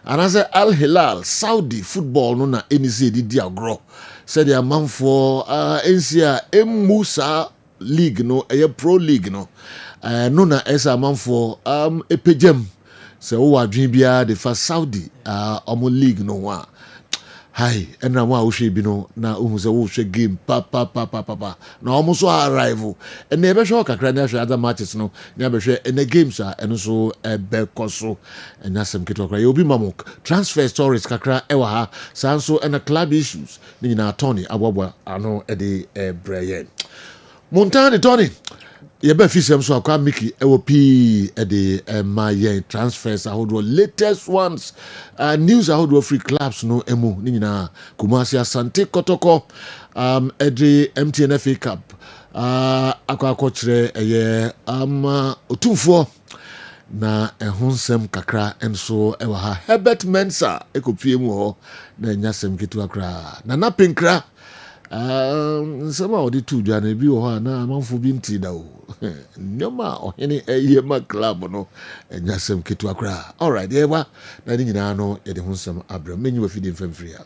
And I say Al Hilal Saudi football no na NC di agro. Said the man for NCA Musa League no pro league no. No na esa man for epejem. So wa dream bia the first Saudi omo league no wa. Hi, and now I should be no now who's a game pa now almost arrival and never show kakra other matches no never share in the games and also a bekoso and that's some kitokra you'll be mamok transfer stories kakra ewa sanso and the club issues ni na Tony abwa ano e de Brian Montani Tony ye be fisem so akwa Mickey ewo p e de my transfers ahodo latest ones news ahodo free clubs no emu ni nyina Kumasi Asante Kotoko e MTN FA Cup akwa kire eye otumfo na ehonsem kakra enso ewa ha Herbert Mensah ekopie mu ho na nyasem kitu akra na napinkra some the two Jana bi o na amanfo bi nti da o nyoma ohene eyema club no enyasem ketu akra all right yewa na ni nyina no ye de honsem abra menyi wa fidi mfamfiri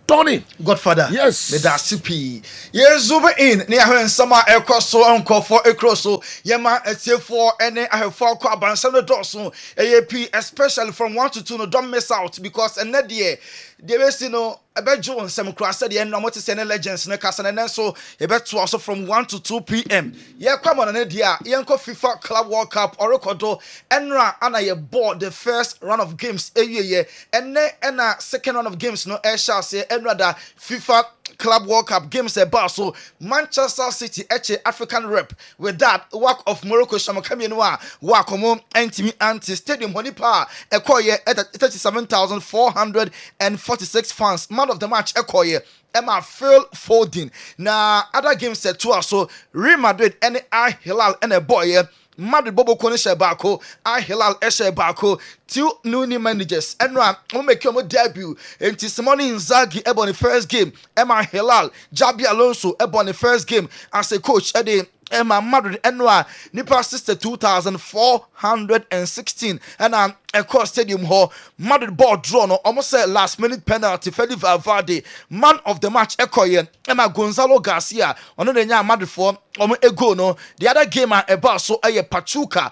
Tony Godfather yes me da CP ye zoom in ne ahwe nsama ekoso onkofo ekroso yema etiefo ene ahwefo akọ abansam no doso AAP especially from 1 to 2 no don't miss out because enede they be see no ebejo nsem kra said ye no moti sene legends ne kasa ne so ebeto also from 1 to 2 p.m. ye kwamo na dia ye nko FIFA Club World Cup orekodo enra ana ye board the first round of games ye ena second round of games no e shall say enra da FIFA Club World Cup games about so Manchester City African rep with that work of Morocco Shamakamienwa Wakomo anti stadium Honipa Ekoye at 37,446 fans. Man of the match Ekoye Emma Phil Foden. Now other games set to us so Real Madrid and Al Hilal and a boy Madrid Bobo Kone Shebako, Al Hilal Shebako, two new managers. And one make your debut. And Simone Inzaghi on the first game. Emma Hilal, Jabi Alonso on the first game as a coach at the Emma Madrid Enwa Nipa sister 2,416 and across stadium hall Madrid ball draw no almost said last minute penalty Feli Valverde man of the match Ekoye Emma Gonzalo Garcia on the Madrid for ego no the other game about so Pachuca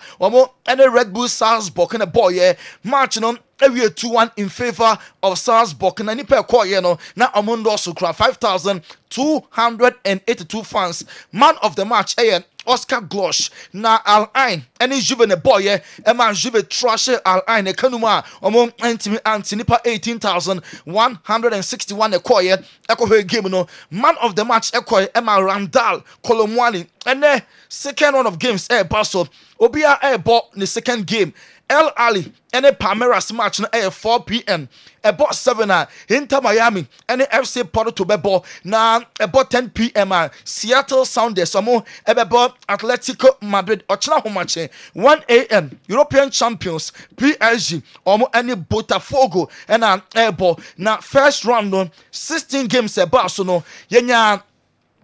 and a Red Bull Salzburg and a boy match no we 2-1 in favor of Salzburg and any per no na Amundo Sukra 5,282 fans man of the match Oscar Glosh na Al Ain any juvenile boy Emma Juve trash Al Ain e kanuma Antinipa 18,161 Ekoye Ekohe game no man of the match Ekoye Emma Randall Kolomwani and second round of games Basso Obia bought the second game El Ali and a Palmeiras match na 4 p.m. About 7 Inter Miami and FC Porto Bebo na about 10 p.m. Seattle Sounders samo about Atletico Madrid ochna homache 1 a.m. European champions PSG omo any Botafogo and ebo na first round no 16 games about so no yenya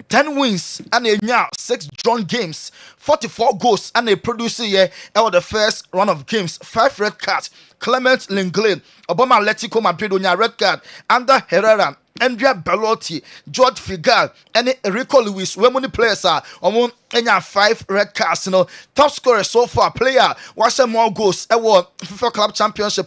10 wins and a 6 drawn games, 44 goals and a producer here over the first round of games, 5 red cards. Clement Lenglen, Obama Atletico Madrid on your red card, Ander Herrera, Andrea Belotti, George Figal, and Rico Lewis, where many players are on 5 red cards. You know, top scorer so far, player, watch more goals, FIFA Club Championship,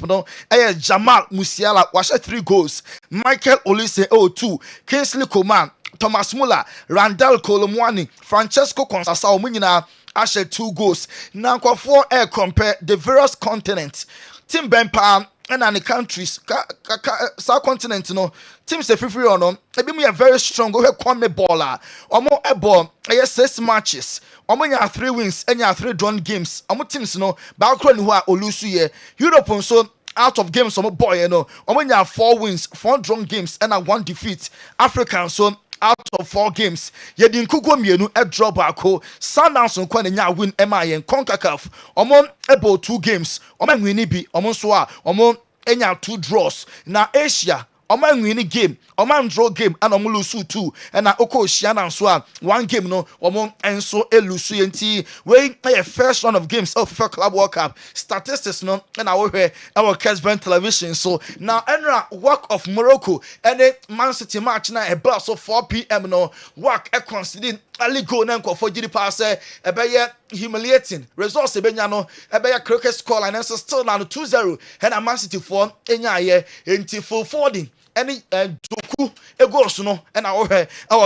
Jamal Musiala, watch 3 goals, Michael Olise, 2, Kingsley Coman, Thomas Muller, Randall Kolomwani, Francesco Consasa, Omunina, Asher 2 goals. Now, 4 air compare the various continents. Team Bempa and the countries, South continent, you know, teams are free or no. They be a very strong. Go ahead, Kwame baller. Omo ebo, 6 matches. Omo ya 3 wins and ya 3 drawn games. Omo teams, you know, Balkron who are Olusu ye. Europe so out of games, omo boy, you know. Omo ya 4 wins, 4 drawn games and 1 defeat. African so out of 4 games. Yedin kugo mienu e draw baako. Sundowns nkwa nya win MIN CONCACAF. Omo ebo 2 games. Omo nwini bi. Omo so a omo enya 2 draws. Na Asia oman win game oman draw game and omo lose 2 and na oko hia na so a one game no omo enso elusu yenti we first round of games of FIFA Club World Cup statistics no na we hwe our Kessben television. So now enra work of Morocco and Man City match na e ball so 4 p.m. no work e consider ali go na nkofo giri pass e be humiliating results e benya no e be cricket score line and still now 2-0 and Man City for enya ye enti full forwarding any doku egos no and our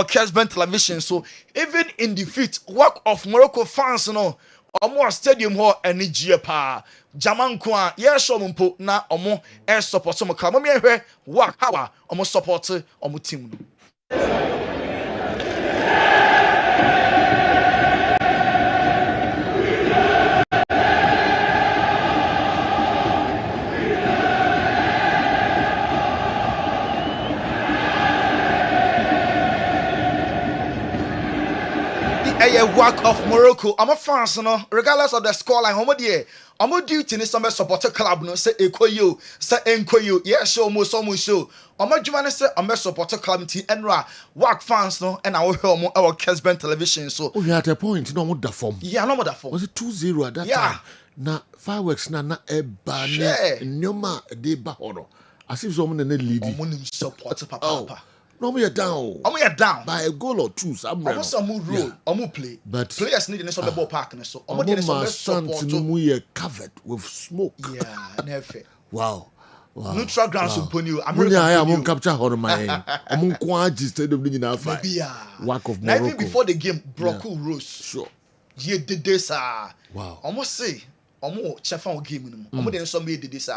Kessben television. So even in defeat work of Morocco fans no omo stadium ho energy pa jaman ko a ye show mpo na omo support mo ka mo me hwe work how omo support omo team no. A work of Morocco. I'm a fans, no, regardless of the scoreline. How much there? I'm a duty in some supporter club. No, say Ekoyo, say Enkoyo. Yeah, show mo some show. I'm a German say I'm a supporter club team. Enra work fans, no, and I will hear our Kessben television. So oh, you had a point. No more that form. Yeah, no more that form. Was it 2-0 at that time? Na fireworks na ebane nyoma de ba horo. As if someone in the lead. Supporter papa. No, we are down. We are down by a goal or two. Somewhere. Some roll, play. But players need the ball park. So, we are covered with smoke. Yeah, never. Wow. Neutral grounds upon you. I'm going to capture her my. I'm going to stadium in our fight. Work of Morocco. Even before the game, Broku rose. Sure. You did this. Wow. Almost say, almost chef on game. Almost then somebody did this.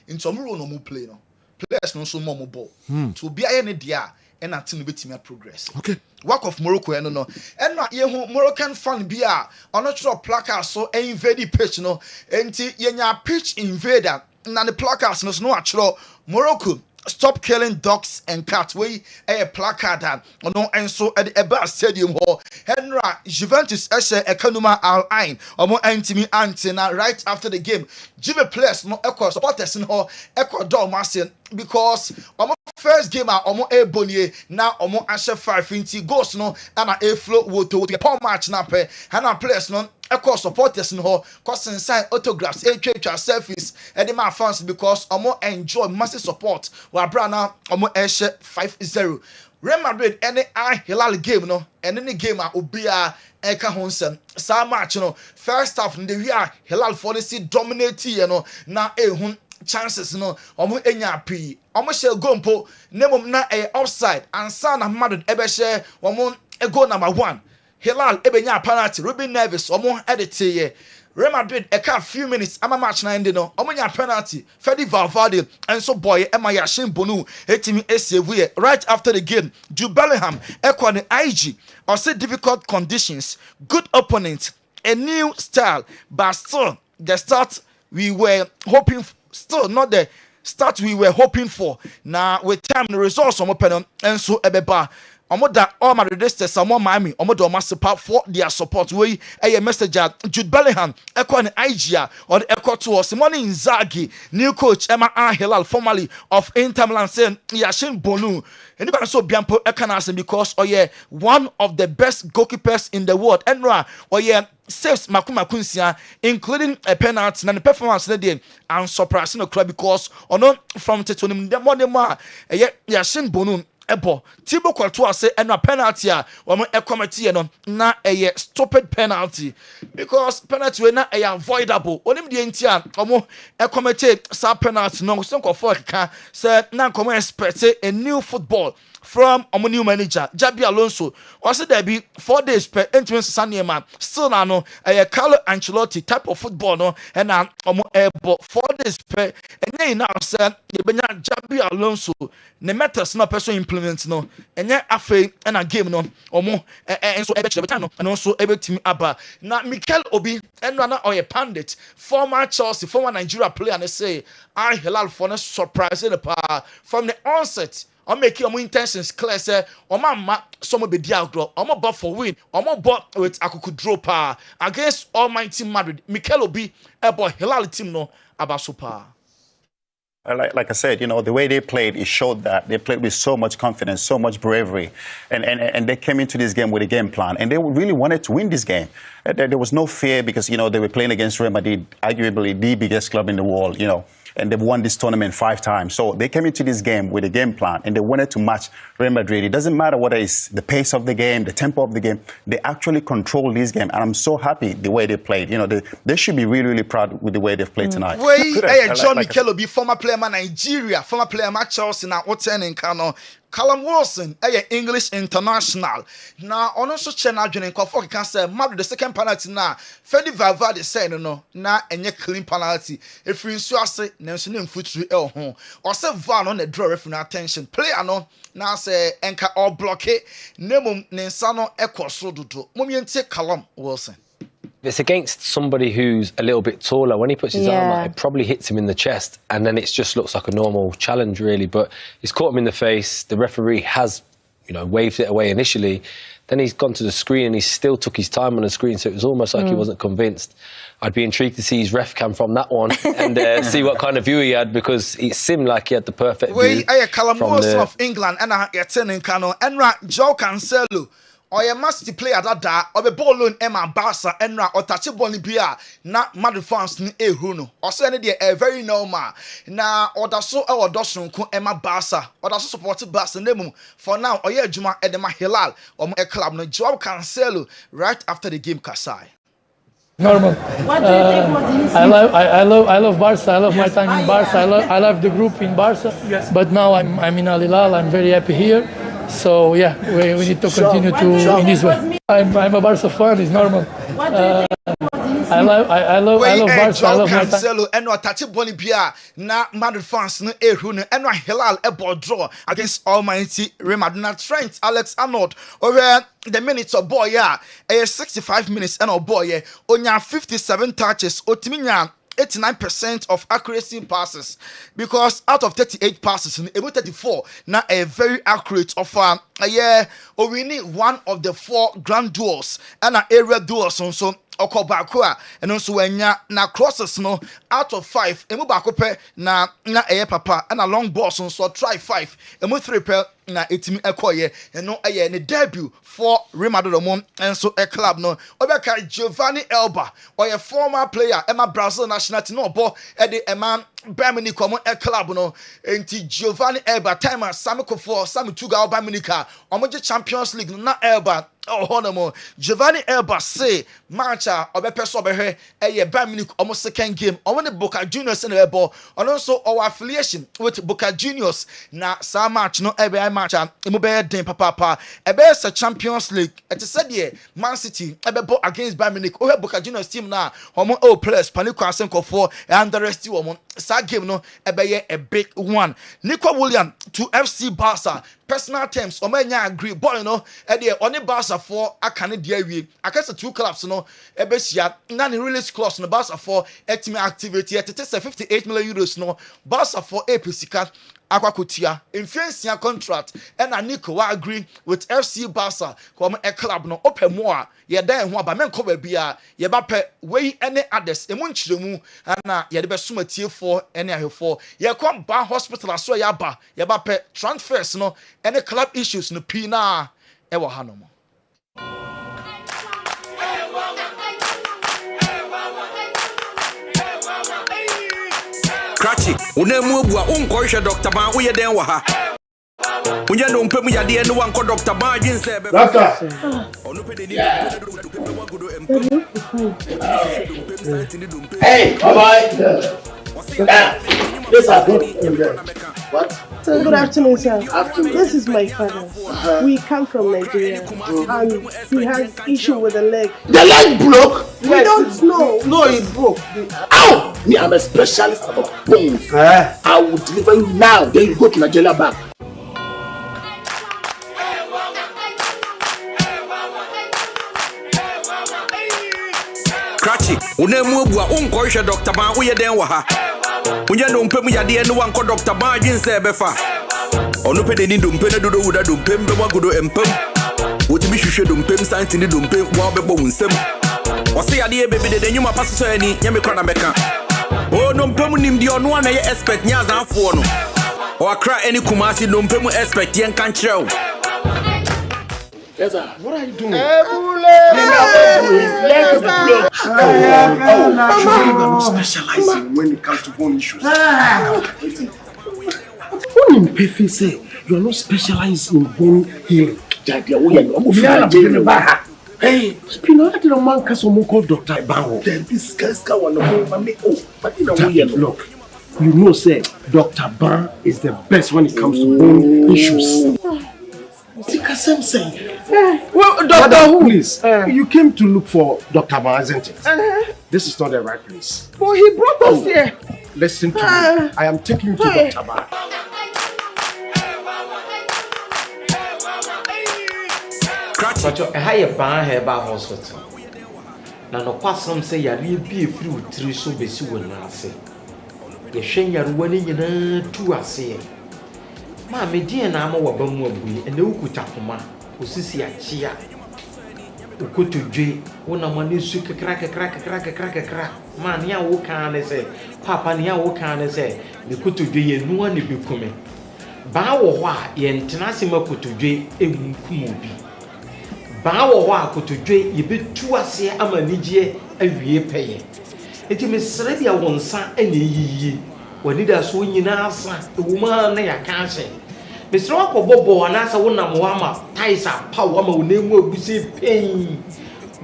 In some room, no more play. No players no so more ball. To be any dia. And until we beat progress. Okay. Work of Morocco, and no. And not ye Moroccan fan be on not sure placard so invade pitch no. And yenya pitch invader. Na the placards no actual Morocco. Stop killing dogs and cats. We a placard no and so at the Eba Stadium hall. Henra Juventus Eshe Ekanuma Al Ain omo antimi antina right after the game. Jibe players no echo supporters in hall Ecuador Marcin because omo first game omo ebonye na omo ashe 5 inti goals no na a flow woto the power match na pe hana players no echo supporters in hall cause sign autographs HHR selfies and the fans because omo enjoy massive support wa brana omo eshe 5-0 Real Madrid any Hilal game no and any game obia eka honsem sa match no first half in the year Hilal for the dominate you know na ehun chances no omo enya pi omo share go mpo nemom na offside and sana Madrid ebe share omo go number 1 Hilal ebe nya penalty Ruben Neves omo edit ye Real Madrid a few minutes ama match na end no omo nya penalty Fede Valverde and so boy Emma Yashin Bonu etimi esave right after the game Jude Bellingham ekwa the IG or say difficult conditions good opponent a new style but still the start we were hoping still not the start we were hoping for now with time the results omo pen and so ebeba omo da all Madridistas some Miami omo do massive for their support we a message Jude Bellingham ekwa ne Igia or the ekwa to Simone Inzaghi new coach Emma Hilal formerly of Inter Milan saying Yashin Bonu anybody so biampo ekanase because one of the best goalkeepers in the world enra saves makuma kunsia including a penalty and the performance na dey and surprising the club because from tetonim dem ma Yashin Bonu ebo Thibaut Courtois say and a penalty woman committee no na stupid penalty because penalty we na avoidable onim die ntia omo committee sa penalty no so for ka say na come expect a new football from our new manager Jabi Alonso or say there be 4 days per entrance Sanema still na no Carlo Ancelotti type of football no and na 4 days per and now say you benya Jabi Alonso ne matters na person implement no enye afa and a game no omo enso ebe chebe no and also ebe team aba na Mikel Obi and na pundit former Chelsea former Nigeria player and say I Hilal for no surprise from the onset I'm making your intentions clear. Say, ma some be diagro. I'm about for win. I'm about with akuku draw against Almighty Madrid. Mikel Obi about Hilal team no about super. Like I said, the way they played, it showed that they played with so much confidence, so much bravery, and they came into this game with a game plan, and they really wanted to win this game. There was no fear because, they were playing against Real Madrid, arguably the biggest club in the world, and they've won this tournament 5 times. So they came into this game with a game plan, and they wanted to match Real Madrid. It doesn't matter whether it's the pace of the game, the tempo of the game. They actually control this game, and I'm so happy the way they played. They should be really, really proud with the way they've played tonight. John Mikel be former player man Nigeria, former player man Chelsea na Oten Nkano. Callum Wilson, English international. Now, on also channel Johnny Kofor can say, Madrid the second penalty now. Freddy Valverde said no, na enye clean penalty. If you say, Nelson foot through El home, or say Van on the draw referee attention. Player no, now say Enka or block it. Nemo Nensano Echo Sodudo. Momiente Callum Wilson. It's against somebody who's a little bit taller. When he puts his arm out, it probably hits him in the chest, and then it just looks like a normal challenge, really. But he's caught him in the face. The referee has, waved it away initially. Then he's gone to the screen, and he still took his time on the screen, so it was almost like he wasn't convinced. I'd be intrigued to see his ref cam from that one and see what kind of view he had, because it seemed like he had the perfect view. Callum Wilson of England, and I turning Kano, and Joe Cancelo. Or a master player that or the ball on Emma Barca and or touch a ball na Madrid fans ni ehuno or send it a very normal na or da so our dosun ko Emma Barca or da so support Barca name for now or yeah Juma Edema Hilal or a club no Joao Cancelo right after the game Kasai. Normal. I love Barca. I love my time in Barca. I love the group in Barca. Yes. But now I'm in Al Hilal. I'm very happy here. So yeah, we need to continue in this way. I'm a Barca fan. It's normal. I love Barca. I love my time. And no touch ball bia na Madrid fans no ehu no and no Hilal e ball draw against Almighty Real Madrid. Trent Alexander-Arnold over the minutes of boy 65 minutes and boy onya 57 touches otiminya 89% of accuracy passes, because out of 38 passes in 34 now a very accurate offer. We need one of the 4 grand duels and an area duels so Okobakua and also when na crosses no out of 5 emu bakope na papa and a long ball so try 5 emu 3 per na etimi ekoye and no ne debut for Real Madrid and so a club no obeka Giovanni Elba or a former player Emma Brazil national team no ball e the man Bayern come a club no enti Giovanni Elba time Sami Kofo Sami Tuga Bayern Munich omoje Champions League na Elba Honomo Giovanni Elba say matcha obepeso obehwe Bayern Munich almost second game on the Boca Juniors in the ball and also our affiliation with Boca Juniors na sa match no match emu be den papa ebe se Champions League et said here Man City ebe ball against Bayern Munich o Boca Juniors team na omo players Panico Asenko for and the rest omo sa game no ebe a big one. Nico William to FC Barca personal terms omanya agree boy no e dey oni Barca for akane dia wie akase 2 clubs no ebe sia na ne release clause no Barca for etime activity et 58 million euros no Barca for Epsika akwakotia infiansia contract and Nico wa agree with FC Barca come a club no open more ye dan ho aba menko ba bia ye ba pe we any others emu nchiremu na ye de be somatie for any ahefo ye come ba hospital so ye aba ye ba pe transfers no any club issues no pina e wo ha no mo. Cratchy, unemu bua unkoisha Dr. Ban uye den wa ha. Unye no mpemu ya de no wanko Dr. Ban jinse be. Doctor. Hey, bye-bye. Yes, I do. What? So good afternoon, sir. Afternoon. This is my father. We come from Nigeria, and he has issue with the leg. The leg broke? We don't know. No, it broke. Ow! Me, I'm a specialist about bones. I will deliver you now. Then you go to Nigeria back. Cratchy, unemu bua unkoisha Dr. Ban uye den wa ha. Unye no mpemu ya de no wanko Dr. Ban jinse be fa. Onu pe de ni dompe na dodo wuda dompe mbe wagodo empem. Wotimi hwehwe dompe santi ni dompe wa bebo wunsem. Wose ya de bebe de nyuma paso so ani nyame kra na meka. Oh, no pemu nim di ono na ye expect nya zanfo no. O akra any Kumasi no pemu expect yen kan kire. Yes, sir. What are you doing? Specializing when it comes to bone issues. When in Pefe say you are not specialized in bone healing. Hey, Spino, I didn't man cause someone called Dr. Bango. Then this guy's got one of me. Oh, but you know, look, you know, say Dr. Ban is the best when it comes to bone issues. Kessben saying. Well, Doctor, who? Please, you came to look for Dr. Ban, isn't it? This is not the right place. But he brought us here. Listen to me. I am taking you to Dr. Ban. But I have a ban here by hospital. Now, no person say you need be a few three so busy when I say. You shame your winning in two I say. Mammy, dear, and I'm over Bumway and the Ukutapuma, who sees ya chia. Ukutu J, when I'm on this crack. Man, ya walk on say, Papa, ya walk on say, the Kutu J, and no one will be coming. Bow wa, yen Tenasima Kutu J, a Kumubi. Bow wa Kutu J, you be two as here, I'm a Nigie, a year pay. It is Serbia one son and ye. When it does win in answer, the woman I can't say. Mr. Wako Bobo and answer one Wama, Taisa, Power, name will be say pain.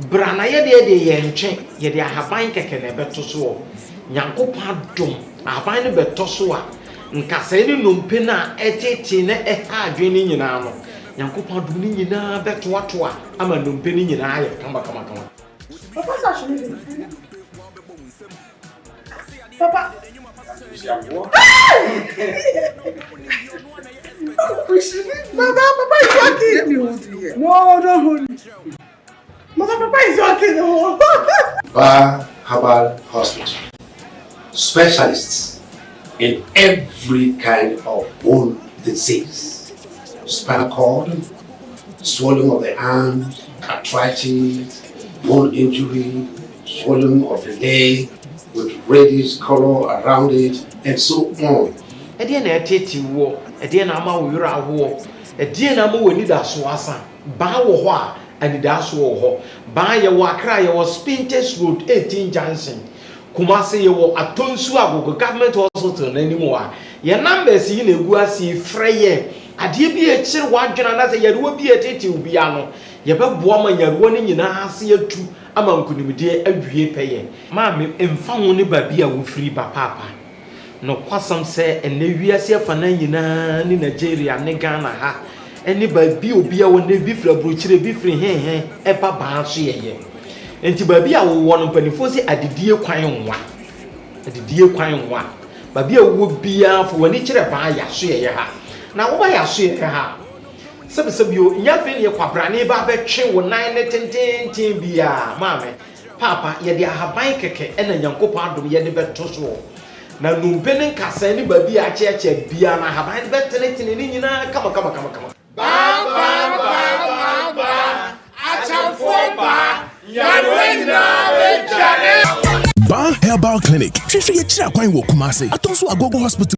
Branaya de Yenche, yet they have been taken a better so. Yanko Padum, I find a better so. Nkaseni numpena etete na adwene nyina no Nyankopɔn dum ni nyina beto atoa ama numpeni nyina aye kama Papa actually Papa Papa is working. Let me hold you here. No, don't hold me. Papa is working. Bar Herbal Hospital. Specialists in every kind of bone disease. Spinal cord, swelling of the arms, arthritis, bone injury, swelling of the leg with reddish color around it, and so on. Ediana etete wo, ediana ama wo yura wo, ediana ama wo ni da so asa. Ba wo ho a, ani da so wo ho. Ba ye wo Accra ye wo Spintex Road 18 Junction. Kumasi ye wo Atonsu Agogo government hospital na nimu a. Ye numbers yi na egu asi freye. Ade bi e kire wadwena na se ye de wo bi etete obi ano. Ye beboa ma nyaruo ni nyina ase atu ama nkunimde awie peye. Ma me emfa ho ne ba bi a wo free ba papa. No kwasam se ene wiase afa na nyina ni Nigeria ne Ghana ha. Ene ba bi obi a wo ne bi fra brochire bi fri hen e ba ba so ye. Enti ba bi a wo no panifo se adidie kwan nwa. Adidie kwan nwa. Ba bi a wo bia fo wani kire ba ya so ye ha. Na wo ba ya so ye ha. Sebio nya fe ne kwabrane ba betwe wo nan ne tenten bia maame. Papa ye de ahaban keke ena Nyankopon adom ye de beto so. Na numpene nkasa ni ba bi a cheche bia na ahaban betenetene ni nyina kama. Ba. Achafomba. Ban Herbal Clinic. Hwehwe ye kira kwan wo Kumasi Atonso Agogo Hospital.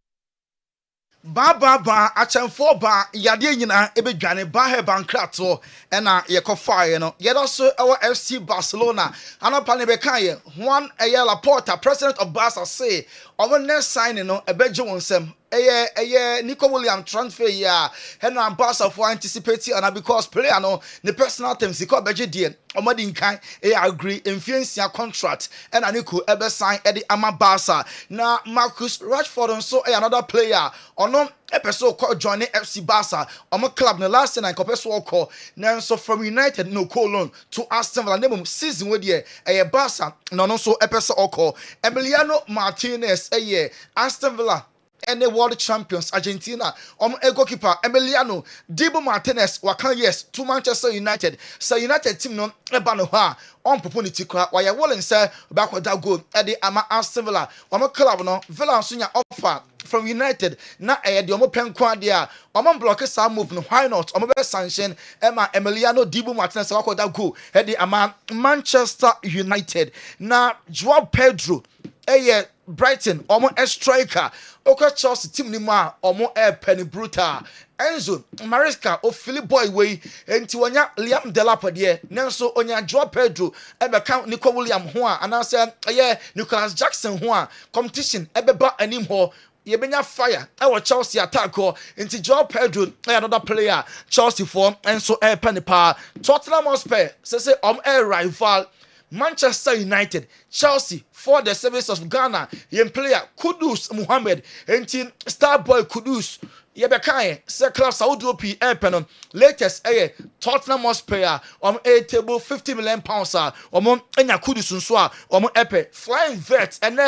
Ba achamfo ba yade nyina ebedwane ba Herbal Krato ena yekofaye no yedoso ewo FC Barcelona anapa ne bekan ye Juan Laporta president of Barca say omo next signing no ebeje wonsem eye Nico William transfer ya Henry Barca for anticipating and because player no the personal terms ko beje die omo di nkan agree infiansia contract and Nico ebe sign e ama Barca na Marcus Rashford so another player ono epeso ko join FC Barca omo club no last night ko peso ko na so from United no call loan to Aston Villa name season we die Barca no so epeso ko Emiliano Martinez Aston Villa and the world champions Argentina goalkeeper Emiliano Dibu Martinez wakan yes to Manchester United so United team no eba no ha on opportunity kwa why wallen say back with that goal at the ama Aston Villa club no Villa so nya offer from United na the omo penkwa dia omo block some move no why not omo be sanction Emiliano Dibu Martinez wakwa that goal at the ama Manchester United na Joao Pedro Brighton omo striker okwa Chelsea team ni ma omo penny brutal Enzo Maresca o Philip Boy way enti wonya Liam Delap de nanso onya Joao Pedro ebeka Nico William ho a anase Nicholas Jackson ho a competition ebeba anim ho yebenya fire e Chelsea attack ho enti Joao Pedro another player Chelsea for enso penny pa Tottenham Hotspur say rival Manchester United, Chelsea for the service of Ghana, young player Kudus Muhammad, enti star boy Kudus, Yebekai, Seclar Saudi Penon, latest Tottenham Hotspur, a table £50 million, Enya Kudus Unswa, Epe, flying vet, and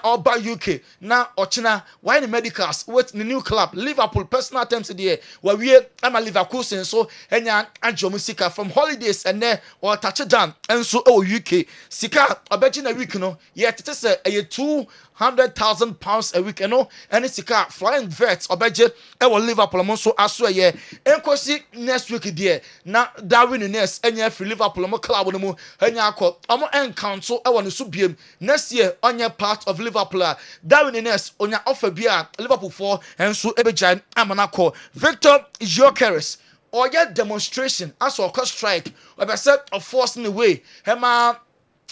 all by UK, now Ochina, wine medicals with the new club, Liverpool personal terms today, where we are Liverpool, so Enya Anjo Musika from holidays and there or touchdown, and so UK, Sika, I bet in a week, yet it is a £200,000 a week, and it's a flying vets or budget. I will Liverpool so as well. Enkosi next week, dear. Now, Darwin Nunes, and for Liverpool, club no more, and Yako, council. I want to subim next year on your part of Liverpool. Darwin Nunes on your offer beer, Liverpool 4, and so Ebejan Amanako. Victor Jokeres, or your demonstration as or strike, or a set of forcing away. Hema.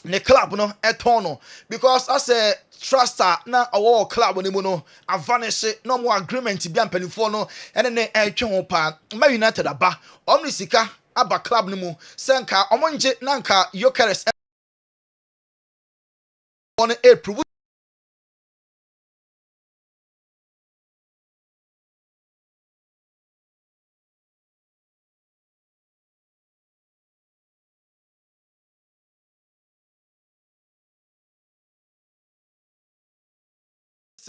Ne club no etono because as a truster na our club no no vanish no more agreement bi ampanifo no ene ne etwe ho pa Ma United aba omnisika aba club no mu senka omonje nanka Yokeres on a prove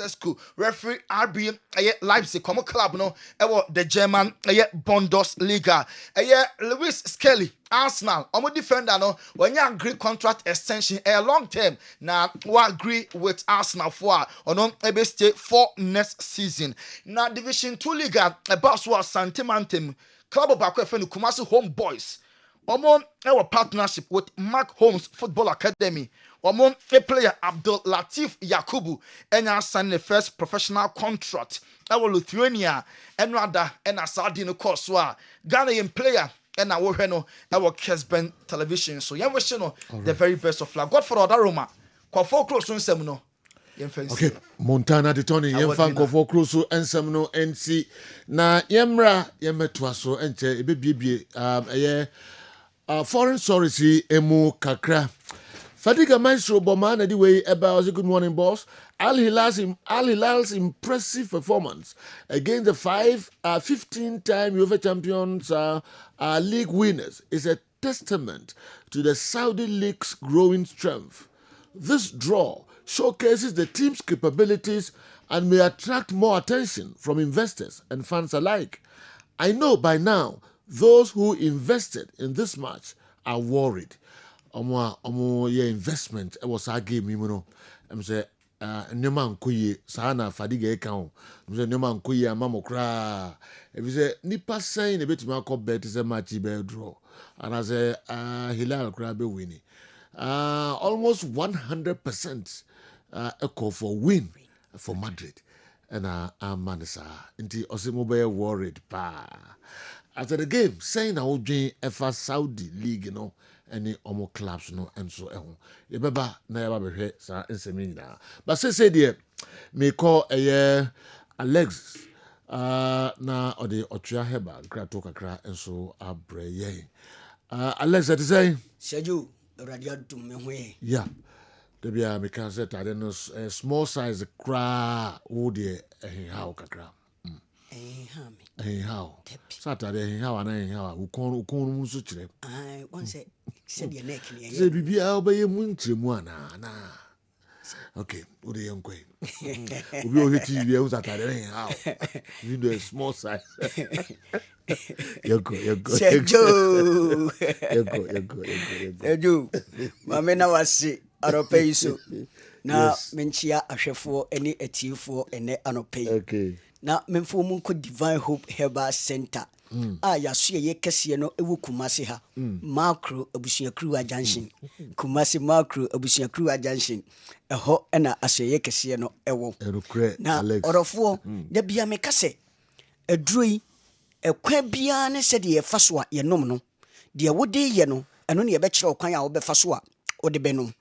school referee RB Leipzig come club no the German Bundesliga Lewis Skelly Arsenal omo defender no when you agree contract extension a long term now we agree with Arsenal for ono ebe stay for next season now Division 2 Liga about Asante Kotoko club back for Kumasi Homeboys omo our partnership with Mark Holmes Football Academy. Omon a player Abdul Latif Yakubu and signed the first professional contract. Our Lithuania and rather and a Sardino Koswa Ghanaian player and our Kessben television. So young the very best of luck. God for other Roma. Kwafo close on semino. Okay, Montana de Tony, Yemfanko for Crusoe and Semino NC. Na Yemra Yemetwaso and baby foreign sorry emu kakra. Fadiga Maestro Boman anyway about good morning boss. Al Hilal's impressive performance against the 15-time UEFA champions league winners is a testament to the Saudi League's growing strength. This draw showcases the team's capabilities and may attract more attention from investors and fans alike. I know by now those who invested in this match are worried. Your investment was a game, you know. I'm saying, Newman Kuye, Sana Fadiga account. I'm saying, Newman Kuye, Mamokra. If you say, Nipa saying a bit more bet is a matchy bear draw. And I say, Hilal Crabbe winning. Almost 100% echo for win for Madrid. And I'm Manasa. Until Osimobe worried, pa. After the game, saying I would join FA Saudi League, you know. Any omo clubs no and so on. You beba na ya be sa ensemina. But say dear, me call a Alex na ode otwa heba grato kakra and so abreye. Alex that say Seju radiatum me hwe. Yeah. There be a me can say that no small size cra wo de how kakra. How Saturday how and how ukon musu chire. I once said your neck near say bibi a obey munche mu ana na okay wo de yankoi obi o heti bi e Saturday how you do a small size yego Seju mame na wase arope iso na menchia ahwefo ene atiefo ene anope okay na memfo mu ko Divine Hope Herbal Center yaso ye kese no ewu Kumasi ha macro abusua crew junction Kumasi macro abusua crew junction eho na aso ye kese no ewo na orofo da bia me kase edroi ekwa bia ne se de ye faso a ye nom no de wode ye no eno ne ye be kire okwan a wo be faso a wo de benom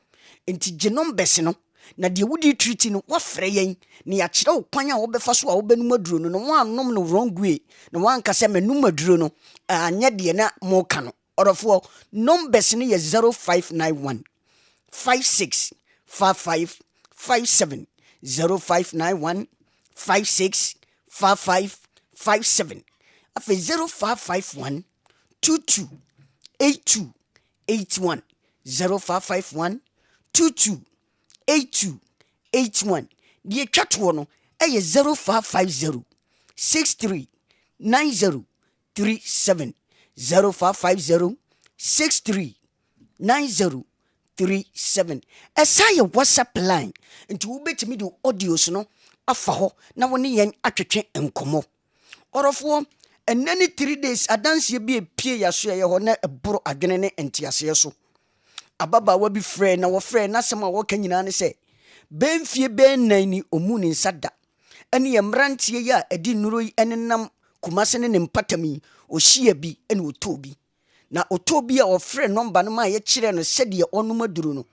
enti genom bese no na de wudi treaty no wafrɛ yen ne ya kire okwan a wo be faso a wo benum aduro no wanom no wrong way no wanka se menum aduro no anya de na mo ka no orofo numbers no ye 0591 56 55 57 0591 56 55 57 afa 0551 22 82 81 0551 22 82 81 die twatwo no eye 0550 63 90 37 0550 63 90 37 esaya WhatsApp line nti wo betimi do audios no afa ho na woni yen atwetwe enkomo orofo enani 3 days adanse bi epie yaso ye ho na eboro adwene ne entiase so ababa wa bi frɛ na wo frɛ na sema wo ka nyina ne sɛ benfie ben nan ni omuni nsada ene ye mrantie ya edi nuro yi enenam Kumasi ne mpatami ohia bi ene otobi na otobi a ofrɛ number no ma ye kire no sɛ de onum aduru no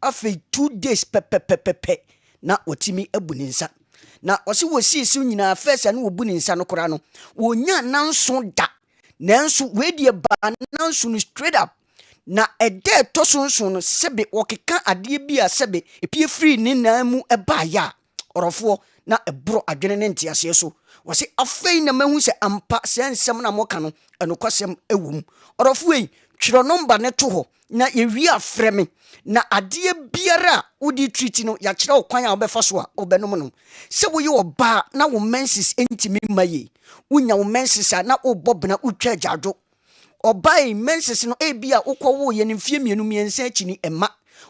afei 2 days pepepepepe na otimi abuni nsa na ɔse wosi si nyina first na wobuni nsa no kora no wonya nanso da nanso we die ba nanso no straight up na ede to sonson no sebe wokeka ade bi a sebe epie free ni na mu eba ya orofo na ebro adwene ne ntiase so wose afei na mahu se ampa se nsem na moka no enokosem ewum orofo yi twiro number ne to ho na yewi afre me na ade biara udi treat no ya kire okwan a obefa so a obenom no se wo ye oba na wo menses entimi maye unya wo menses a na obobna utwa jado obai menses no ebia ukwowo ye nimfie mienu miensa chini ema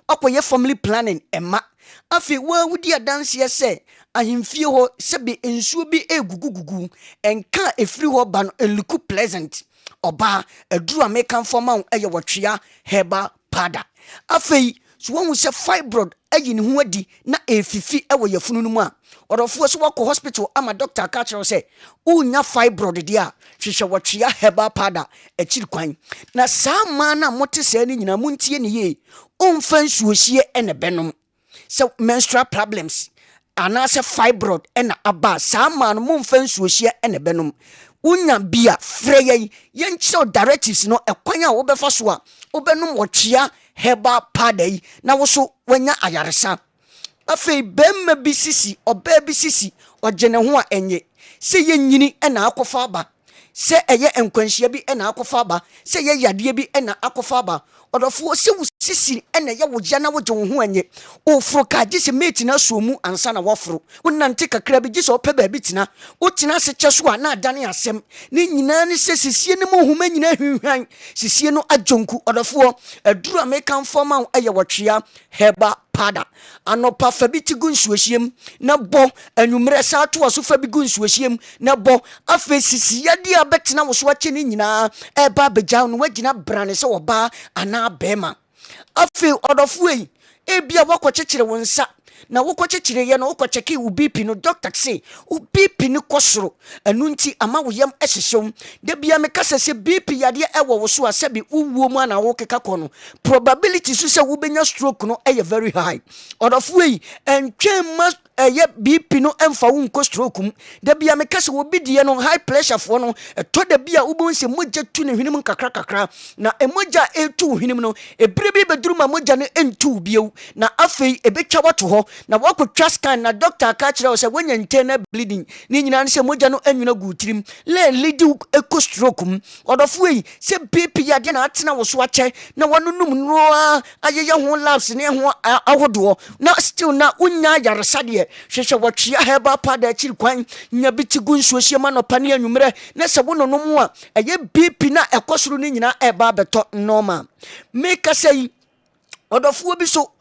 akoye family planning ema afi wa wudi adanse ye se ahimfie ho sebe ensuo bi egugugugu enka efri ho ba no eluku pleasant oba aduru american formal eye wotwea heba pada afi so won se fibroid ayi ne ho adi na efifi ewo yefunu no mu a orofo so wako hospital ama doctor ka kire se unya fibroid dia hwehwe wotwea heba pada akiri kwan na sama na mote se ni nyina muntie ne ye omfa nsuohie ene benom so menstrual problems anase fibroid ena aba sama no momfa nsuohie ene benom unya bia freye yenkyerɛ directives no ekwan a wo befa so a obenum wotwea heba pada yi na wo so wanya ayaresa afei bemma bi sisi oba bi sisi ogene ho a enye se yenyini ena akofa aba se eye enkwanhia bi ena akofa aba se ye yade bi ena akofa aba odofo se wo sisi ena ye wo gya na wo gye wo ho anye ofro ka gye se mate na so mu ansa na wofro wonante kakra bi gye se opa ba bi tina wo tina se kye so a na adane asem ni nyina ne se sisie ne mo huma nyina hwihwan sisie no ajonku odofo aduru american formal eye wotwea heba pada anopa fa bi ti gunsuohiem na bo anwumre sa to so fa bi gunsuohiem na bo afa sisi yade abetina wo so ache ni nyina eba begya no wagina brane se oba ana bema afi odofo yi ebia wakokyekere wo nsa na wokokyekere ye no wokokyeke wo BP no doctor say wo BP ni kosoro anu nti ama wo yam ehyehyem de bia me kasa se BP yade ewo wo so asebi wuwo mu ana wo keka kono probability so se wo benya stroke no very high odofo yi entwen ma eye BP no emfa wo nko stroke mu de bia me kasa wo bidie no high pressure fo no to de bia wo bon se mogya tu ne hwenem kakra na emogya etu hwenem no ebre bi beduru ma mogya no entu bieu na afei ebetwa wato ho na wakotwa scan na doctor ka kire wo se wonya internal bleeding ni nyina se mogya no anwuna gutirim le lidi eco stroke mu odofo yi se BP yade na atena wo so ache na wanunum no ayeye ho labs ne ho ahodo na still na unya yaresa de hwehwe wotwea heba pada akiri kwan nya biti gunsuohie ma no pane anwumre na se wononom a eye BP na ekosoro ni nyina eba beto normal make say odofo bi so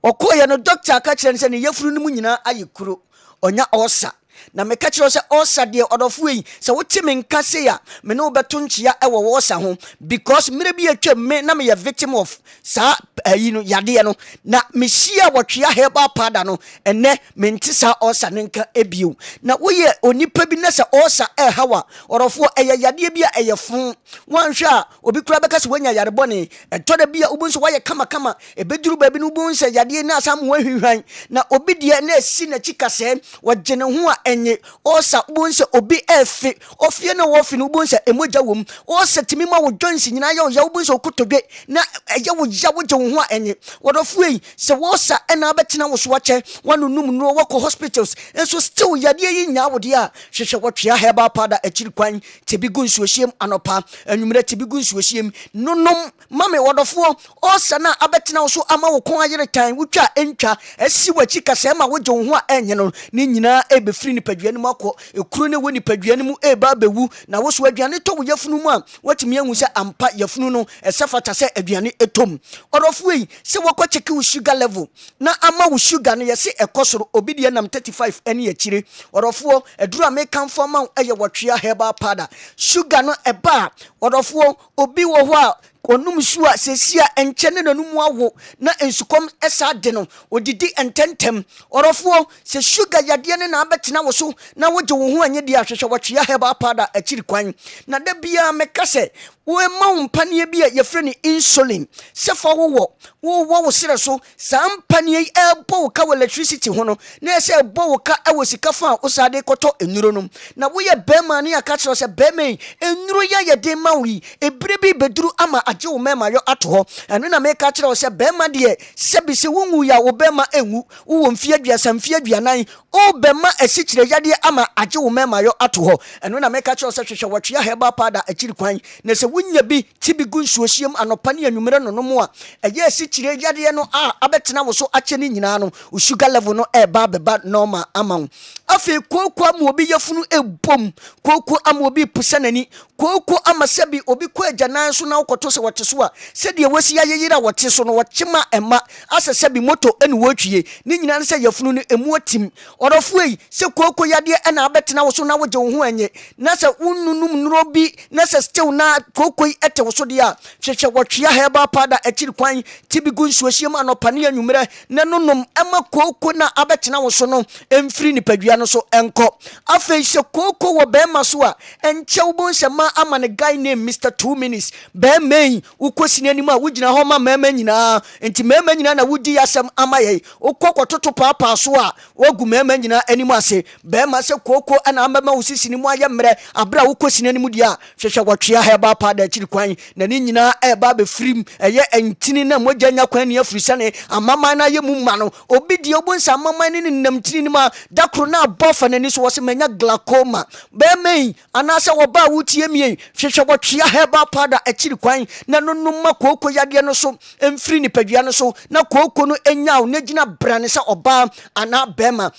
okoye no doctor ka kire nse ne yefuru no mu nyina ayekuro onya osa na me catch say osa de odofo yi se wote me nka se ya me no beto nchia e wo osa ho because mere bi atwa me na me ye victim of sa yade no na me hia wotwea heba pada no ene me nti sa osa nenka ebio na woye onipa bi na se osa hawa odofo eye yade bi a eye fun wanhwe a obi kura beka se wanya yare bone etoda bi a ubunso waye kama ebeduru ba bi no ubunso yade na asam wahwihwan na obi de na esi na chikase wagene ho a enye osa ubunso obi efe ofie na wofi no ubunso emoja wom osa timi ma wo joinsi nyina ya ubunso kotodwe na eya wo je ho a enye wodofo yi se wosa na abetena wo so wache wanunum no wako hospitals enso still yade yi nya wo de a hwehwe wotwea heba pada akiri kwan tebigu nsuohiem anopa anwumre tebigu nsuohiem nonom mame wodofo osa na abetena wo so ama wo kon ayere tan wutwa entwa asi wachi kasa ma wo je ho a enye no ni nyina ebefiri ni padwane mu akọ ekuru ne woni padwane mu eba bewu na wo so aduane to wo yafunu mu a watimi ahu se ampa yafunu no esafata se aduane etom odofo yi se wokọ check wo sugar level na ama wo sugar no yese ekosoro obidie nam 35 ene akire odofo eduru American forma eye wotwea heba pada sugar no eba odofo obi wo ho a onum sua sesia enchene nanum awo na ensukom esa de no odidi ententem orofo se sugar yade ne na abetena wo so na woje wo ho anye de ahwehwe wotwea heba pada akiri kwan na da bia mekase wo ma mpanie bia yefre ni insulin se fa wo sere so sa mpanie ebo ka electricity ho no na se ebo ka ewo sika fa osade koto enuro no na wo ye bema ne aka kire se bema enuro ya yede ma wi ebire bi beduru ama aje wo mema yo ato ho eno na me ka kire se bema de se bi se wonwu ya wo bema enwu wo mfie aduasa mfie aduanan o bema esikire yade ama aje wo mema yo ato ho eno na me ka kire se hwehwe wotwea heba pada akiri kwan na se wunya bi tibigu nsuohiem anopa ne anwumre nonom a eye esikire yade no abetena wo so ache ni nyina no sugar level no eba beba normal amount afi kokwa mu obi yafunu ebom kokwa am obi pusanani kokwa amasabi obi kwa agyanan so na wokoto se wote so a se de wasi ayeyira wote so no wochema ema asesabi moto ene wotwie ni nyina ne se yafunu no emu atim odofo yi se kokwa yade ena abetena wo so na woje wo ho anye na se ununum nrobi na se still na kokwa ete wo so de a hwehwe wotwea heba pada akiri kwan tibigu nsuohiem anopane anwumre na nonom ema kokwa na abetena wo so no emfiri ni padua no so enko afei se kokwa wo bema so a enche wo bonse ma ama ne guy name Mr 2 minutes be main ukosini anim a wugina ho ma mema nyina enti mema nyina na wudi asem ama ye ukokwototo papa so a wogu mema nyina anim ase be ma se kokko ana mema usisini mu aye mre abra ukosini anim dia hwehwe wotwea heba pa da chiri kwan na ni nyina eba be frim eye entini na moganya kwan ne afrisane amama na ye mu ma no obi die obonsa amama ni namtini ni ma dakro na bofa na ni so wose manya glaucoma be main anase wo ba wutie mie hwehwe wotwea heba pa da akiri kwan na nonuma kokko yade no so emfiri ni padua no so na kokko no enyaw na gina brane se oba ana bema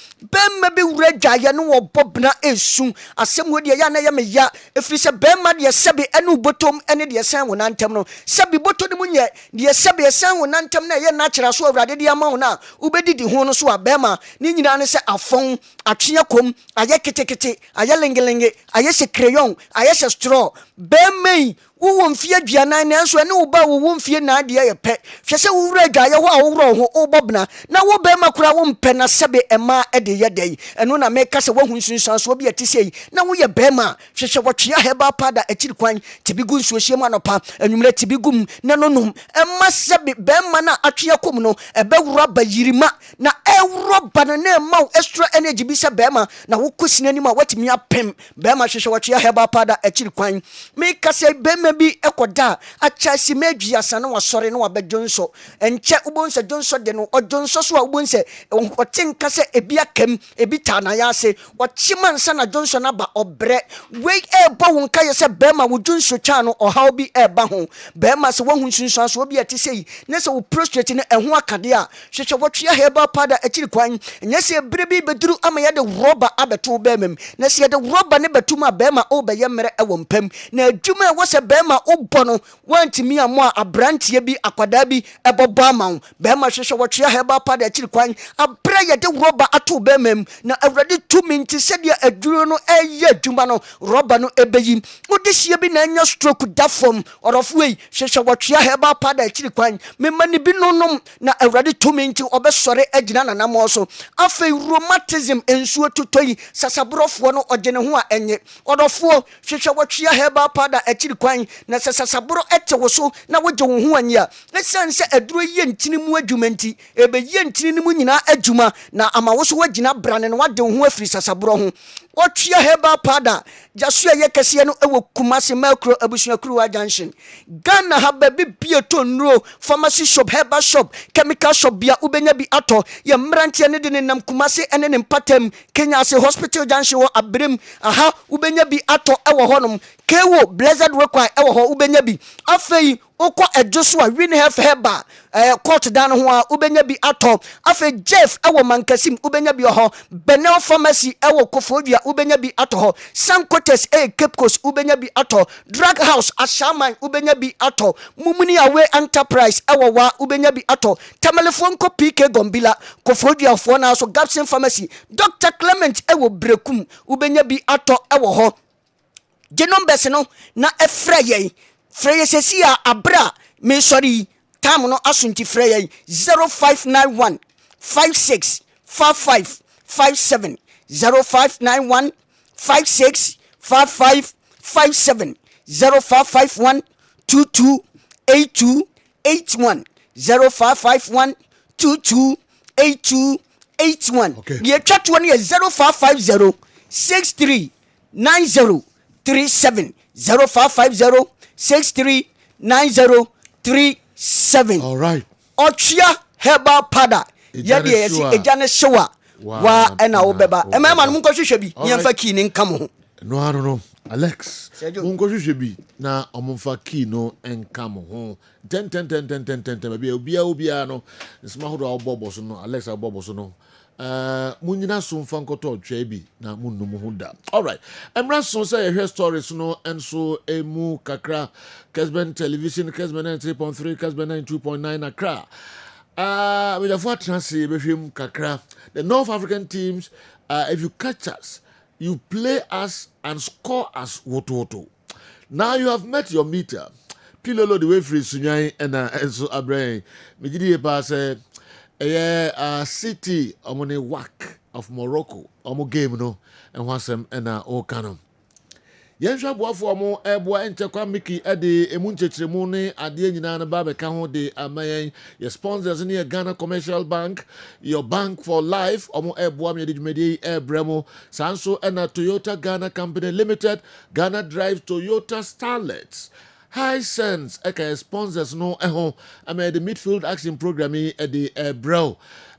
be wura dwaye no wo bobna esu asem wo de ya na ye me ya efiri se bema de sebe enu botom ene de san wo nantem no sebe boto de munye de sebe san wo nantem na ye na kyera so awrade de ama wo na ubedidi ho no so a bema ni nyina ne se afon atwea kom aye ketekete aye lengelenge aye se crayon aye se straw bema wo mfie aduanan na enso ene wo ba wo mfie na ade ye pe hwese wo wura adwaye ho a wo wura ho wo bobna na wo be makura wo mpe na sebe ema ede ye dai eno na me kase wo hunsunsan so bi atisei na wo ye be ma hwese wotwea heba pada akiri kwan tibigu nsuohiem anopa anwumre tibigum na nonom ema sebe be ma na atwea kom no ebe wura ba yirima na ewro ba na ema extra energy bi se be ma na wo kosina ni ma watimi apem be ma hwese wotwea heba pada akiri kwan me kase be bi ekoda achasi medua sana wasore no wabejonso enche ubonse jonso de no ojonso so ubonse otenka se ebi akam ebi tana ya se wachimansa na jonso na ba obre we ebo wonka ye se bema wo jonso cha no ohaw bi eba ho bema se wo hunsunsun so obi atisei ne se wo prostrate ne eho akade a hwehwe wotwea heba pada akiri kwan nye se ebire bi beduru ama ye de rubber abeto bemem ne se ye de rubber ne betuma bema obeye mere ewo mpam na adwuma wo se bema ubono wantimi amwa abrantie bi akwada bi ebobo amawo bema hwehwe wotwe heba pada akiri kwan abra ye de roba ato bema na awrade tumi nti sedia aduro no eye adwuma no roba no ebeyi wode hie bi na anya stroke da fom orofo yi hwehwe wotwe heba pada akiri kwan memani bi nonom na awrade tumi nti obesore agina nanamo so afei rheumatism ensuo totoyi sasabrofo no ogene ho a enye orofo hwehwe wotwe heba pada akiri kwan na sasabro ete wo so na woje wo ho anya esanse aduro ye ntini mu adwuma nti ebe ye ntini mu nyina adwuma na ama wo so wagina brane no wade wo ho afiri sasabro ho wotwe heba pada jaso ye kese no ewo Kumasi Macro Abusuakuru Junction Ghana haba bi bieto nro pharmacy shop heba shop chemical shop bia ubenya bi ato ye mrantie ne de ne nam Kumasi ene ne mpatam Kenya se hospital junction wo abrem aha ubenya bi ato ewo honom kewo blessed require ewo ho ubenya bi afei okọ ejoso a win hef heba court dan ho a ubenya bi ato afei Jeff ewo mankasim ubenya bi ho Benel pharmacy ewo Kofodua ubenya bi ato ho Sankotes Cape Coast ubenya bi ato Drug House Ashaman ubenya bi ato Mumuni Awe Enterprise ewo wa ubenya bi ato Tamalefon ko PK Gombila Kofodua fo na so Gapson pharmacy Dr Clement ewo Brekum ubenya bi ato ewo ho Genombes no na efreye freye sesia abra me sorry tam no asunti freye 0591 56 55 57 0591 56 55 57 0551 22 82 81 0551 22 82 81 ye chat one 0550 63 90 37 0550 639037. All right. Ochia heba pada. Yadi yesi ejane shewa. Wa ena obeba. Ema man munko hwehwe bi. Yemfa key ni nkam ho. No. Alex. Munko hwehwe bi na omfa key no nkam ho. 10 obia no. Nsma hodo obobo so no. Alex obobo so no. Munyina sumfa nkoto twa bi na munum ho da. All right. Emra so say hear stories no enso emu kakra Kessben television Kessben 3.3 Kessben 2.9 Accra. We have what transi behwem kakra. The North African teams if you catch us, you play us and score us woto. Now you have met your meter. Pilolo the way free sunyai and enso abrain. Megidi pa say City omone WAC of Morocco omo game no and wasem na okano yenhwa boafo omo eboa enchekwa miki ade emunchechiremu ne ade nyina na ba beka ho de amayen your sponsors in your Ghana Commercial Bank, your bank for life omo eboa me de dwumedi ebremo sanso na Toyota Ghana Company Limited, Ghana Drive Toyota Starlets, High Sense aka sponsors no eho ame the midfield action program at the bro.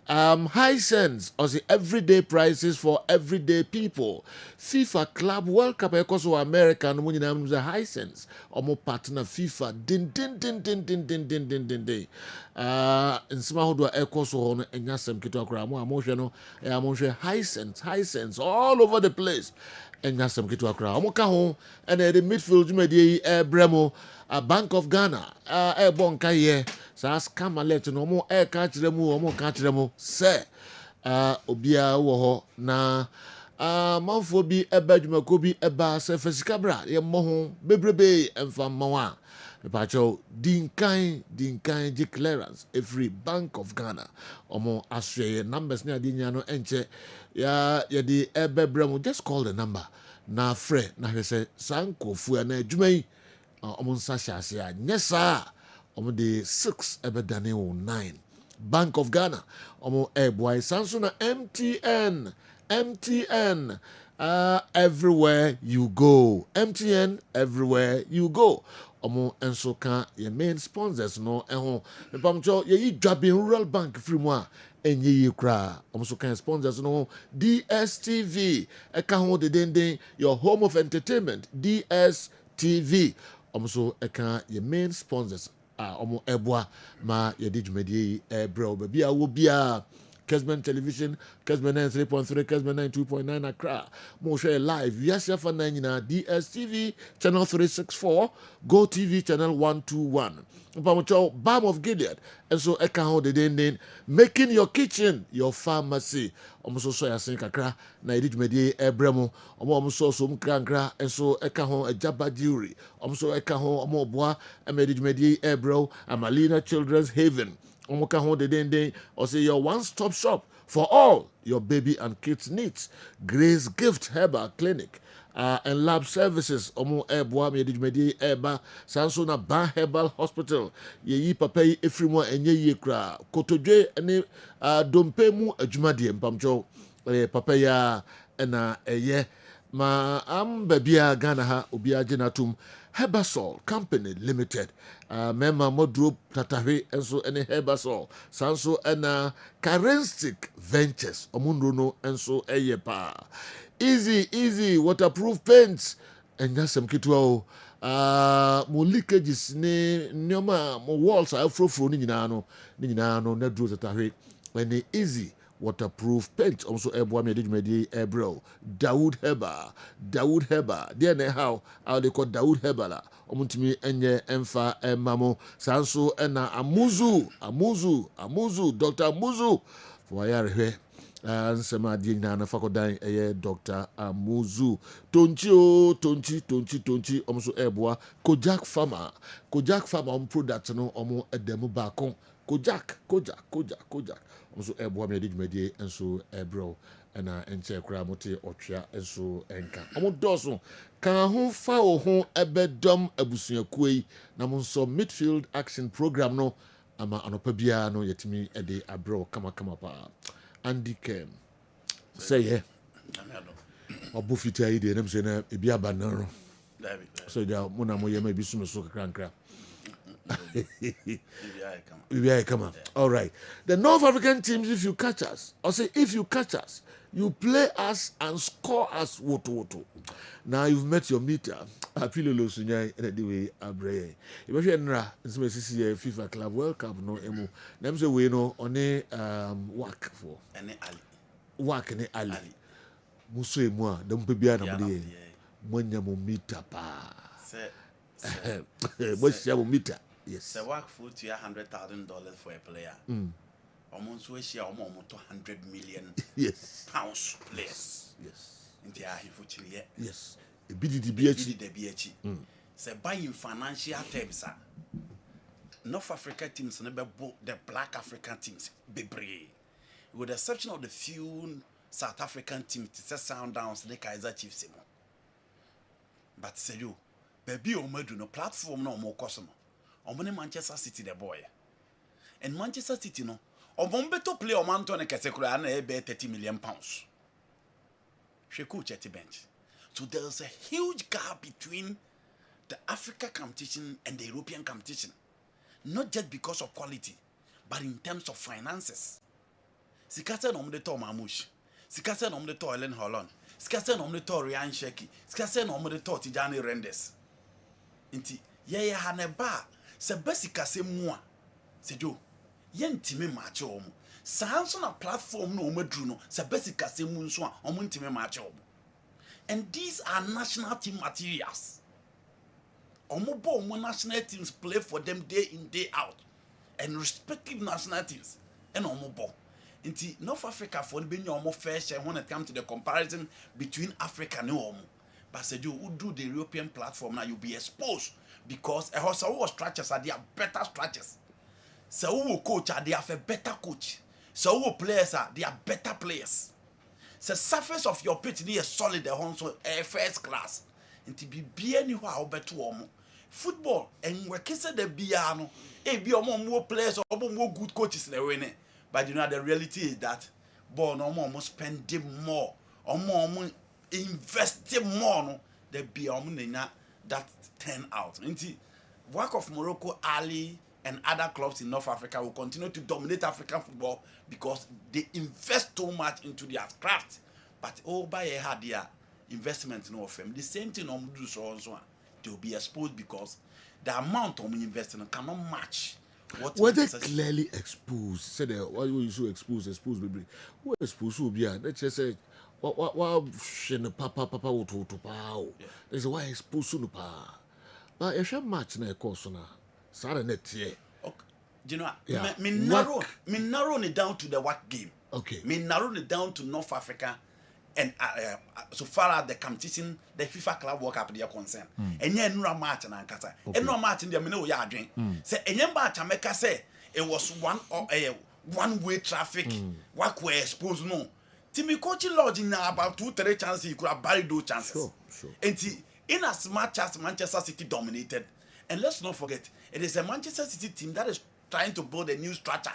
High Sense or the everyday prices for everyday people. FIFA Club World Cup ekoso American when you the High Sense omo partner FIFA din. In sma hodo ekoso hono enyasem kito akra mo amohwe no High Sense all over the place. Enyasem kito akra omo ka ho and the midfield jumedi bremo a Bank of Ghana bon kaye sa scam alert no mo ka kyerɛ mu se obia wo ho na manfo bi eba dwumako bi eba se fasika bra ye mo ho bebrebe emfa mawa mepacho dinkan declarance every Bank of Ghana omo aswe numbers ne ade nya no enche ya de ebebrem just call the number na frɛ na hwese sankofu na adwuma omo nsa hyase a nyesa omo de 6 ebedane 9 Bank of Ghana omo boy sanso na MTN everywhere you go omo enso ka your main sponsors no eho pamcho ye dwabe Rural Bank free mu a enye yi kra omo so kan sponsors no DSTV eka ho de denden your home of entertainment DSTV omo so eka your main sponsors omo eboa ma ye di dwumadi bro ba bia wo bia Kessben Television, Kessben 93.3, Kessben 92.9 Accra. Mo share live. Yes, ya fan DSTV channel 364, Go TV channel 121. Mpamocho Balm of Gilead. And so eka ho de den making your kitchen your pharmacy. Omo so ya sen kakra na edit medie ebremo. Omo so mkrankra and so eka ho ejaba jewelry. Omo so eka ho omo boa edit medie ebro Amalina Children's Haven. Omo ka ho de den or say your one-stop shop for all your baby and kids needs. Grace Gift Herbal Clinic. And lab services omo eboa me edwumadi eba sanso na Ban Herbal Hospital ye papa yi efrimo enye yi kra kotodwe ne dompe mu adwumadi mpamcho papa ya na eye ma am babia Ghana ha obi aginatum Herbasol Company Limited mema modro tatahwe enso ene Herbasol sanso na Currentic Ventures omunro no enso eye pa easy waterproof paints and that's some kitwa mo leakages ne nyoma mo walls afro ni nyina no na dro tatahwe when easy waterproof paint also eboa me edwumadi ebro Dawood Heba there na how they call Dawood Heba la omuntimi enye emfa emamo sanso na amuzu Dr. Amuzu for yarehwe nsema di na fakodan eye Dr. Amuzu tonchi omuso eboa Kojak Farmer product no omo edemu bakon Kojak omuso eboa me edwumadi enso ebro na enche kra mote otwea enso enka omo doso kan ho fa wo ho ebedom abusuakuei na mo nso midfield action program no ama anopa bia no yetimi ede abro kama pa Andy Kem say yeah obu fiti ayi de nem say na ebi abanaro so ja mona mo yema ebi sume so kakra come on. All right. The North African teams, if you catch us, you play us and score us woto. Now you've met your meter. I feel low sunya anyway abre. If you enra, it's my FIFA Club World Cup no emu. Them say we know on a work for. Work any ali. Muso emwa, dem bebia na mde. Mwanya mo meter pa. What's your meter? Yes. So work for to $100,000 for a player. Almost we share almost 200 million pounds players. Yes. In the ahi yes. A BDDBH. So buying financial terms, North Africa teams never bought the Black African teams. Bebre. With the exception of the few South African teams, to sound downs the Kaiser Chiefs. But say you, baby, omedu no platform no more customer. Omone Manchester City the boy. And Manchester City no. Omombeto play Omanto ne Kesekura na ebe 30 million pounds. She coach at the bench. So there's a huge gap between the Africa competition and the European competition. Not just because of quality, but in terms of finances. Sikase no mde to Mamush. Sikase no mde to Ellen Holland. Sikase no mde to Ryan Sheki. Sikase no mde to Tijani Rendes. Inti yeye haneba se basika se mua se jo yentime match omo sanso na platform no omadru no se basika se mu nso a omo ntime match omo. And these are national team materials. Omo bo omo national teams play for them day in day out and respective national teams and omo bo inti North Africa for be omo fair share when it comes to the comparison between Africa and omo. But said you would do the European platform now, you'll be exposed because a horse structures are there better structures. So who coach are they have a better coach. So who players are they are better players. The surface of your pitch is solid the horns first class. And to be anywhere better football and we can say the piano be more players or more good coaches in the winning. But you know the reality is that ball no more spending more or more investing more no there be that turn out. Work of Morocco, Ali and other clubs in North Africa will continue to dominate African football because they invest so much into their craft. But by a hard their investment in them. The same thing do so they will be exposed because the amount of investing cannot match Were they clearly exposed? Said why you so exposed, baby? Who exposed will be? Let's just say, what papa to pow. They say why exposed to pa. But if you match na course na, Sarah net here. You know, me narrow it down to the work game. Okay. Me narrow it down to North Africa, and so far as the competition, the FIFA Club World Cup they are concerned. And yeah, no match na nkasa. And no match in the me no ya adwen. Say enye match America say it was one way traffic. What were exposed no. Timmy coaching lodge in about 2-3 chances he could have buried those chances. Sure. And in as much as Manchester City dominated, and let's not forget, it is a Manchester City team that is trying to build a new structure,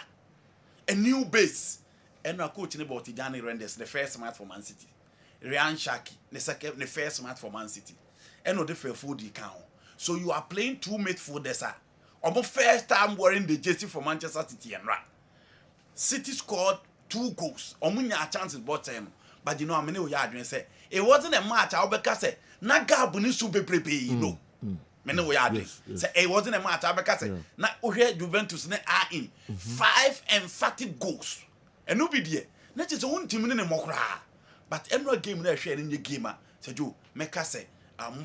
a new base. And our coach about Tijani Renders, the first match for Man City. Ryan Shaki, the first match for Man City. And no different food count. So you are playing 2 midfielders. Almost first time wearing the jersey for Manchester City and right. City scored 2 goals. Omunya chances bought him. But you know how many we are doing say it wasn't a match. I'll be say naga bunisu bebrebe no. Many we are doing. Say it wasn't a match. I'll be say na ohe Juventus ne are in 5 emphatic goals. And no be there. Not just one team in the mokra. But every game they share in the game. Say you make us say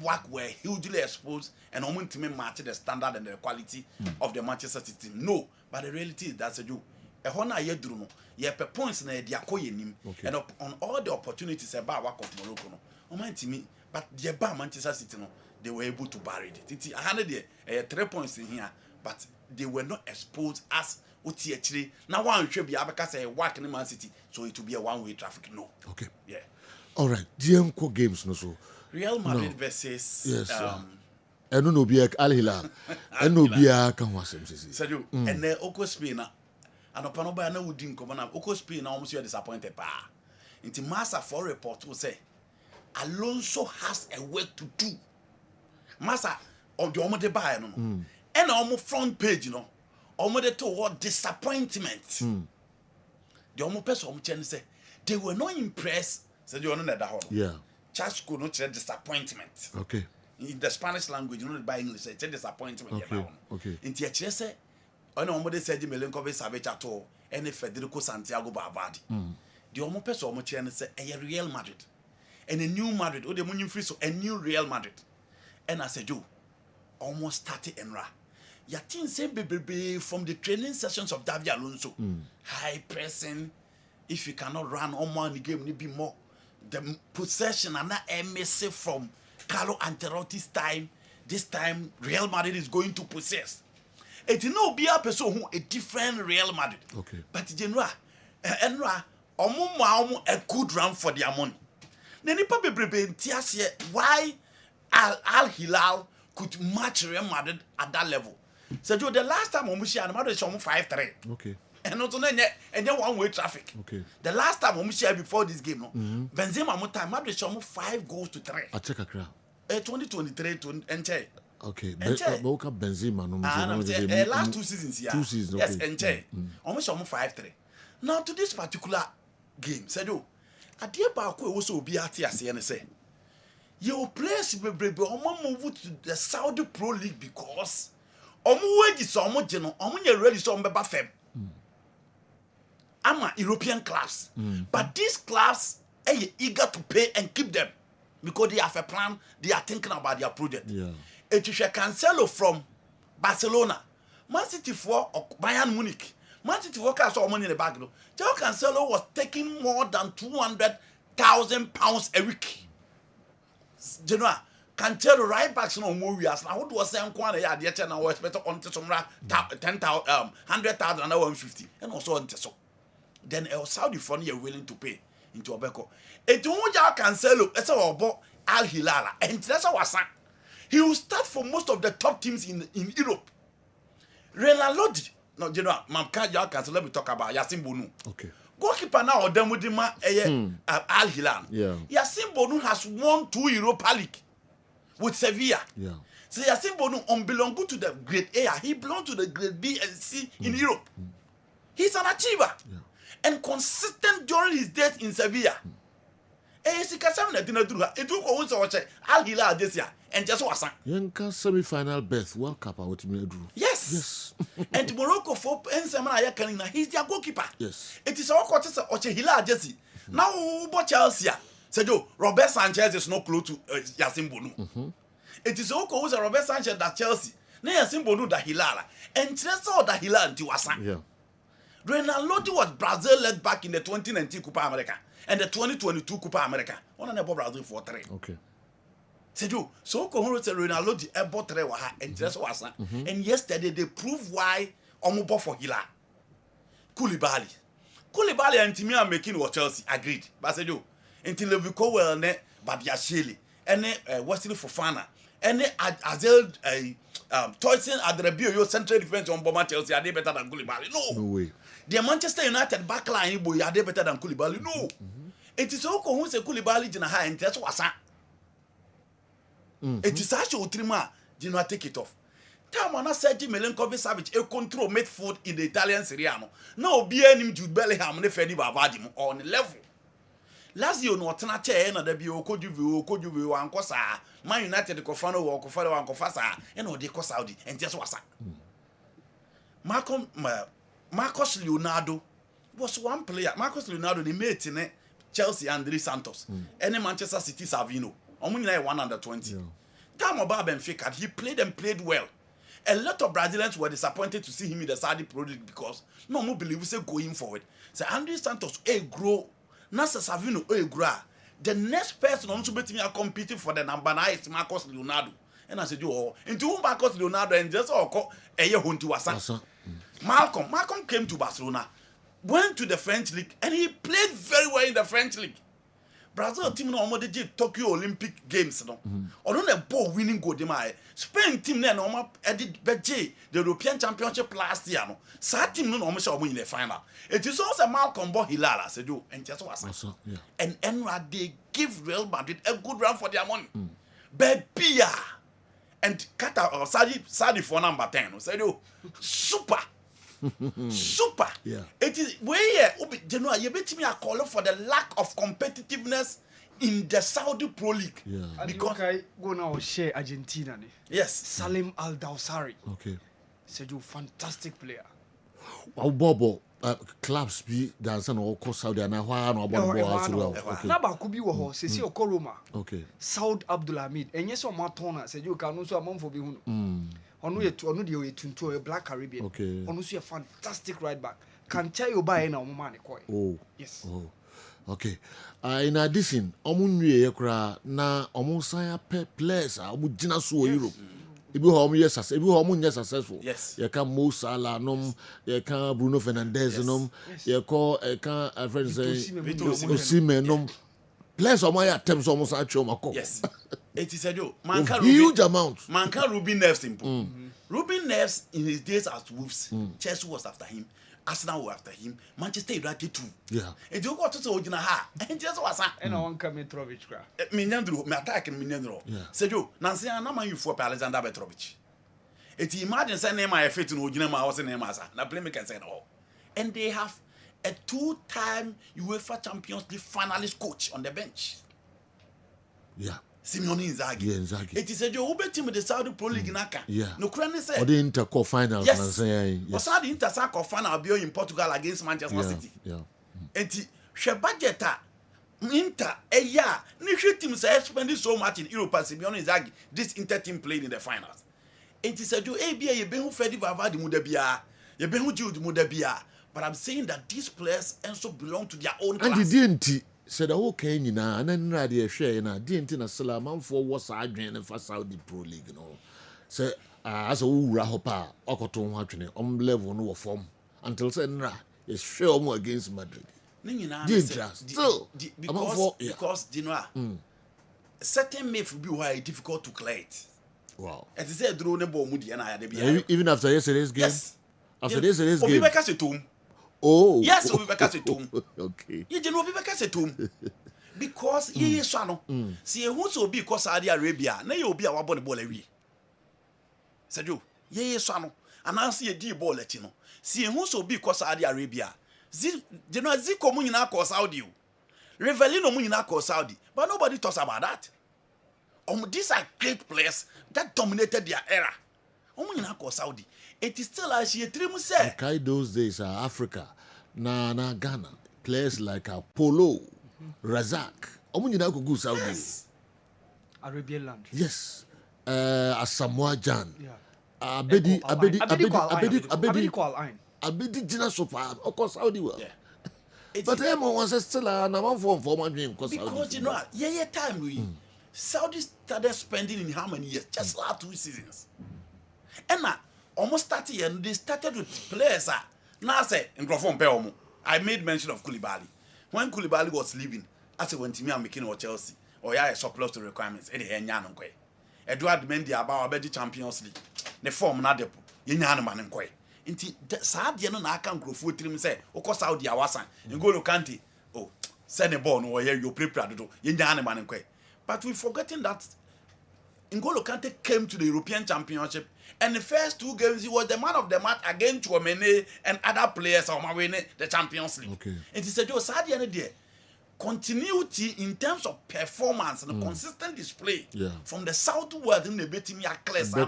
work were hugely exposed and almost to match the standard and the quality of the Manchester City. No, but the reality is that say you. A hona ye duru no ye pe points na ye akoye nim and on all the opportunities about work of Morocco no o man timi but the ba Manchester City no they were able to bury it titi 100 there 3 points in here but they were not exposed as oti actually now one hwe bia abeka say work in Man City so it will be a one-way traffic no. Okay, yeah, all right. DMco games no so Real Madrid versus eno no bia Al Hilal eno bia kan wasem sisi Sergio and Oko Spain and upon by no would drink of Oko Spain almost you are disappointed pa. Into Massa for report will say Alonso has a work to do. Massa of the Omo de buy no. And almost front page, you know. Almost toward disappointment. The Omo person say they were not impressed. Said you know that. Yeah. Church could not say disappointment. Okay. In the Spanish language, you know by English, it's a disappointment. Okay. In the say on almost said the Melancholy Savage at all, and Federico Santiago Bavadi. The Omo person almost say a Real Madrid. And a new Madrid, or the Munich free so a new Real Madrid. And I said, you almost started Enra. Your team say baby from the training sessions of Davi Alonso. High pressing. If you cannot run on one game, need be more. The possession and that MSC from Carlo Ancelotti's time. This time Real Madrid is going to possess. It no be a person who a different Real Madrid. Okay. But Enra, a good run for their money. Nenipa bebrebe ntiase why Al Hilal could match Real Madrid at that level. So the last time Omushia Madrid is 5-3. Okay. And not only and one-way traffic. Okay. The last time Omushia before this game no. Benzema mo time Madrid is 5 goals to 3. I check a crowd. 2023 to Enche. Okay. Boca Benzema no. Last 2 seasons here. 2 seasons. Okay. Yes, Enche. Almost 5-3. Now to this particular game, Sedo. Adia ba ko wo so obi ate ase ne say your players bebrebe omo move to the Saudi Pro League because omo wagi so omo je no omo nya ready so omo beba fem ama European clubs but these clubs are eager to pay and keep them because they have a plan, they are thinking about their project. Etisha Cancelo from Barcelona, Man City for Bayern Munich. Man City workers saw money in the bag. Joao Cancelo was taking more than £200,000 a week. You know, Cancelo right back no more years. Now what was saying? Kwana ya the channel was better on to some 10,000, 100,000 and 150, and also on so. Then El Saudi fund you're willing to pay into Obeko. It won't Joao Cancelo. That's about Al Hilal, and that's what was saying. He will start for most of the top teams in Europe. Real Lodi. No, you know, Joao Cancelo, let me talk about Yasin Bonu. Okay. Goalkeeper now, Odemudima Al Hilal. Yeah. Yasin Bonu has won 2 Europa League with Sevilla. Yeah. So Yasin Bonu belongs to the grade A. He belongs to the grade B and C in Europe. He's an achiever. Yeah. And consistent during his days in Sevilla. Al Hilal this year. And just what? Yanka semi-final berth World Cup. Yes. Yes. And Morocco for Ensemana Yakanina, he's their goalkeeper. Yes. It is all quarters of Hila Jesse. Now, but Chelsea said, Robert Sanchez is no clue to Yasin Bonu. It is all cause Robert Sanchez that Chelsea. Na Yasin Bonu da Hilala. And Chelsea da Hilala to Wasan. Yeah. Ronaldo was Brazil led back in the 2019 Copa America and the 2022 Copa America. One and Brazil for 3. Okay. Sejo, so Kohoro said Ronaldo the airport 3 waha and just was. And yesterday they proved why Omubo for Hila. Koulibaly and Timmy are making what Chelsea agreed. But Sejo, until we go well, ne Badiashile, and Wesley Fofana, and Azel Toyson Adrebio, your central defense on Boma Chelsea are they better than Koulibaly? No way. The Manchester United backline boy are they better than Koulibaly? No. It is Oko who say Koulibaly Jina high and that's what's it is actually Utrima Jina take it off. Tamana Sergi Milinkovic Savic a control midfield in the Italian Serie A. Now be any Jude Bellingham ne Fedi Bavadim on the level. Last year no tana chair na da bi okojuvi ankosa Man United ko fano wo ko fano anko fasa e no de ko Saudi and just wasa. Marcus Leonardo was one player. Marcus Leonardo the mate ne Chelsea André Santos. Any Manchester City Savino. Omo nyina 120. Time about Benfica he played and played well. A lot of Brazilians were disappointed to see him in the Saudi Pro League because no more believe say going forward. So André Santos grow Nasa Savino grow. The next person on to be competing for the number 9 is Marcus Leonardo. And I said, oh, into Marcus Leonardo and just all a year to Asa. Malcolm came to Barcelona, went to the French league, and he played very well in the French league. Brazil team no almost did Tokyo Olympic Games no. Or don't a ball winning goal demai. Spain team no almost did the European Championship last year no. Sa team no almost win the final. It is also Malcolm Bo Hilala said you and just was. And Enra they give Real Madrid a good run for their money. Bebia and Qatar or Saudi for number 10 said you super. Super. Yeah. It is where you bet me a call for the lack of competitiveness in the Saudi Pro League. Yeah. Because I go now share Argentina. Yes. Salim Al Dawsari. Okay. Said you fantastic player. Wow, Bobo. Clubs be dance and all course Saudi and Ahwa no about ball as well. Okay. Na ba kubi wo ho se se Okoroma. Okay. Saud Abdulhamid. Enye so matona said you can also among for be hunu. Onu de tuntu a Black Caribbean. Okay. Onu so a fantastic right back. Can tell you by na omo man ko. Oh. Yes. Oh. Okay. In addition, omu nwie kra na omu san players omu gina so Europe. Ebi ho omu yes success, ebi ho omu nye successful. Yes. You can Mo Salah nom, you can Bruno Fernandes nom, you call can friend say Osimhen nom. Players omu ya attempts omu san atwa mako. Yes. It is a joke. Huge amount. Manka Ruben Neves simple. Ruben Neves in his days as Wolves, Chelsea was after him, Arsenal were after him, Manchester United too. Yeah. And you got to say Ojina ha. And just was and I want Mitrovic cra. Minyandro, me attack and Minyandro. Say you, Nancy and Nama you for Alexander Mitrovic. It imagine say name I fit in Ojina ma was name as na playmaker said all. And they have a 2-time UEFA Champions League finalist coach on the bench. Yeah. Simeone Inzaghi. Yeah, Inzaghi. It is a job team with the Saudi Pro League naka. Yeah. No currently say. Or the Inter final. Yes. Yes. Saudi Inter final be in Portugal against Manchester City. Yeah. Enti she budgeta Inter a year. Nishi team say spending so much in Europe as Simeone Inzaghi. This Inter team played in the finals. It is a job. ABA you be who Fedi Vavadi mudabia. You be who Jude mudabia. But I'm saying that these players also belong to their own class. And the DNT said, okay, Nina, and then radio share na DNT na Salaman for what's I and for Saudi Pro League, you know. Say, as a Rahopa, Okoton Hatching, level no form until Senra is sure more against Madrid. Still, because you know, certain may be why difficult to clear it. Wow. As I said, drone a bomb, and even after yesterday's game? Yes. After yesterday's game? Oh. Yes, we back at home. Okay. You know, we back at home. Because ye swano. See, who so be because Saudi Arabia, na you be our body ball away. Said you, ye swano. And I see a deep ball let you know. See, who so be because Saudi Arabia. You know, Zico Munina cause Saudi. Revelino Munina cause Saudi. But nobody talks about that. These are great players that dominated their era. Omo nyina ko Saudi. It is still as she trim say. Okay, those days Africa. Na Ghana. Players like Polo, Razak. Omo nyina ko go Saudi. Yes. Arabian land. Yes. Asamoah Jan. Yeah. Abedi Kwal Jina Sofa. Oko Saudi well. Yeah. But them was still a number for my dream. Because you know, time we Saudi started spending in how many years? Just last 2 seasons. And now almost 30 years, they started with players. Now I say in Grofon I made mention of Koulibaly. When Koulibaly was leaving, I said when Timmy I'm making or Chelsea, or yeah, surplus to requirements. Edward Mendy about the Champions League. The form na depo. Yenyan man nkwe. Inti Saudi no na aka nkrofo tirim say okọ Saudi awasan. Ngolo Kante. Oh, send the ball no you prepare do. Yenyan man nkwe. But we forgetting that N'Golo Kante came to the European Championship and the first 2 games he was the man of the match against Chouameni and other players of the Champions League. Okay. And he said, Saudi there. Continuity in terms of performance and consistent display from the south world in the betting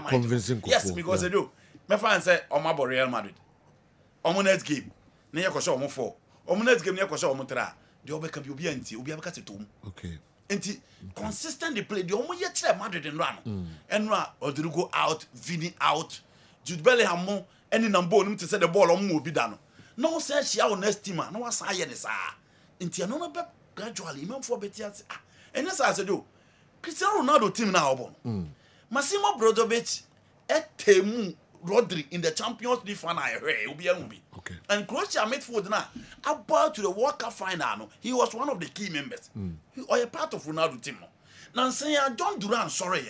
convincing. Yes, because they do. My friend said, "Omabo Real Madrid. Omo next game. Ne yakosho omo 4. Omo next game ne yakosho omo 3. The obeka bi obi anti, obi abeka tetom." Okay. Enti consistent display. The omo ye kire Madrid in run. Enra Odrigo out, Vini out. Jude Bellingham mo any number onum to say the ball omo obi da no. No say she our next team no was say ne sa. Enti no be gradually even for better and yes I said do Cristiano Ronaldo team now bon Massimo Brozovic etemu Rodri in the Champions League final okay. And Croatia midfield now about to the World Cup final no, he was one of the key members or a part of Ronaldo team now saying John Duran sorry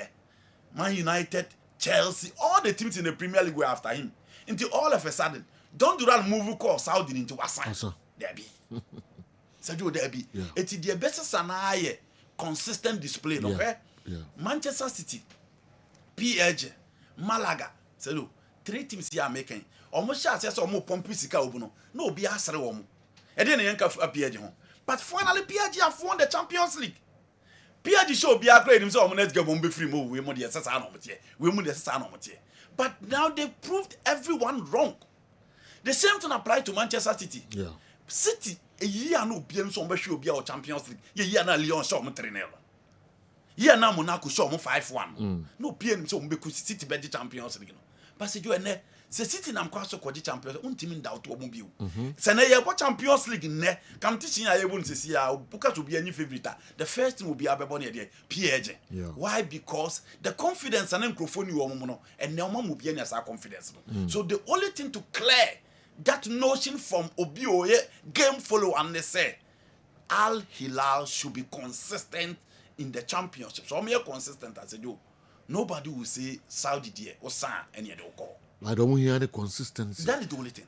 Man United, Chelsea, all the teams in the Premier League were after him until all of a sudden John Duran move call Saudi into Wasan there be Sadio Derby. It is the best scenario, consistent display. Okay? Manchester City, PSG, Malaga. Sadio, 3 teams here making. Almost as if almost Pompisika Obuno. No, be answer woman. And then you can PSG home. But finally, PSG have won the Champions League. PSG show be a great himself. Let's go be free move. We must the But now they proved everyone wrong. The same thing applied to Manchester City. Yeah. City a year no bien so be or Champions League. Year na Lyon show mo 3-0. Year na Monaco show mo 5-1. No bien so be City be the Champions League no. But say you ene se City na mkwa so ko the Champions untimi doubt wo mo bi o. Se na ye Champions League ne kam teaching ya yebun se sia buka to be any favorite. The first thing will be abebo ne dey PSG. Why? Because the confidence and microphone you omo no and na omo be any asa confidence no. So the only thing to clear that notion from Obioye game follow and they say Al Hilal should be consistent in the championship. So I'm here consistent as I do. Nobody will say Saudi dear or San any other call. I don't hear the consistency. That is the only thing.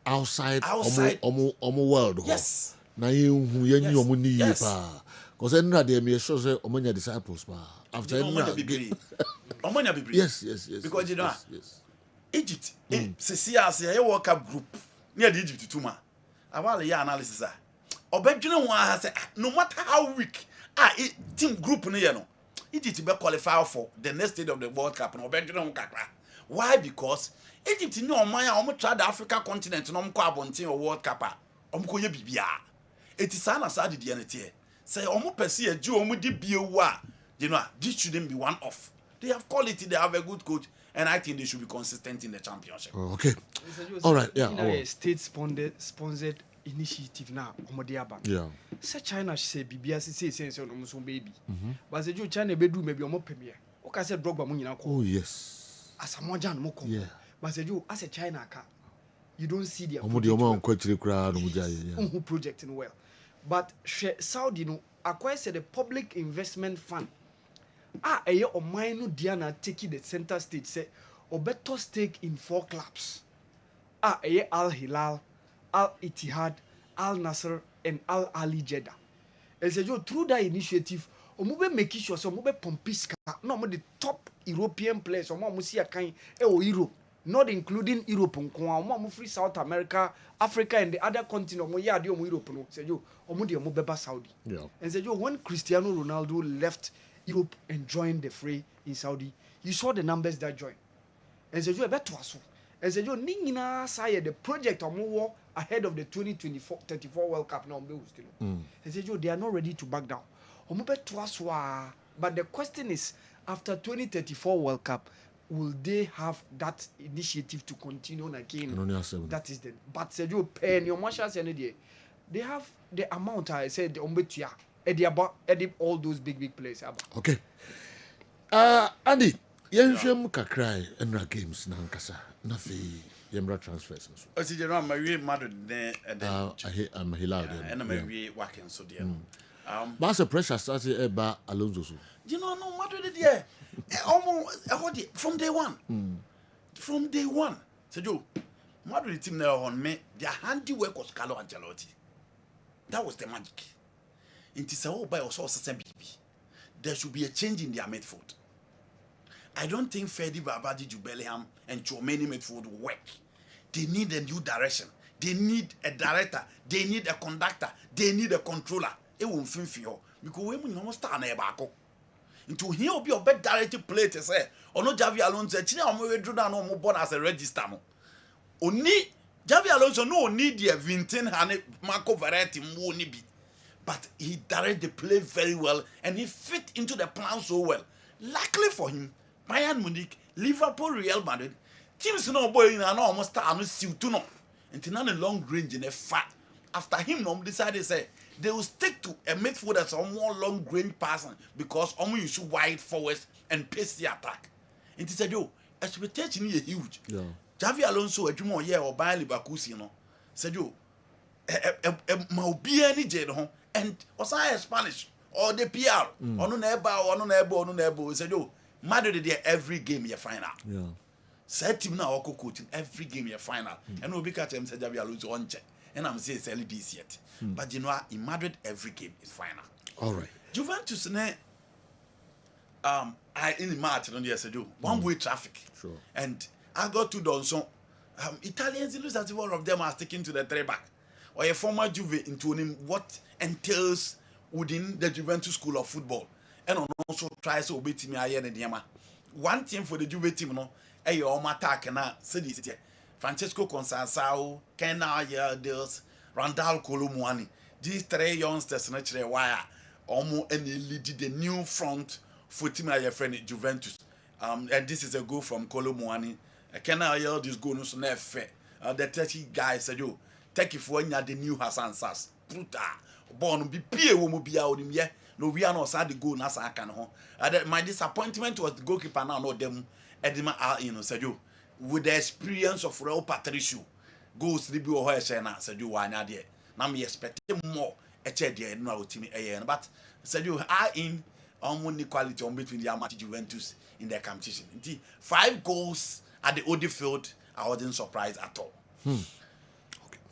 Outside omo world. Yes. Na you omo ni pa. Because then they may show say omo nya disciples pa. After omo be Yes. Because you know Egypt, CCS, a World Cup group near the Egypt too, ma. About the analysis, Obedient one has said, no matter how weak, team group near no, Egypt be qualified for the next stage of the World Cup. No, Obedient why? Because Egypt no man, almost tried the African continent, no more or World Cup. Omkoye bibia. It is an aside the NT. Say, almost perceive a Jew, almost be you know, this shouldn't be one off. They have quality, they have a good coach. And I think they should be consistent in the championship. Okay. All right. Yeah. A state-sponsored initiative now. Yeah. Say China say BBS say almost baby. But say China bedroom maybe almost premier. Okay, say Drogba money now. Oh yes. As a more Jan Moko. Yeah. But say you as a China car, you don't see their project in well. But Saudi no acquire said the public investment fund. Eye o mine no Diana taking the center stage say obeto stake in 4 clubs. Eye Al Hilal, Al Ittihad, Al Nasser and Al Ali Jeddah. And say you through that initiative, omube make sure so omube pompiska no mo the top European players omo see akan Europe, not including Europe nko omo free South America, Africa and the other continent omo ya de omo Europe no. Say you omo de omo beba Saudi. Yeah. And say you when Cristiano Ronaldo left Europe and joined the fray in Saudi, you saw the numbers that joined. And so you better so. And so you nina say the project or more ahead of the 2034 World Cup now. And so they are not ready to back down. But the question is, after 2034 World Cup, will they have that initiative to continue on again? That is the. But say you pay your marshals and they have the amount I said ombetia edit all those big players. Okay. Andy, yenhwem kakrai enra games na nkasa na fi yemra transfers so. O si je no ma wie Madrid ne I'm Hilal there. And ma wie working so there. But the pressure started about Alonso so. You know no Madrid there. Almost from day one. From day one. So Joe, Madrid team now on me, their handiwork was Carlo Ancelotti. That was the magic. It is all by also BB. There should be a change in their midfield. I don't think Ferdi Babadi, Bellingham, and Chouameni midfield will work. They need a new direction. They need a director. They need a conductor. They need a controller. It won't feel for you because we must start na back. Into here will be a better directed play to say, or no Javi Alonso. China we drew down no born as a register. Only Javi Alonso no need the Vintin Hane Marco Verratti mo ni be. But he directed the play very well and he fit into the plan so well. Luckily for him, Bayern Munich, Liverpool, Real Madrid, teams no boy in an almost start to no. Until now, a long range in a fat. After him, no decided say they will stick to a midfield that's a more long range person because only you should wide forwards and pace the attack. And he said, yo, expectation is huge. Yeah. Javi Alonso, a more year or Bayer Leverkusen, said, yo, Maubia ni Jedon, and was I Spanish or the PR, or no neighbor, said, yo, Madrid there every game you find out. Yeah. Set him now, coaching every game you final, and we'll be catching said Javi Alonso on check. And I'm saying it's LEDs yet. But you know, in Madrid, every game is final. All right. Juventus, I in March, on the SAD, one-way traffic. Sure. And I got to Donson. Italians, illustrative one of them are sticking to the three back. Or a former Juve into him, what entails within the Juventus school of football. And also tries to obey me ayer and Yama. One team for the Juve team, no, a your attack and city. Francesco Consansao, Ken Ayerdes, Randall Colomwani. These three youngsters naturally wire almost any lead the new front for team your friend Juventus. And this is a goal from Colomwani. Ken Ayerdes goal no so na fair. The 30 guys said yo, take it for the new Hassan Sass. Bruta. Born be pie wo mo bia onim ye. No we are not sad the goal na sa kan ho. My disappointment was the goalkeeper now no them Edema said yo. With the experience of Real Patricio, goes to the Bio Hoyana, said you why not there. Now me expecting more a check there, no team a but said you are in on quality on between the amateur Juventus in their competition. 5 goals at the Old Field, I wasn't surprised at all.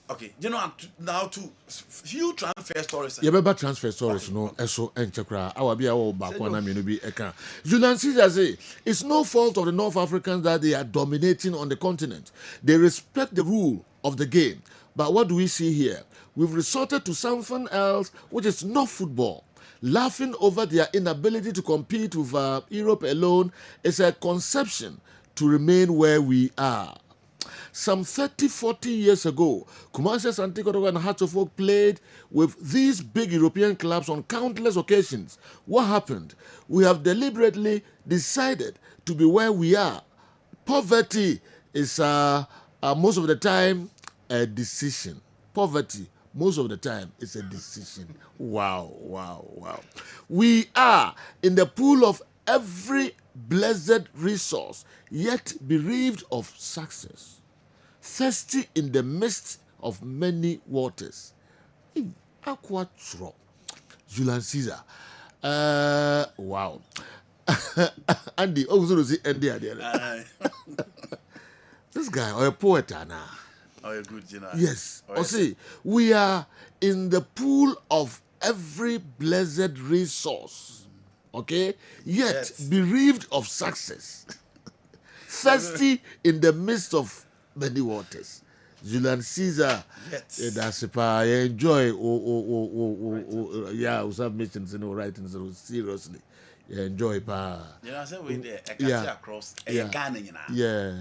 Okay, you know, now to few transfer stories. Yeah, but transfer stories, no, so and Chakra, I will be all back when I'm going to be a can. Julian Caesar say it's no fault of the North Africans that they are dominating on the continent. They respect the rule of the game. But what do we see here? We've resorted to something else, which is not football. Laughing over their inability to compete with Europe alone is a conception to remain where we are. Some 30-40 years ago, Kumasi Asante Kotoko and Hearts of Oak played with these big European clubs on countless occasions. What happened? We have deliberately decided to be where we are. Poverty is most of the time a decision. Poverty, most of the time, is a decision. Wow. We are in the pool of every blessed resource, yet bereaved of success. Thirsty in the midst of many waters. Aquatro. Julian Caesar. Wow. Andy, also see Andy. This guy, or a poet, now. Oh, you're good, you know. Yes. Or see, we are in the pool of every blessed resource. Okay? Yet bereaved of success. Thirsty in the midst of many waters. Julian Caesar, that's I enjoy. Yeah, submissions, writing seriously. enjoy pa. You know, I said we there. I can see across. Ghana, you know. Yeah.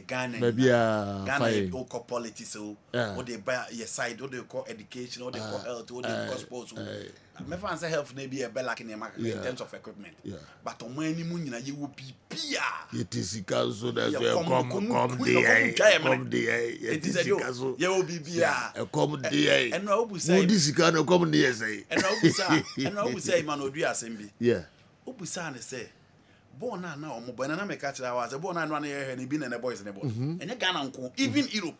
Ghana. Maybe Ghana. All call politics, so what they buy your side, what they call education, what they call health, what they call sports. My fans say health may be a bell like in terms of equipment. Yeah. But on many moon, you will be peer. It is council that's come there. It is a you will be beer. Come there. And I will say, this can come there. Say. And I will say, man, would be assembly. Yeah. Ubusane say, born now, but I make catch I was a born and run here and been and the boys in the ball. And you can even Europe.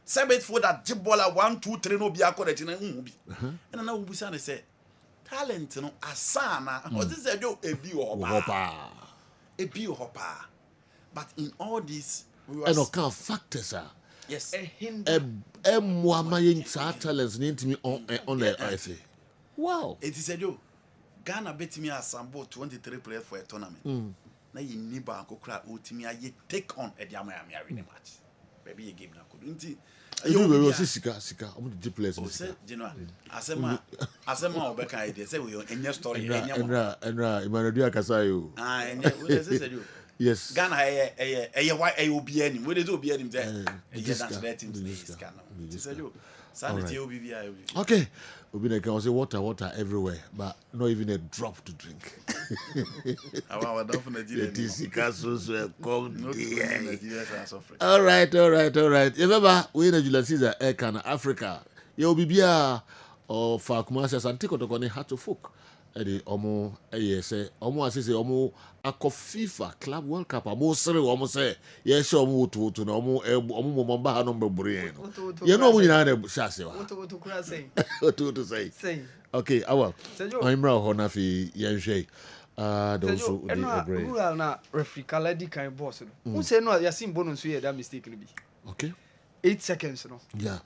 Sabbath for that jibbola 1, 2, 3 no be a correct in a movie. And I know Ubusane say, talent no asana, or this is a joke, a view hopper. A view hopper. But in all this, we were. And okay, factors are. Yes. Mwamayin talents need to me on the earth. Wow. It is a joke. Ghana bet me assemble 23 players for a tournament. Now you need to crowd ultimate you take on a Miami match. Maybe you give na couldn't you will see Sika. I'm the players. Asema Obeka idea. Say we in your story. Emmanuel Kasayo. Yes. Ghana a white will be any. Where they do be any there. Yes, that's that team is Ghana. Sanity will be okay. We can say water everywhere, but not even a drop to drink. All right. Remember, we in July Caesar Ghana, Africa. You will be here or for Kumasi Asante Kotoko ne Heart of Folk. Eddie Omo, say Omo say Omo ako FIFA Club World Cup. Omo say Omo say yes Omo to no Omo Mamba number brain. You know we na shase wa. What to say? Okay, awa. Imra Honafi yenhwe. Those who rural na referee kaladi kan boss no. Who say no yasin bono so ye that mistake no bi. Okay. 8 seconds no. Yeah.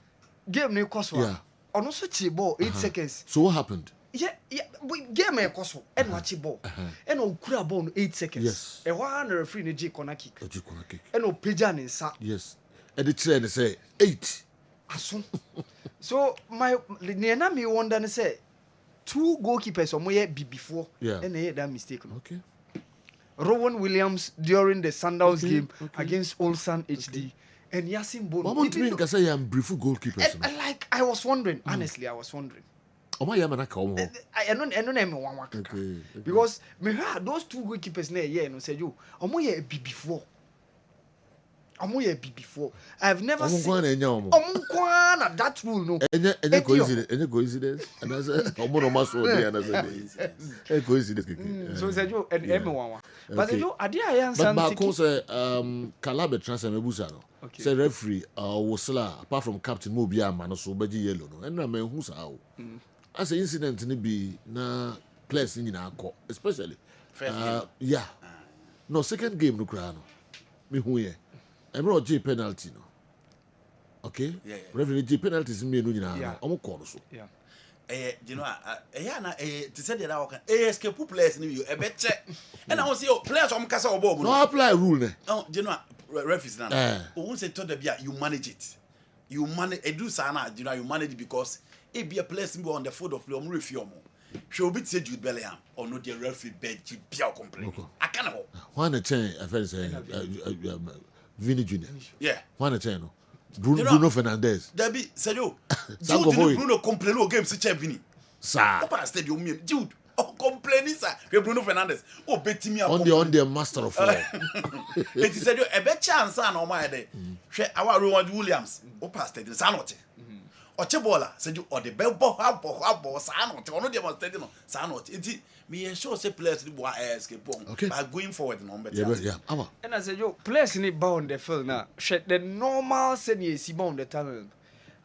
Game no cost one. Ono so chi ball 8 seconds. So what happened? Yeah, game e koso e no achi ball. E no kura ball no 8 seconds. Yes. E wa na referee ne corner kick. E no peja ne nsa. Yes. E the train say 8. Aso. So my na me wonder ne say 2 goalkeepers omoye before and they that mistake no. Okay. Rowan Williams during the Sundowns game against Ulsan HD and Yasin Bono. What do you mean can say I'm brief goalkeepers? Like I was wondering, honestly I was wondering. I don't because me heard those 2 goalkeepers na no say you omoye before. I've never seen that rule no. Any coincidence? And I said, coincidence. So said you and everyone. But you adia answer. But because Calabre transfer mebusa no. Say referee Wosla apart from captain mo bia man so beji yellow no. And na me hu sa o. As an incident ni bi na players ni na akọ especially yeah. No second game no kra no. Me hu ye. Emro G penalty no. Okay? Yeah. Referee G penalties me no nyina. Omo call so. Yeah. You know, na to say that I escape players ni you e be check. And I want see players om kasa obo mu. No apply rule ne. No, you know, referees na. Who say to the bia you manage it. You manage do sana, you know, you manage it because it be a place on the foot of play om review mo. She will be say Jude Bellingham or no the referee bench be complain. I can't go. One a chain I feel say Vinny Junior. Yeah. One a chain no. Bruno Fernandes. Debbie said you. Jude Bruno complain o game se Vinny. Sir. Opa stadium me Jude. Oh complaining sir. Bruno Fernandes. Oh beti me on the master of all. It said you a bet chance na o my dey. Hwe our Rowan Williams. Opa stadium sa not. Ochebola said you or the bell ball sa not. Ono dey must stadium sa not. It me sure say players dey escape by going forward no better. Yeah. And I said yo players need bound the field now. The normal say see bound the tunnel.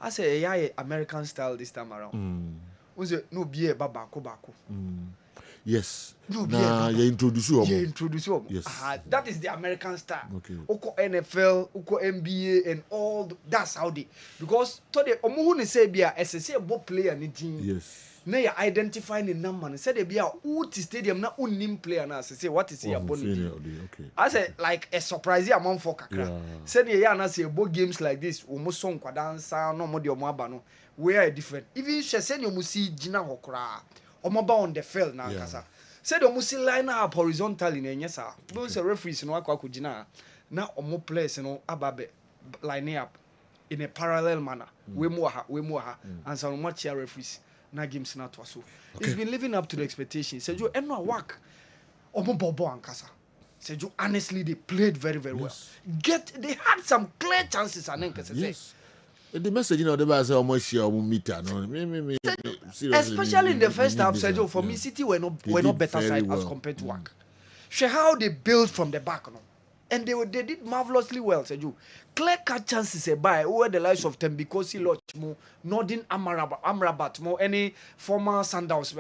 I say yeah American style this time around. No be bako. Yes. Nah, you introduce you. Yes. That is the American style. Okay. Oko NFL, oko NBA, and all. That's how they. Because today, omuhu ne say be a SSA ball player ni team. Yes. Na you identify the number. Say they be a uti stadium na unim player na say what is your bonus. Okay. I say like a surprise amount for kakra. Say the ya na say ball games like this. Almost song kwa dansa no mo de omo aba no. We are different. Even she say you musi jina hokra. Omoba on the field na kasa. Said the musi line up horizontally in yes, don't say referees no akwa now omo players no ababe line up in a parallel manner. We more and some much referees na games na to so. It's been living up to the expectations. Said you no work omo bobo and kasa. Said you honestly they played very well. They had some clear chances and yes. The message the base almost share meter no especially in the first half said for me City were not better side as compared to work. Show how they built from the back no. And they did marvelously well said you. Clear cut chances by over the likes of Tembikosi Lochmo, Nordin Amrabat, more any former Sundowns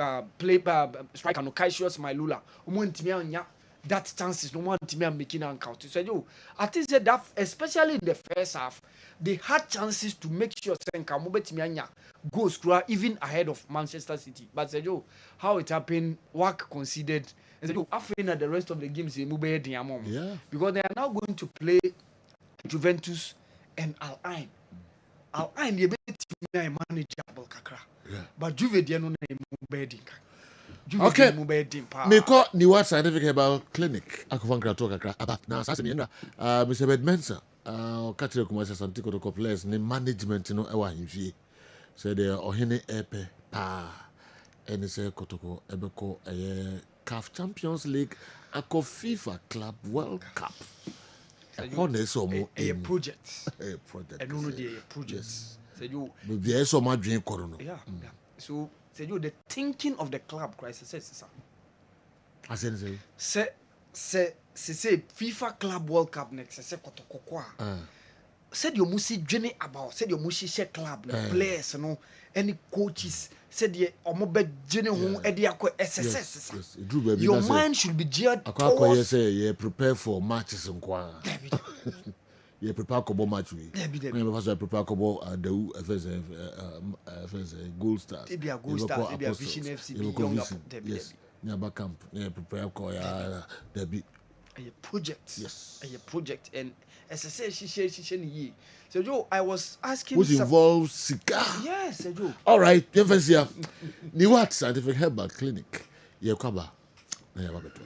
striker no Cassius Mailula. That chances no one to me making an count. So you, I think that especially in the first half, they had chances to make sure Senka Mobetimianya goes even ahead of Manchester City. But you, how it happened, work considered. And you, after the rest of the games, they move because they are now going to play Juventus and Al Ain. Al Ain, they be manageable kakra. But Juve they no name okay. Me call Niwa Scientific Herbal Clinic. Akufan talk about now. Mr. Bedmensa, Kachire Kumasi Asante Kotoko players ne management no ewa himfie. Say they ohene epe pa. Ene say Kotoko ebeko CAF Champions League ako FIFA Club World Cup. A project. A project. And no a project. Say you. Be so much dream corona. Yeah. So say you the thinking of the club crisis says say FIFA Club World Cup next say Kotoko said you must journey about said you must share club players no any coaches said you omobe journey home SSS your mind should be geared towards say prepare for matches and you prepare kobo match we prepare kobo the first goal stars be a goal star be a Vision FC yes near camp near prepare ko ya debi a project yes a project and SSS she so Joe I was asking which involves cigar yes Joe all right yes yeah ni what Scientific Herbal Clinic ye kwaba na ya babeto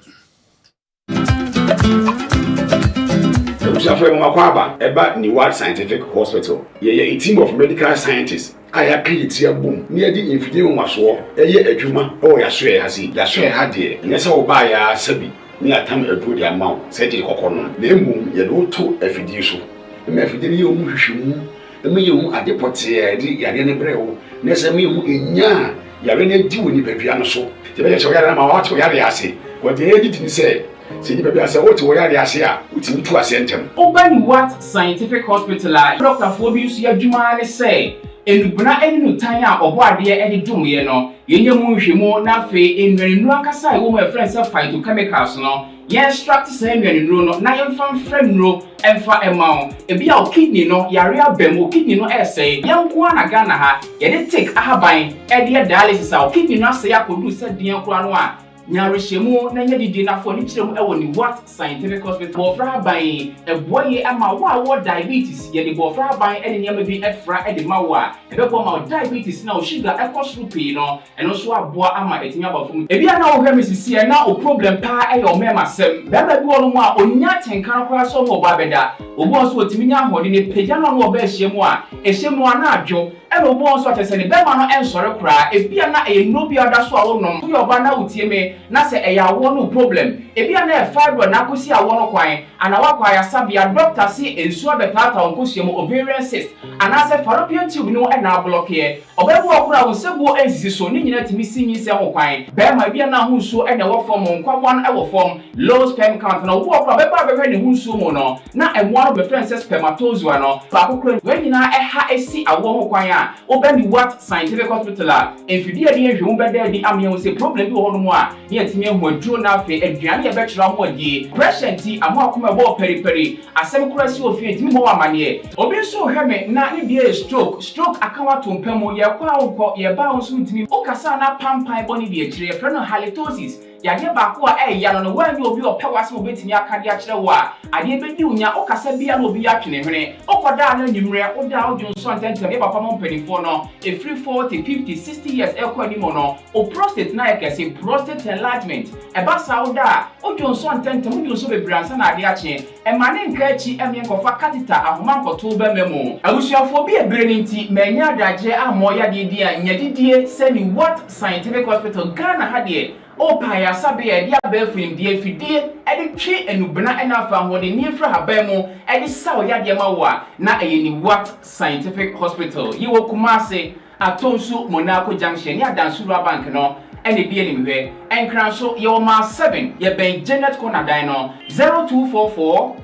Safari Makwaba, Eba Niwad Scientific Hospital. A team of medical scientists. I have created a boom near the infidel Maswa, a year a juma, or Yasue Hasi, Yasue Hadi, yes, I'll buy a Sebi, near time a good amount, said the Coconon. Name Yadu a fiducial. The Mephidium Mushimu, the Mium at the Potier, the Yadene Breo, Nesamium in Ya, Yarene Dewey Pepiano so. The Venezuela Mawat Yariasi, what the editing said. See the baby as a what we are here, which is to a center. Open what Scientific Hospital, Dr. Phobius Yajumani say, and Buna any Tanya or what dear any doom, you know, Yenyamu, Nafe, in Nuakasa, woman friends of fight to chemicals, no, yes, struck the same and no, nine from friend no, and for a mount, a be our kidney no, Yaria Bemo, kidney no essay, young Kwana Ganaha, yet take a buying, and dear dialysis, our kidney not say I could do said dear Kwanwa. Nyarishemu na nyadi dina for ni chiremu ewo ni what Scientific Hospital bofra ban eboye ama wa diabetes ye de bofra ban ene nyama bi efra e de mawa ebebo ma diabetes na o sugar e cost rupi no eno so aboa ama etimi abafum ebia na o hwe misisi e na o problem pa e yo mema sem baba bi wonu mu a onya tenkan kwa so mo ba beda obo so otimi nya hode ne pagya no no ba hyiemu a ehyemu ana adwo e no obo so atese ne bema no ensore kra ebia na e no bi ada so a wonom yo ba na utie me na se eya wo no problem ebia na e fibro na kosi a wo no kwan ana wa kwa ya sabia doctor si ensuo betata onkosi mo ovarian cyst ana se fallopian tube no e na block ye obebu okura wo sebu ensisi so ni nyina timi sinyi se ho kwan bema ebia na hu so e na wo form nkwa e wo form low sperm count na wo okura beba beba ne hu so mo no na emo no be friend se spermatozoa no ba kokura we nyina e ha esi awo ho kwan a obani what Scientific Hospital a enfidie de ehwe wo beda di amia wo se problem bi wo no mo a ne atimi ehwo aduro na afi aduane ye betchera ho adi pressure ti amo akoma bo periperi asem kura si ofi ntimi mo amane obi so hweme na ne bia stroke akawa tompam ye kwa wo ye ba wo so ntimi o kasa na pampan boni bi akire friend halitosis yadeɛ baako a ɛyɛ no wɔn obi ɔpɛ wase obetumi aka de akyerɛ wo a adeɛ bɛdi unya okasa bia na obi atwene hwene okoda na nyimre oda odwonso ntɛntɛm yɛba pam mpanifo no a free 40 50 60 years ɛkɔ animo no o prostate na yɛkɛse prostate enlargement ɛba sa oda odwonso ntɛntɛm odwonso bebransa na ade akye ɛma ne nka akyi ɛme nkɔfa catheter ahoma nkɔto ba memo abusuafo bi ebere ne nti manya adagye amɔ yade di a nyadidie sɛ ni what scientific hospital Ghana ha de o pa ya sabe ya dia ba fim die fidie ede twe enubena ena fa ho de ni fra haban mu ede saw ya de ma wo a na eye ni what scientific hospital yi wo Kumasi Atonsu Monaco Junction ya Dansura Bank no ene bie ni mehwe enkran so ye ma 7 ye ben Janet Corner dan no 0244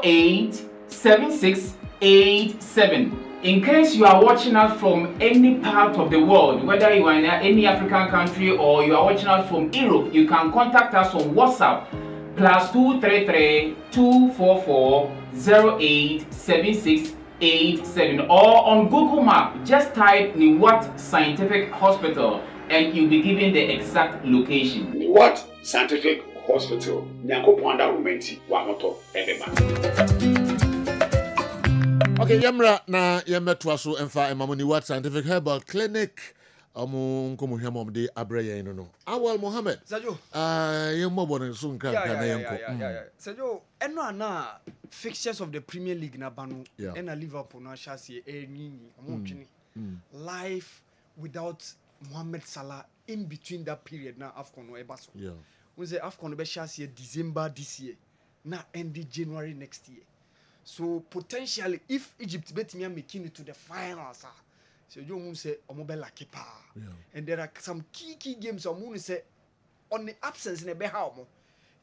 08 7687. In case you are watching us from any part of the world, whether you are in any African country or you are watching us from Europe, you can contact us on WhatsApp +233 244 087687 or on Google Map. Just type Niwat Scientific Hospital and you'll be given the exact location. Niwat Scientific Hospital. Nyanko Pwanda Rumenti, Wamoto, Edema. Okay, Yamra na yemetwa so emfa emamoni what scientific herbal clinic nkomo hwamom de abreye no. Awal Mohammed. Sajo. Yemmo bono so nka na yenko. Sajo, eno ana fixtures of the Premier League na banu ena Liverpool na chase enini omotwini. Life without Mohamed Salah in between that period na AFCON no ebaso. Yeah. We say AFCON be chase December this year na end January next year. So potentially, if Egypt bet me making it to the finals, so you must say Omobela keeper, and there are some key games. Omun say on the absence in a behamo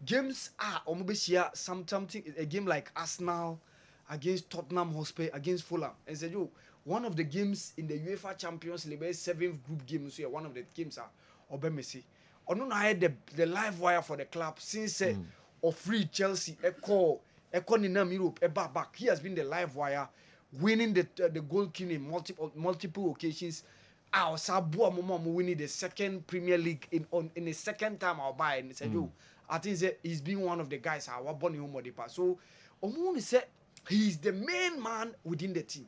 games are Omobesia something a game like Arsenal against Tottenham Hotspur against Fulham, and say you one of the games in the UEFA Champions League 7th group games here. One of the games are Obemesi. Onu na had the live wire for the club since of free Chelsea a call. Econinam Europe back. He has been the live wire, winning the goal king in multiple occasions. Our Sabua Momo winning the second Premier League in the second time I'll buy and said, I think he's been one of the guys I was born in Homodipa. So Omuni said he's the main man within the team.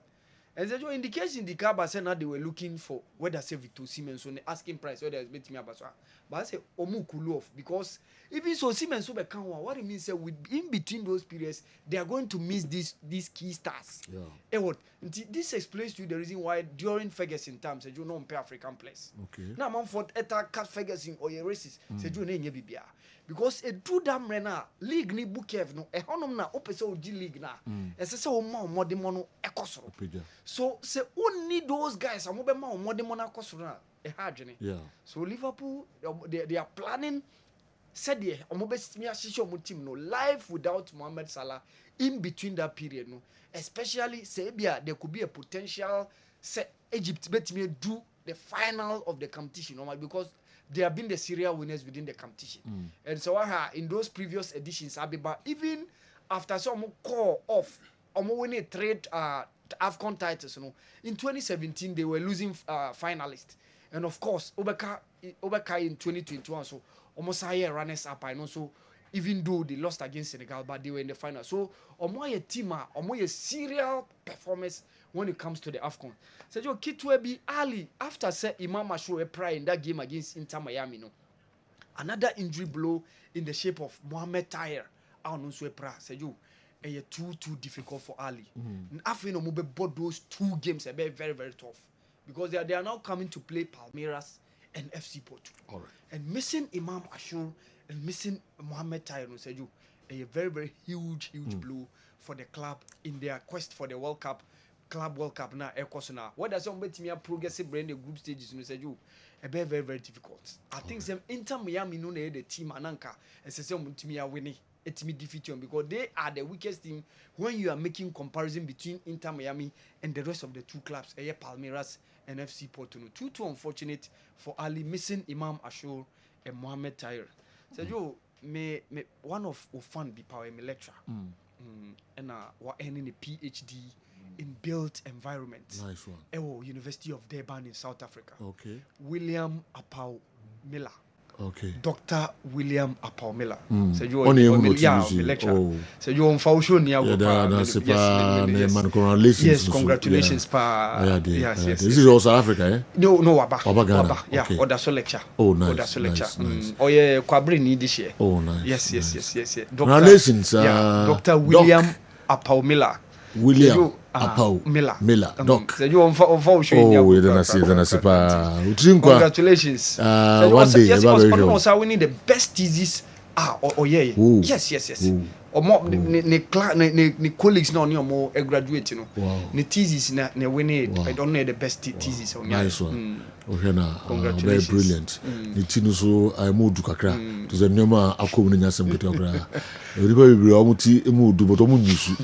And the indication the car said they were looking for whether say Victor Siemens on the asking price whether it's betting me about. But I say Omu cool off because even so Siemens will become one. What it means is with in between those periods they are going to miss these key stars. Yeah. What this explains to you the reason why during Ferguson times you know pay African players. Okay. Now man for cut Ferguson or your races say you know bibia. Because a do damn rena league ni bukev no e honom na opese oji league na ese se o ma omodemo no ekosoro so se only those guys amobe ma omodemo na ekosoro na e hardwene so Liverpool they are planning said the omobe mi ashisho mo team no life without Mohamed Salah in between that period no especially say bia there could be a potential say Egypt betimi do the final of the competition normal because they have been the serial winners within the competition. And so in those previous editions, Abiba, even after some call off, winning 3 AFCON titles, you know, in 2017 they were losing finalists. And of course, Obeka in 2021, so almost higher runners up. I know so. Even though they lost against Senegal, but they were in the final. So, a team, a serial performance when it comes to the AFCON. So, your kid will be early after say Imam Ashur Epra in that game against Inter Miami. No, another injury blow in the shape of Mohamed Tahir. I don't know Epra. So, you too difficult for Ali. After no move both those 2 games, are very tough because they are now coming to play Palmeiras and FC Porto. All right. And missing Imam Ashur and missing Mohamed Tahir said you a very huge blow for the club in their quest for the World Cup, Club World Cup now. What does somebody me progressive brain the group stages? You said you a very difficult. I think some Inter Miami no the team ananka and say some to me are winning. It's me defeat them because they are the weakest team when you are making comparison between Inter Miami and the rest of the 2 clubs, Palmeiras and FC Porto. Too unfortunate for Ali missing Imam Ashur and Mohamed Tahir. So you me one of fun be power me lecturer. And we're earning a PhD in built environment. Nice one. University of Durban in South Africa. Okay. William Apau Miller. Okay. Dr. William Apomila. So you lecture. So you on Fausho near Yes, congratulations, pa. Yes. This is all South Africa, eh? No, Waba. Yeah, or that's a lecture. Oh, nice. Nice. Oh, yeah, Quabrini this year. Oh, nice. Yes. Congratulations, Dr. William Apomila. William Apau Miller Doc. Congratulations. One day, we need the best thesis. Yes. Or more the colleagues no more graduate, you know. The thesis na win it. I don't know the best thesis on nice one. Congratulations. Very brilliant. The Tinuso I moved to Kakra to the Nema Akomina Sam Getogra. Everybody be almost moved to Botomunis.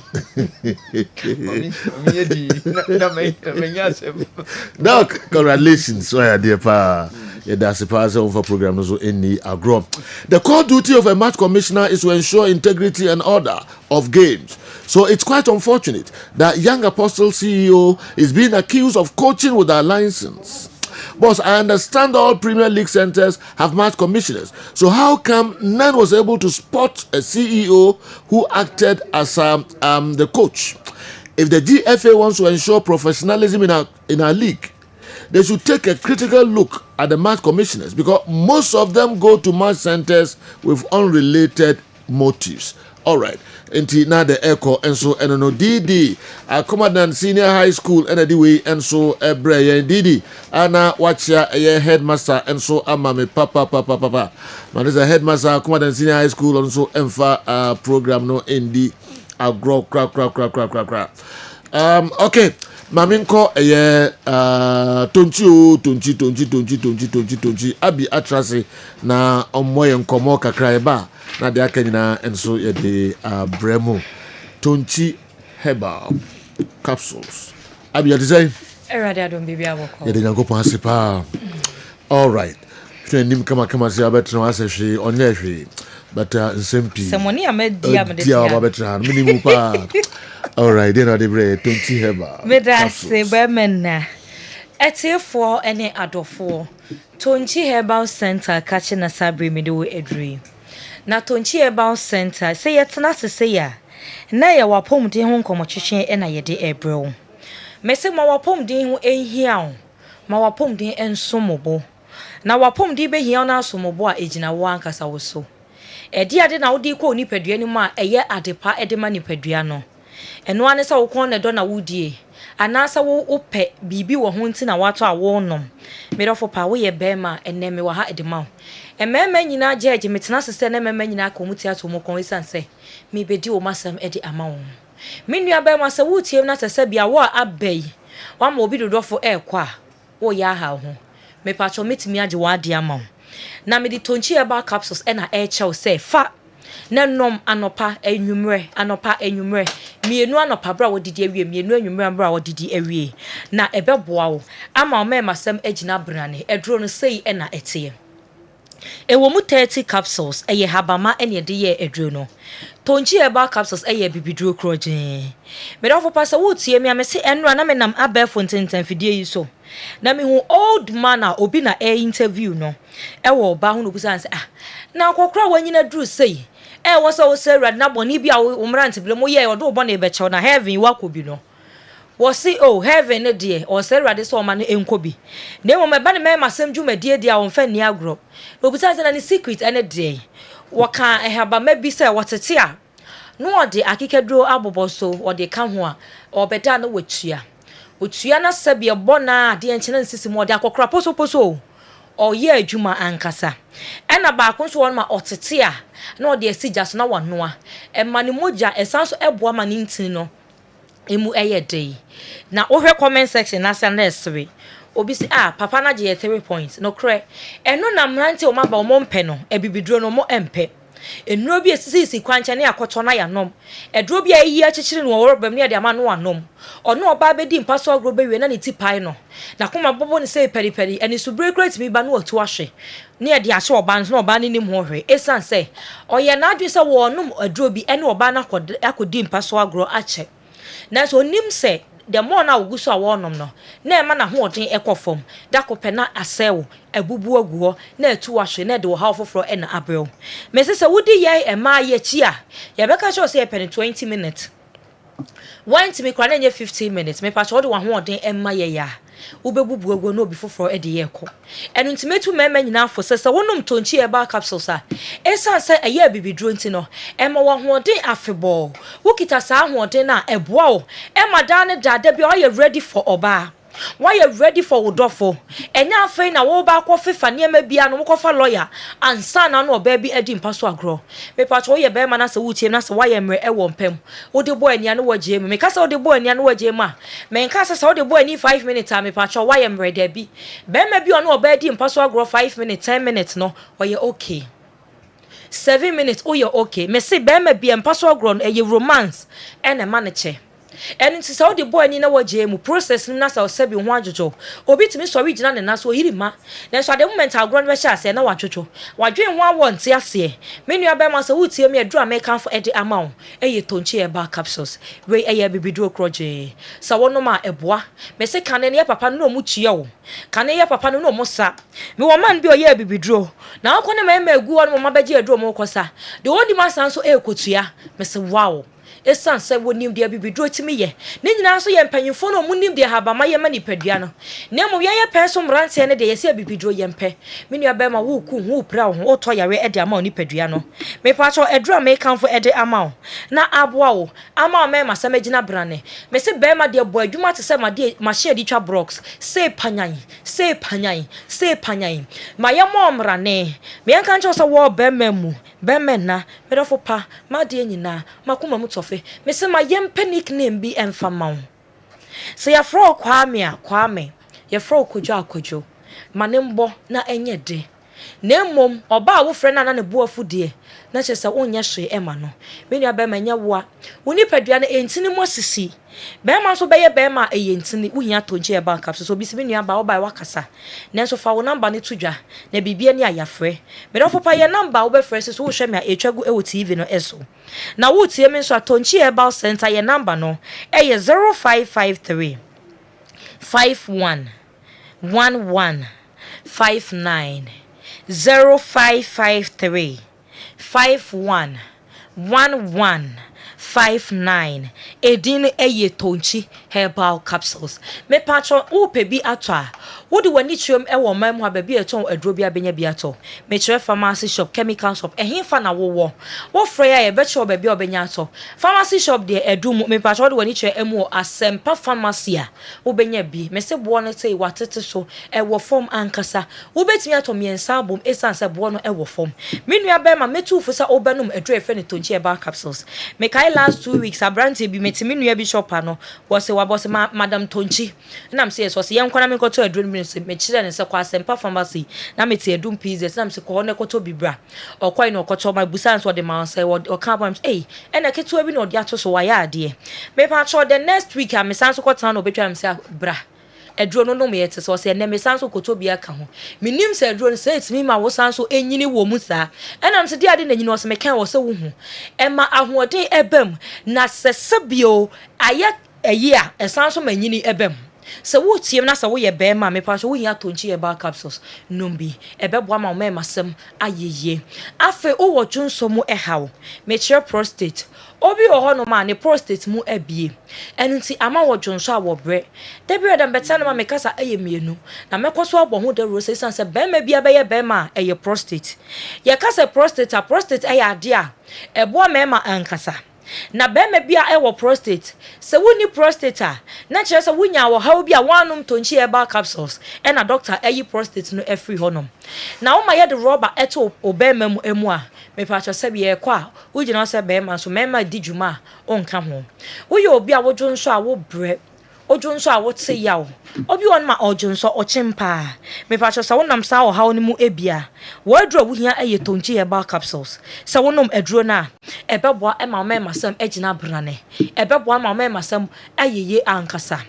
Doc, congratulations, dear pa. That's a part of a program also in the agro. The core duty of a match commissioner is to ensure integrity and order of games. So it's quite unfortunate that Young Apostle CEO is being accused of coaching with a license. Boss, I understand all Premier League centers have match commissioners. So how come none was able to spot a CEO who acted as the coach? If the GFA wants to ensure professionalism in our league, they should take a critical look at the match commissioners because most of them go to match centers with unrelated motives. All right. Until now the echo and so and no DD Commandant Senior High School and the way and so Ebre DD Anna watch ya headmaster and so amame papa. Man is a headmaster Commandant Senior High School and so emfa program no in the agro crack. Okay. Maminko tonchi abi atrase na omoye nkomo kakra eba na de akanyina enso ye de bremo tonchi herbal capsules abi ya design erade adom bibia aboko ye de nyankopon asepa. All right, twendim kama se abetra asehwe onye hwe but nsempi semoni amedi dia abetra minimum pa. All right, then I debre 20 heba. Medase bemena. Etefo ene adofo. Tonchi Herbal Center catching a sabri mido edri. Na Tonchi Herbal Center say yetna se ya. Na ya wapom de ho nkomochehwe e na ye de ebrew. Mese ma wapom de ho ehia o. Ma wapom de ensomobo. Na wapom de behia na asomobo a ejina wo ankasa wo so. Edi ade na wo de ko nipadua ni mu a eye adepa edema nipadua no. Eno ane sa wo kon na do na wudie anasa wo opɛ bibi wo ho nti na wato a wo nom medofo pa wo ye bema enne me wa ha edema emema nyina jeje metena sese na emema nyina ka omuti ato mo kon isanse me bedi wo masam edi ama wo menua bema sa wutie na sese bia wo abai wa ma obi dodofo ekwa wo ya ha ho me pacho metimi age wa ade ama na me di tonchi eba capsules na eche say fa na nom anopa enwumre mienu anopa bra wodidi awie mienu enwumre bra wodidi awie na ebeboa wo ama o masem agina brane edro no sei na etie ewo mu 30 capsules eye habama ene de ye edro no tonchi eba capsules eye bibiduro kroje me don for pasa wo tie me amese enra na me nam abefo ntenten fidie yi so na me hu old man a obi na interview no ewo ba hu no busa say na akokra wanyina duru sei was also read na boni bia umrant blemo ye odo bo na beche na heaven wakobi no was see heaven ne de o say read so ma na enkobi na mo meba ne me masem dwumadie dia wo mfa ni agro obusa say na ni secret ene de woka ehaba mabi say wotete a no ode akikedro aboboso ode ka ho a obeda na watua otua na sabia bona de enchene nsisi mo de akokra poso oye adwuma ankasa ena ba konso won ma otete a na ode asija so na wanoa ema ne moja esanso eboa ma ne ntin no emu eyedei na ohwe comment section na sanesre obi si papa na je 3 points no kre eno na mrante o ma ba o mo mpe no ebibiduro no mo empe enuro bi esisi kwanche ne akoto na ya nom eduro bi ayi akyekyere no woro bam ne de ama no anom ono oba bedi mpaso agro bewe na ne tipai no na koma bobo ne say peri eni subre crate mi ba no otu ahwe ne de ahye oba no oba ne nim ho hwe esan say oye na adwe say wo nom eduro bi ene oba na akodi mpaso agro ache na so nim say the more na ogu so a wonom no na ema na hoɔden ɛkɔ fam da kopɛ na asɛw ebubu aguo na etu ahwe na de wo ha foforo ɛna abrɛw me se sɛ wodi yɛ ema yɛ chi a yɛ bɛka kyerɛ sɛ yɛ pɛ 20 minutes one to me kra na 15 minutes me pa kyerɛ de wo hoɔden ema yɛ ya ubebubu aguo na obi foforo ɛde yɛ kɔ ɛno ntimetu mɛma nyina fo sɛ wonom tonchi eba capsules a ɛsan sɛ ɛyɛ bibiduro nti no ɛma wo hoɔden afebɔ wokita saa hoɔden na ɛboa wo ɛma da ne da bi ɔyɛ ready for oba why you ready for wodofo enya afei na wo ba kɔ fefa niema bia no wo fa lawyer ansa na no oba bi edi mpaso agro me pa cho ye be ma na se wutie na se why emre e wo mpam wo de boy ania no wagie me ka se wo de boy ania no wagie ma me nka se wo de boy ni 5 minutes a me pa cho why emre da bi be ma bi ono oba edi mpaso agro 5 minutes 10 minutes no oye okay 7 minutes oye okay me se be ma bi mpaso agro no eye romance e na ma ne che and nti sɛ wode boy ni na wagye mu process na sɛ ɔsɛbi ho adwodwo obi timi sɔre gyina ne na so yiri ma na so ade moment agro no bɛhyɛ ase na wadwodwo wadwen ho awɔ nte ase me nua bɛma sɛ wotie me aduru American for ede amount ɛyɛ tonchi eba capsules we ɛyɛ bibiduro kroje sɛ wonom a ɛboa me se kane ne papa no mu tua wo kane ye papa no mu sa me wo man bi ɔyɛ bibiduro na akɔ ne ma egu no ma bɛgye aduro mo kɔsa de wodi ma san so ɛkotua me se wow esan sɛ wonim dia bibiduro timi ye ne nyina so ye mpanyimfo no munim dia haba ma ye mani padua no ne mo ye pɛ so mrantie ne de ye se bibiduro ye mpɛ me nua bɛ ma wo ku hu pra wo to yare e de ama oni padua no me pa cho edura me kanfo e de ama na aboa wo ama me ma sɛ magina brane me se bɛ ma de bo adwuma te sɛ ma de ma hye di twa brox se panyan ma ye mo mrane me kan cho sɛ wo bɛ ma mu bɛ na me do fo pa ma de nyina makoma mu tofe me se ma yem panic name bi emfama se ya fro kwame ya fro kodwo manembo na enye de na mom oba wo frɛ na ne boafu de na kyɛ sɛ onye hwe ema no me nua ba ma nya wo a woni padua na entini mo sisi be ma so be ye be ma eyentini wo hia tonje e ba capsule so bi se me nua ba wo ba wakasa na so fa wo number ne tudwa na bibia ni ayafrɛ me do fa ye number wo be frɛ so wo hwɛ me a etwagu e wo TV no eso na wo tie me so tonje e ba center ye number no e ye 0553 51 11 59 0553 51 11 59 edin eye tonchi herbal capsules me patcho upe bi atwa wodi wani chiom e wo mam ha ba bi eton aduro bi abenya bi ato me chere pharmacy shop chemical shop ehinfa na wo frɛ ya ye be che ba bi obenya ato pharmacy shop de edum me patcho wodi wani chere emu asempa pharmacy a obenya bi me se bo no sei watete so e wo form ankasa wo betimi ato miensa bom esanse bo no e wo form me nua ba ma metu fu sa obenum aduro e fɛ ne tonchi herbal capsules me kai last 2 weeks abranti bi metimi nua bi shopper no was madam tonchi na am say so se yen kwana me koto aduro me kire ne se kwa sempa pharmacy na meti edum pieces na am se ko ne koto bibra okoi no koto my busan so de man say o ka bam eh ena keto bi no de ato so waya ade me pa cho the next week am san so koto na obetwa am say bra eduro no me yete so se ne me san so koto bi aka ho minim se eduro no se etimi ma wo san so enyini wo mu sa ena am se de ade na nyini wo se me kan wo se wo hu ema ahoɔden ebam na sesebio aya a esan so manyini ebam se wo tiem na se wo ye be ma me pa so wo hia tonchi e ba capsules numbi ebeboa ma ma masem ayeye afe wo wodwonso mu ehaw me chere prostate obi oho no ma ne prostate mu abie enunti ama wodwonso a wobre da bi redam beta no ma me kasa ayemienu na mekoso abo ho da rose san se be ma bia be ye be ma eye prostate ye kasa prostate aye ade a eboa ma ankasa na bema bia ewo prostate se woni prostate a na kire se wunya wo hawo bia wanum tonchi herbal capsules e na doctor eyi prostate no every honom na wo ma ye de rubber eto obema mu emu a me pa cho se bia ekwa wugina se bema so mema di dwuma onka ho wo ye obi a wodwonso a wo bre ojonso a wote yawo obi won ma ojonso ochimpa me pa cho se wonam sa wo hawo ni mu ebia wo aduro wo hia eye tonchi herbal capsules se wonom aduro na ebeboa e ma masam agina brane ebeboa ma masam ayeye ankasa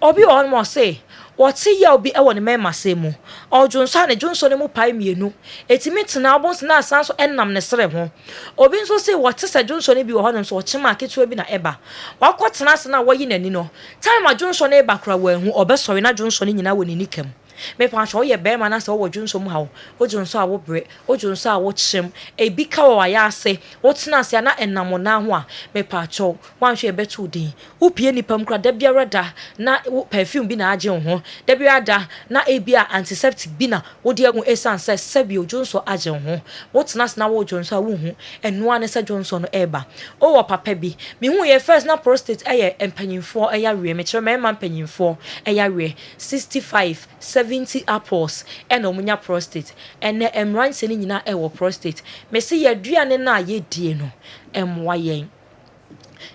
obi won mo se wɔte yɛ obi ɛwɔ ne mɛma sɛ mu ɔdwonso ne dwonso ne mu pae mienu etimi tena abɔnso na asan so ɛnam ne sere ho obi nso sɛ wɔte sɛ dwonso ne bi wɔ hɔ no nso ɔkyema aketewa bi na ɛba wakɔ tena ase na wɔyi n'ani no time a dwonso ne ba kora wɔ ehu ɔbɛsɔre na dwonso ne nyinaa wɔ n'ani kam me pa so ye be ma na se wo dwunso mu ha wo dwunso a wo bre wo dwunso a wo kyem ebi ka wo ya ase wo tena ase na enam na ho a me pa cho wan hwe be tu din wo pie nipam kra da biara da na perfume bi na age ho da biara da na ebia antiseptic bi na wo de agu esan se sebi dwunso age ho wo tena ase na wo dwunso a wo hu enu ane se dwunso no eba o wo papa bi me hu ye first na prostate eye empanyimfo eya we me kire me man panyimfo eya we 65 70 apples and omunya prostate and emranse ni nyina e wo prostate me se ye aduane na ye die no emwa yen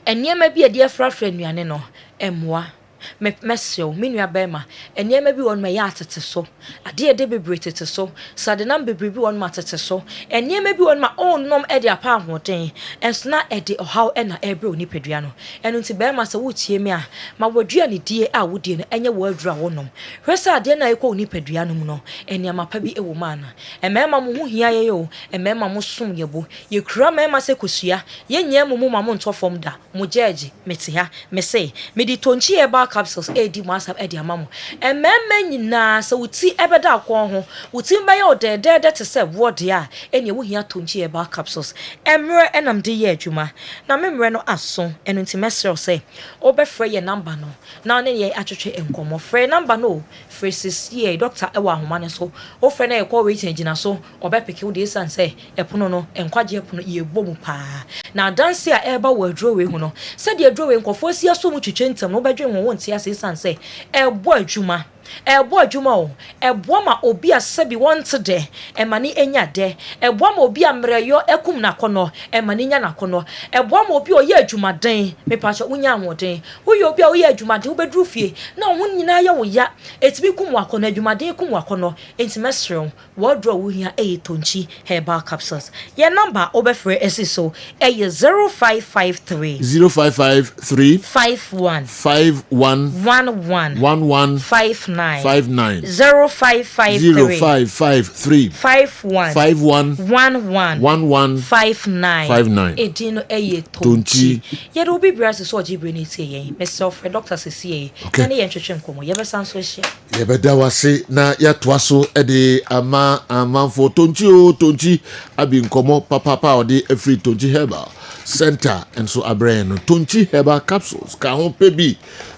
eniema bi e de afrafra aduane no emwa mesio minua bema eniema bi won me ya atete so ade de bebrete te so sade na bebre bi won ma atete so eniema bi won ma onnom e de apa ahoden enso na e de ohaw e na ebre oni pedua no eno nti bema se wo tie me a ma wadua ne die a wo die no enye wo adura wonom hwesa ade na ekọ oni pedua no mu no eniema pa bi e wo mana emema mo hu hia ye yo emema mo som yebo ye kura mema se kosua ye nya mo ma mo ntofom da mo jeje mete ha me se me di tonchi e ba capsules edi mo asap edi amamo ememme nyina so wuti ebeda akọ ho wuti mbaye odede te se wode a eni wo hia tonchi e ba capsules emre enam de ye adwuma na memre no aso eno nti mesrel se obefre ye number no na ne ye atwetwe enkomo frɛ number no phrases ye doctor ewa ahoma ne so o frɛ na ye call waiting gina so obepeke wo de san se epono no enkwaje epono ye bomu pa na dance a eba wo adro we hu no se de adro we nkofo si aso mu twetwe ntam no bedwe wo ntia se san se ebo adwuma o ebo ma obi asabi want de emani enya de ebo ma obi amreyo ekum na kono emani nya na kono ebo ma obi oye adwumaden me pa cho unya ahoden uye obi a oye adwumaden ubedru fie na wo nyina ye wo ya etibi kum wakono adwumaden kum wakono entimesrew wodro wo hia tonchi herbal capsules ye number obefre esiso 0553 51 11 59 0553 51 11 edino tonchi ye do bi bra so ojibre ne tie yen myself doctor sisi na ne yen twetwe nkomo ye be sanso hye ye be da wase na ya toa so e de amanfo tonchi abi nkomo papa odi free tonchi herbal center enso abrain no tonchi herbal capsules ka ho pebi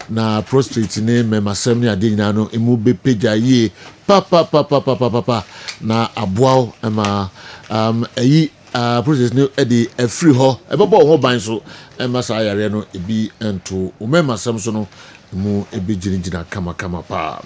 na prostate ne memasem ne ade nyina no emu be peja ye papa na aboa ma prostate ne ede afiri ho ebebo ho ban so emasa yare no ebi ento o memasem so no mu ebi jinjina kama pa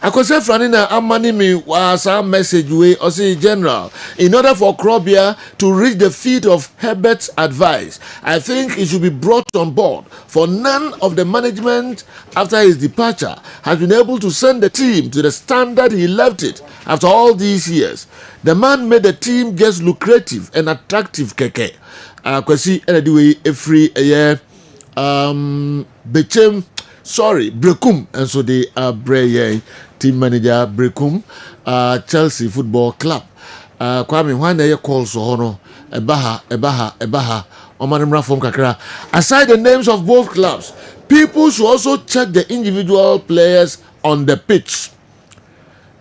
akose frani na amani mi was a message we or say general in order for Krobia to reach the feet of Herbert's advice I think it should be brought on board for none of the management after his departure has been able to send the team to the standard he left it after all these years. The man made the team just lucrative and attractive keke kwesi anyway every year bechem Brekum and so they are team manager Brekum Chelsea Football Club Kwame when they call so hono ebaha omanimra from kakra. Aside the names of both clubs, people should also check the individual players on the pitch.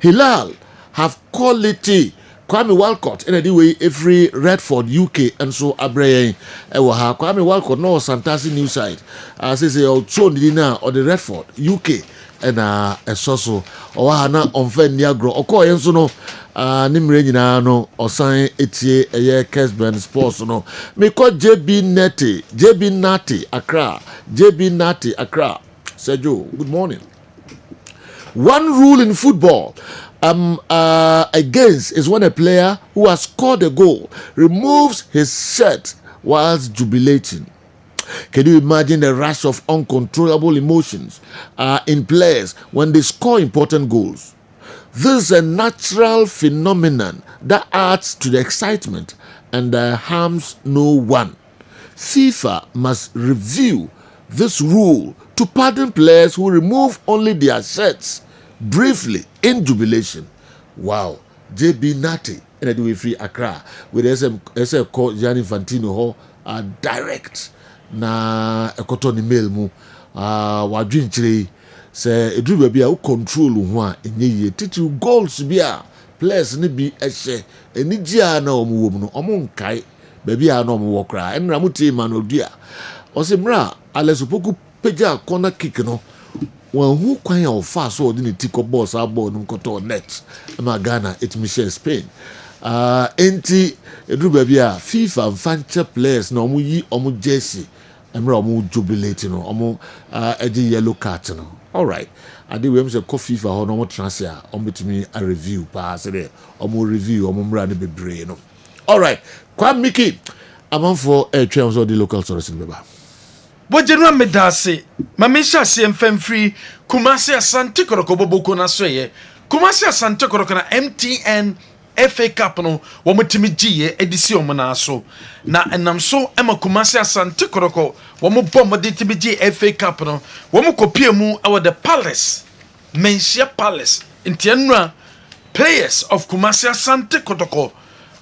Hilal have quality. Kwame Walcott in the way every Redford UK and so Abraham Ewaha Kwame Walcott no Santasi new side say show dinner or the Redford UK and a soso or hana onfe niagro oko yenso no nimre nyina no osan etie eye Kessben sports no me call JB Nati Accra Sergio, good morning. One rule in football against is when a player who has scored a goal removes his shirt whilst jubilating. Can you imagine the rush of uncontrollable emotions in players when they score important goals? This is a natural phenomenon that adds to the excitement and harms no one. FIFA must review this rule to pardon players who remove only their shirts briefly in jubilation. Wow, JB Nati and I do free Accra with SM call Gianni Infantino ho direct na ekotoni mail mu wadwin chire se eduru ba bia wo control ho a enye ye titi goals bia players ne bi ehye enigea na omo wom no omo nkai ba bia na omo wokra enra muti Emmanuel Dua osimra alesopoku peja corner kick no wan hu kwan ya ofa so odi ne tiko boss abo no koto net ma Ghana it Michel Spain enti eduru ba bia FIFA fancha players na omo yi omo jersey emra omo jubilate no omo edi yellow card no. All right, I did we say coffee for how normal transfer between a review pass there review mra ne bebre no. All right, Kwam Mickey among for a trails of the local sources beba. Bo general medase mamisha se mfam free Kumasi Asante Kotoko boboko na so ye Kumasi Asante Kotoko na MTN FA Cup no womutimi giye edisi omna so na enam so ema Kumasi Asante Kotoko womu bomb de timi gi FA Cup no womu kopie mu awo the Palace Mensia Palace ntianura players of Kumasi Asante Kotoko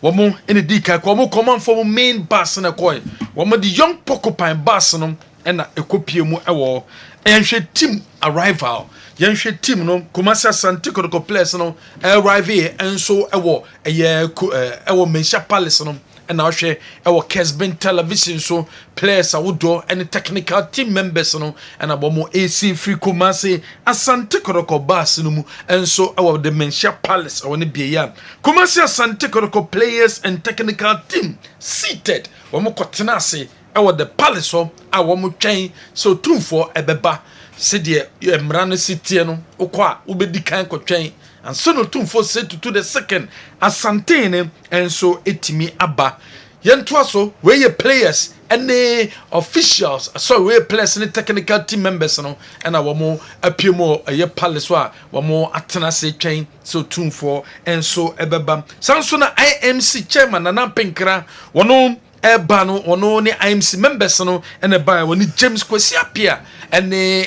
womu ene dika kwa womu command for main bus na koy womu the young porcupine bus no ena ekopie mu ewo enhwe team arrival yenhwe team no Kumasi Asante Kotoko players no arrive enso ewo Mensia Palace no ena hwe ewo Kessben television so players awodo any technical team members no ena bomo AC free Kumasi Asante Kotoko bus no mu enso ewo the Mensia Palace ewo ne bia Kumasi Asante Kotoko players and technical team seated womo kotena ase ewo the Palace so awomo twen so tumfo ebeba sedie emra no sitie no ukwa ubedi kan kotwen and so no tumfo say to the second Asante ne enso etimi aba yentoa so we players and the officials so we players and technical team members no and awomo apiemo ye Palace wa womo atena se twen so tumfo enso ebeba sanso na IMC chairman na Pinkra wono eba no ono ne IMC members no ene ba woni James Kwesi Apia ene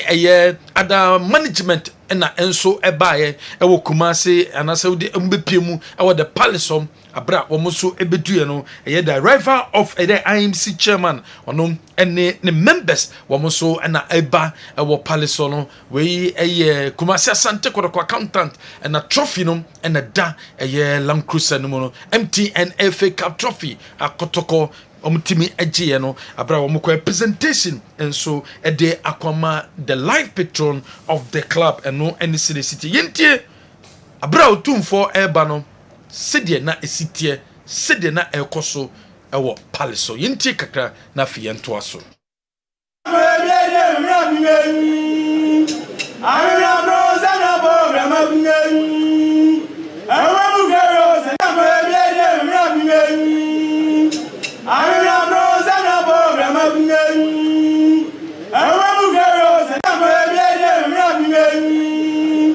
ada management ena enso eba ewo Kumasi anase udi mbepiemu ewo the Palace abra womuso ebeduye no the rival of the IMC chairman ono ene ne members womuso ena eba ewo Palace no we Kumasi Asante Kotoko accountant ena trophy no ena da Land Cruiser no MTN FA Cup trophy akotoko omtimi agie no abra womukwa presentation enso ede akwama the life patron of the club eno any city yentie abra otumfo eba no sedie na esitie sedie na ekoso ewo Palace yentie kakra na fiento aso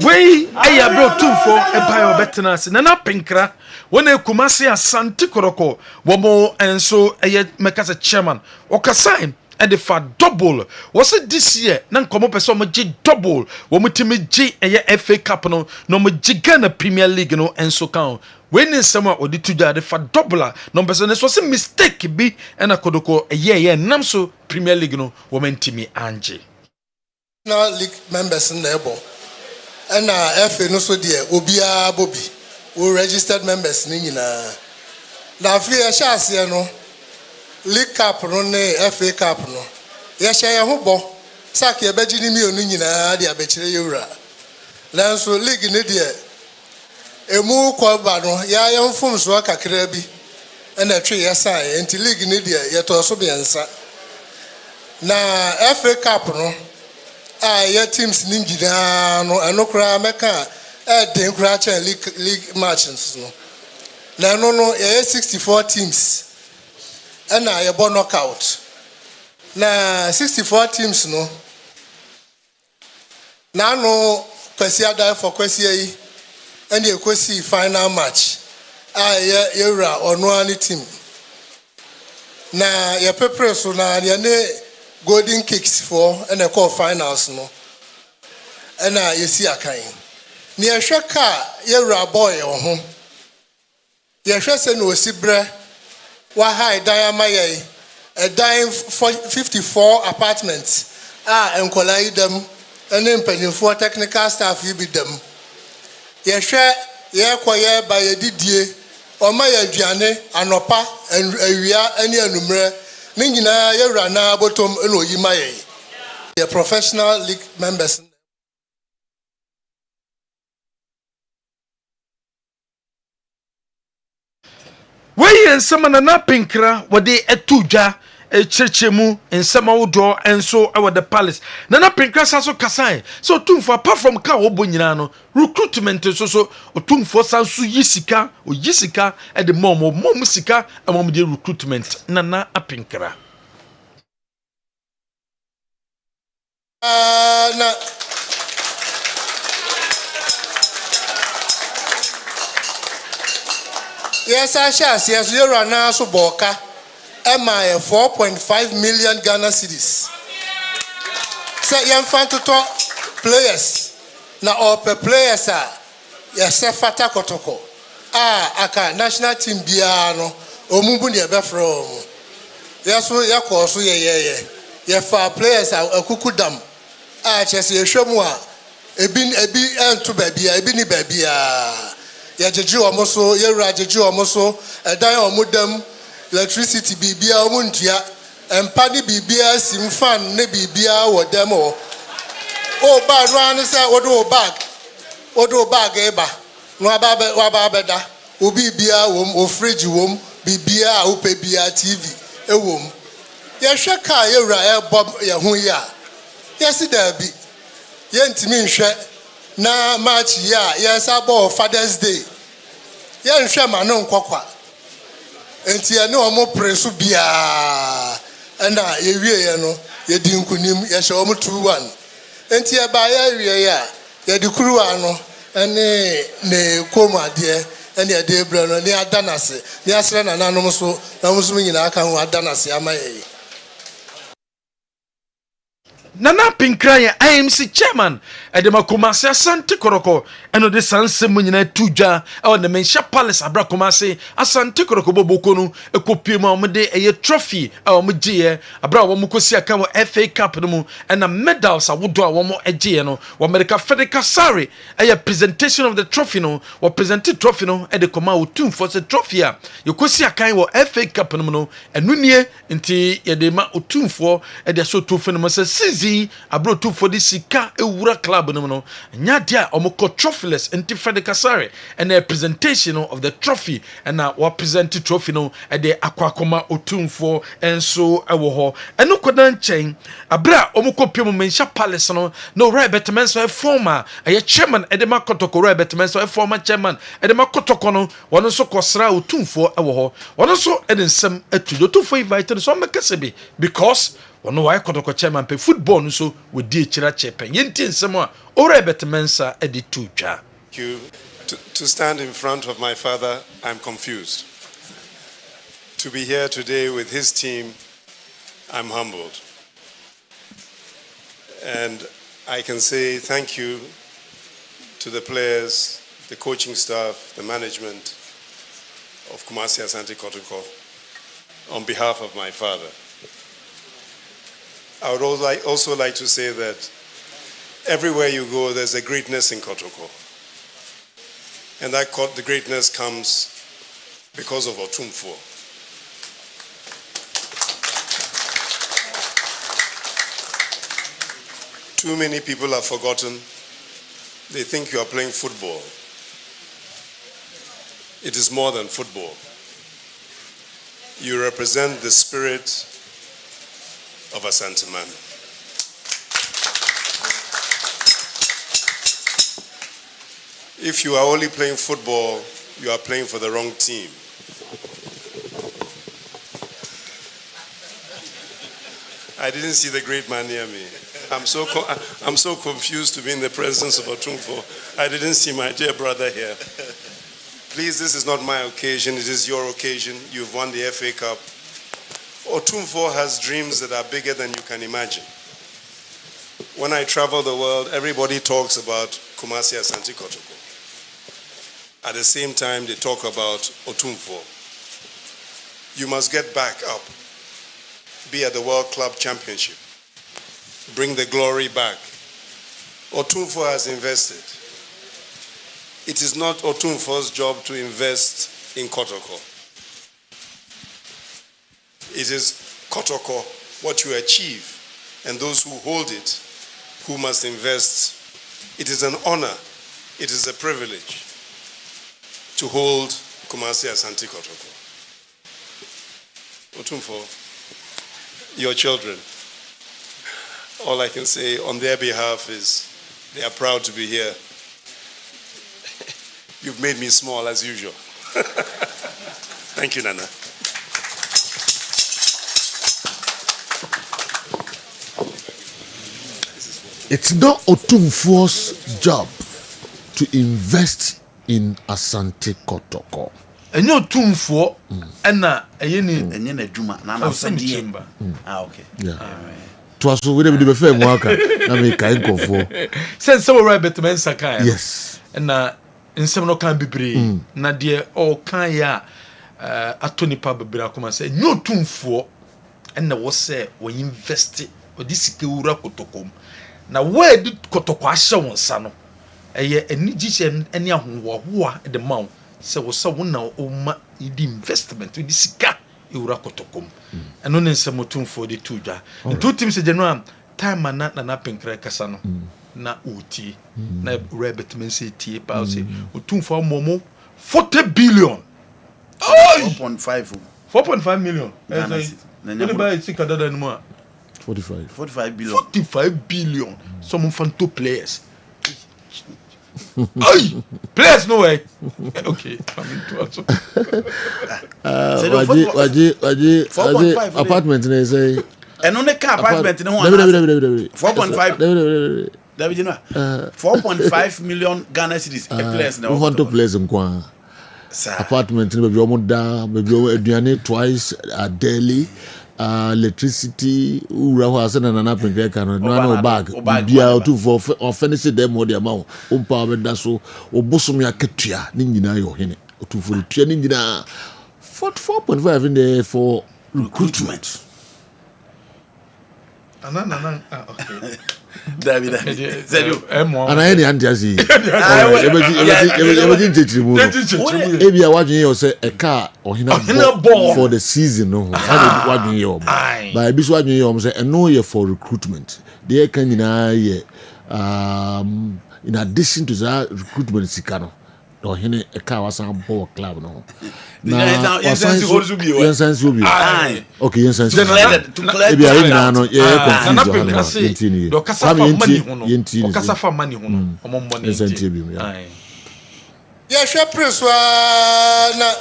Wey aya bro tumfo empire bettenance na Pinkra wona Kumasi Asante Kotoko womo enso mekasa chairman okasign and the for double was it this year nan komo person mo gi double womo timi gi FA Cup no mo Ghana Premier League no enso kan when in summer odi tuja de for double no person so was a mistake bi na Kotoko nam so Premier League no womo ntimi anje na league members in the and FA no so there obia bobi we registered members ni nyina na fi chance no league cup no ne FA cup no ye hye ho bo sak ye beji ni mi onu nyina de abekire yewura nanso league ne de emu kwaba no ya yemfum so kakra bi na twe ye sai enti league ne de ye to so biensa na FA cup no your teams ninjida no enokra meka den kra cha league matches no na no 64 teams and na your knockout na 64 teams no na no kwesi ada for kwesi yi and the kwesi final match yewra ono ani team na your prepare so na ne golden kicks for and the call finals no and you see a kind Near Shaka, you're boy or home. Your Shesson was Sibre, Wahai Diamaya, a dime 54 apartments. And collide them, and then penny for technical staff, you be them. Your share, your choir by a Didier, or my Adriane, Anopa, and Area, any number, Ningina, your Rana, bottom, and Oyimaye. Your professional league members. Wey nsɛm na na pinkra wɔde etudwa echirchemu nsɛm awodo enso ɛwɔ the palace na pinkra sa so kasan so tumfo apart from ka obo nyina no recruitment so tumfo sa so yisika oyisika e de mom sika amom de recruitment na apinkra na yes, I shall. Yes, you're now so boka. Am I 4.5 million Ghana cedis? Say, young fan to talk players. Now, all per players are yes, Asante Kotoko. Aka national team biano. Omubuni ebe from. Yes, we are course. Yeah. For players are a kukudam. Chesi yeshomwa. Ebi to baby. Ebi ni baby. Yajeju omoso yera jeju omoso edan omudam electricity bibia omuntua empa ni bibia sim fan ne bibia wo dem o ba run say wodo bag eba no aba beda obi bia wom o fridge wom bibia o pe bia tv ewom ye hwe ka yera ebob ye hu ya yesi da bi ye ntimi nhwe na match ya yes about Father's Day ya nhwe ma no nkokwa enti ene omo presu bia na ye wie ye no ye di nkunim ye hye omo 2-1 enti e ba ya wie ya ye di kuruwa no ene ne komade ene de ebra no ne adanase ne asre na nanom so na musu nyina aka ho adanase amaye Nana Pinkraya, IMC chairman, Edema Kumasi Asante Kotoko, and the Sanse Munina Tuja, or the Mensha Palace, Abra Kumasi, Asante Kotoko Bobokonu, a copima Mede, a trophy, our Mujia, Abra Wamukosia Kawa FA Cup, and a medals I would do one more Egiano, or America Federica Sari, a presentation of the trophy, no, or presented trophy, no, and the Komau Tum for the trophy. You could see a kind of FA Cup, no, and Nunia, until Yadema Utum for, and the show two phenomena. I brought two for this Sika Ewura club no nyadia omoko trophyless enti Fred Kasare and a presentation of the trophy and now what presented trophy no at the Aquakoma Otumfo and so ewo ho eno kodan chen abra omoko pemo Mensha Palace no right betterman so a former a chairman Edema Kotoko right betterman so a former chairman Edema Kotoko no one so kosra Otumfo ewo ho one so edensem etudo to for invited so makasebe because one why Kotoko chairman pay football so we di chira chepe yenti nsem a ora betemensa edi tuja. To stand in front of my father, I'm confused. To be here today with his team, I'm humbled. And I can say thank you to the players, the coaching staff, the management of Kumasi Asante Kotoko on behalf of my father. I would also like to say that everywhere you go, there's a greatness in Kotoko. And the greatness comes because of Otumfo. Too many people have forgotten. They think you are playing football. It is more than football. You represent the spirit of Asante man. If you are only playing football, you are playing for the wrong team. I didn't see the great man near me. I'm so confused to be in the presence of Otumfo. I didn't see my dear brother here. Please, this is not my occasion. It is your occasion. You've won the FA Cup. Otumfo has dreams that are bigger than you can imagine. when I travel the world, everybody talks about Kumasi Asante Kotoko. At the same time, they talk about Otumfuo. You must get back up. Be at the World Club Championship. Bring the glory back. Otumfuo has invested. It is not Otumfuo's job to invest in Kotoko. It is Kotoko, what you achieve, and those who hold it, who must invest. It is an honor, it is a privilege to hold Kumasi Asante Kotoko. Otumfuo, your children, all I can say on their behalf is they are proud to be here. You've made me small as usual. Thank you, Nana. It's not Otumfuo's job to invest in Asante Kotoko. And you're Otumfuo, and na Juma. Okay. Yeah. Twas we never be fair worker. I mean, kind of for. Since so rabbit men sakai. Yes. And in some no can be brave. Na dear all can ya atoni pa bebra come say no Otumfuo, and na was say we invest or this Ura Kotoko. Na where did Kotoko asha won sano? Eye eni gise eni ahonwo at the mount. So was so one now oma the investment with the sika Ura Kotoko. And no nsem Otumfuo the two ja. And two teams general time na penkra kasano. Na uti na rabbit men say tie pa say Otumfuo momo 40 billion. 4.5 million. Anybody think that anymore? 45 billion. 45 billion. Some fanto players. Ay, players no way. Okay, coming to us. Waji apartment ne say. And on the car apartment no 4.5. David, you know, 4.5 million Ghana cedis a place now. Fanto players nkwa. Apartment ne be omo da, be aduane twice a daily. Electricity ura ho ase na na penkre kan no bag bia to for finish them more the amount umpa be da so obosom ya ketua ni nyina yo hene to for tua ni nyina 4.5 in there for recruitment. Okay. David, and I any antiasi ebia wadwen you say a car or hina for the season no wadwen you by bi so wadwen you say eno ye for recruitment they can in addition to that recruitment sika no or hina a car was a ball club no na yes okay yes to clear no confused do kasa fa money ho omo money yeah sure prince na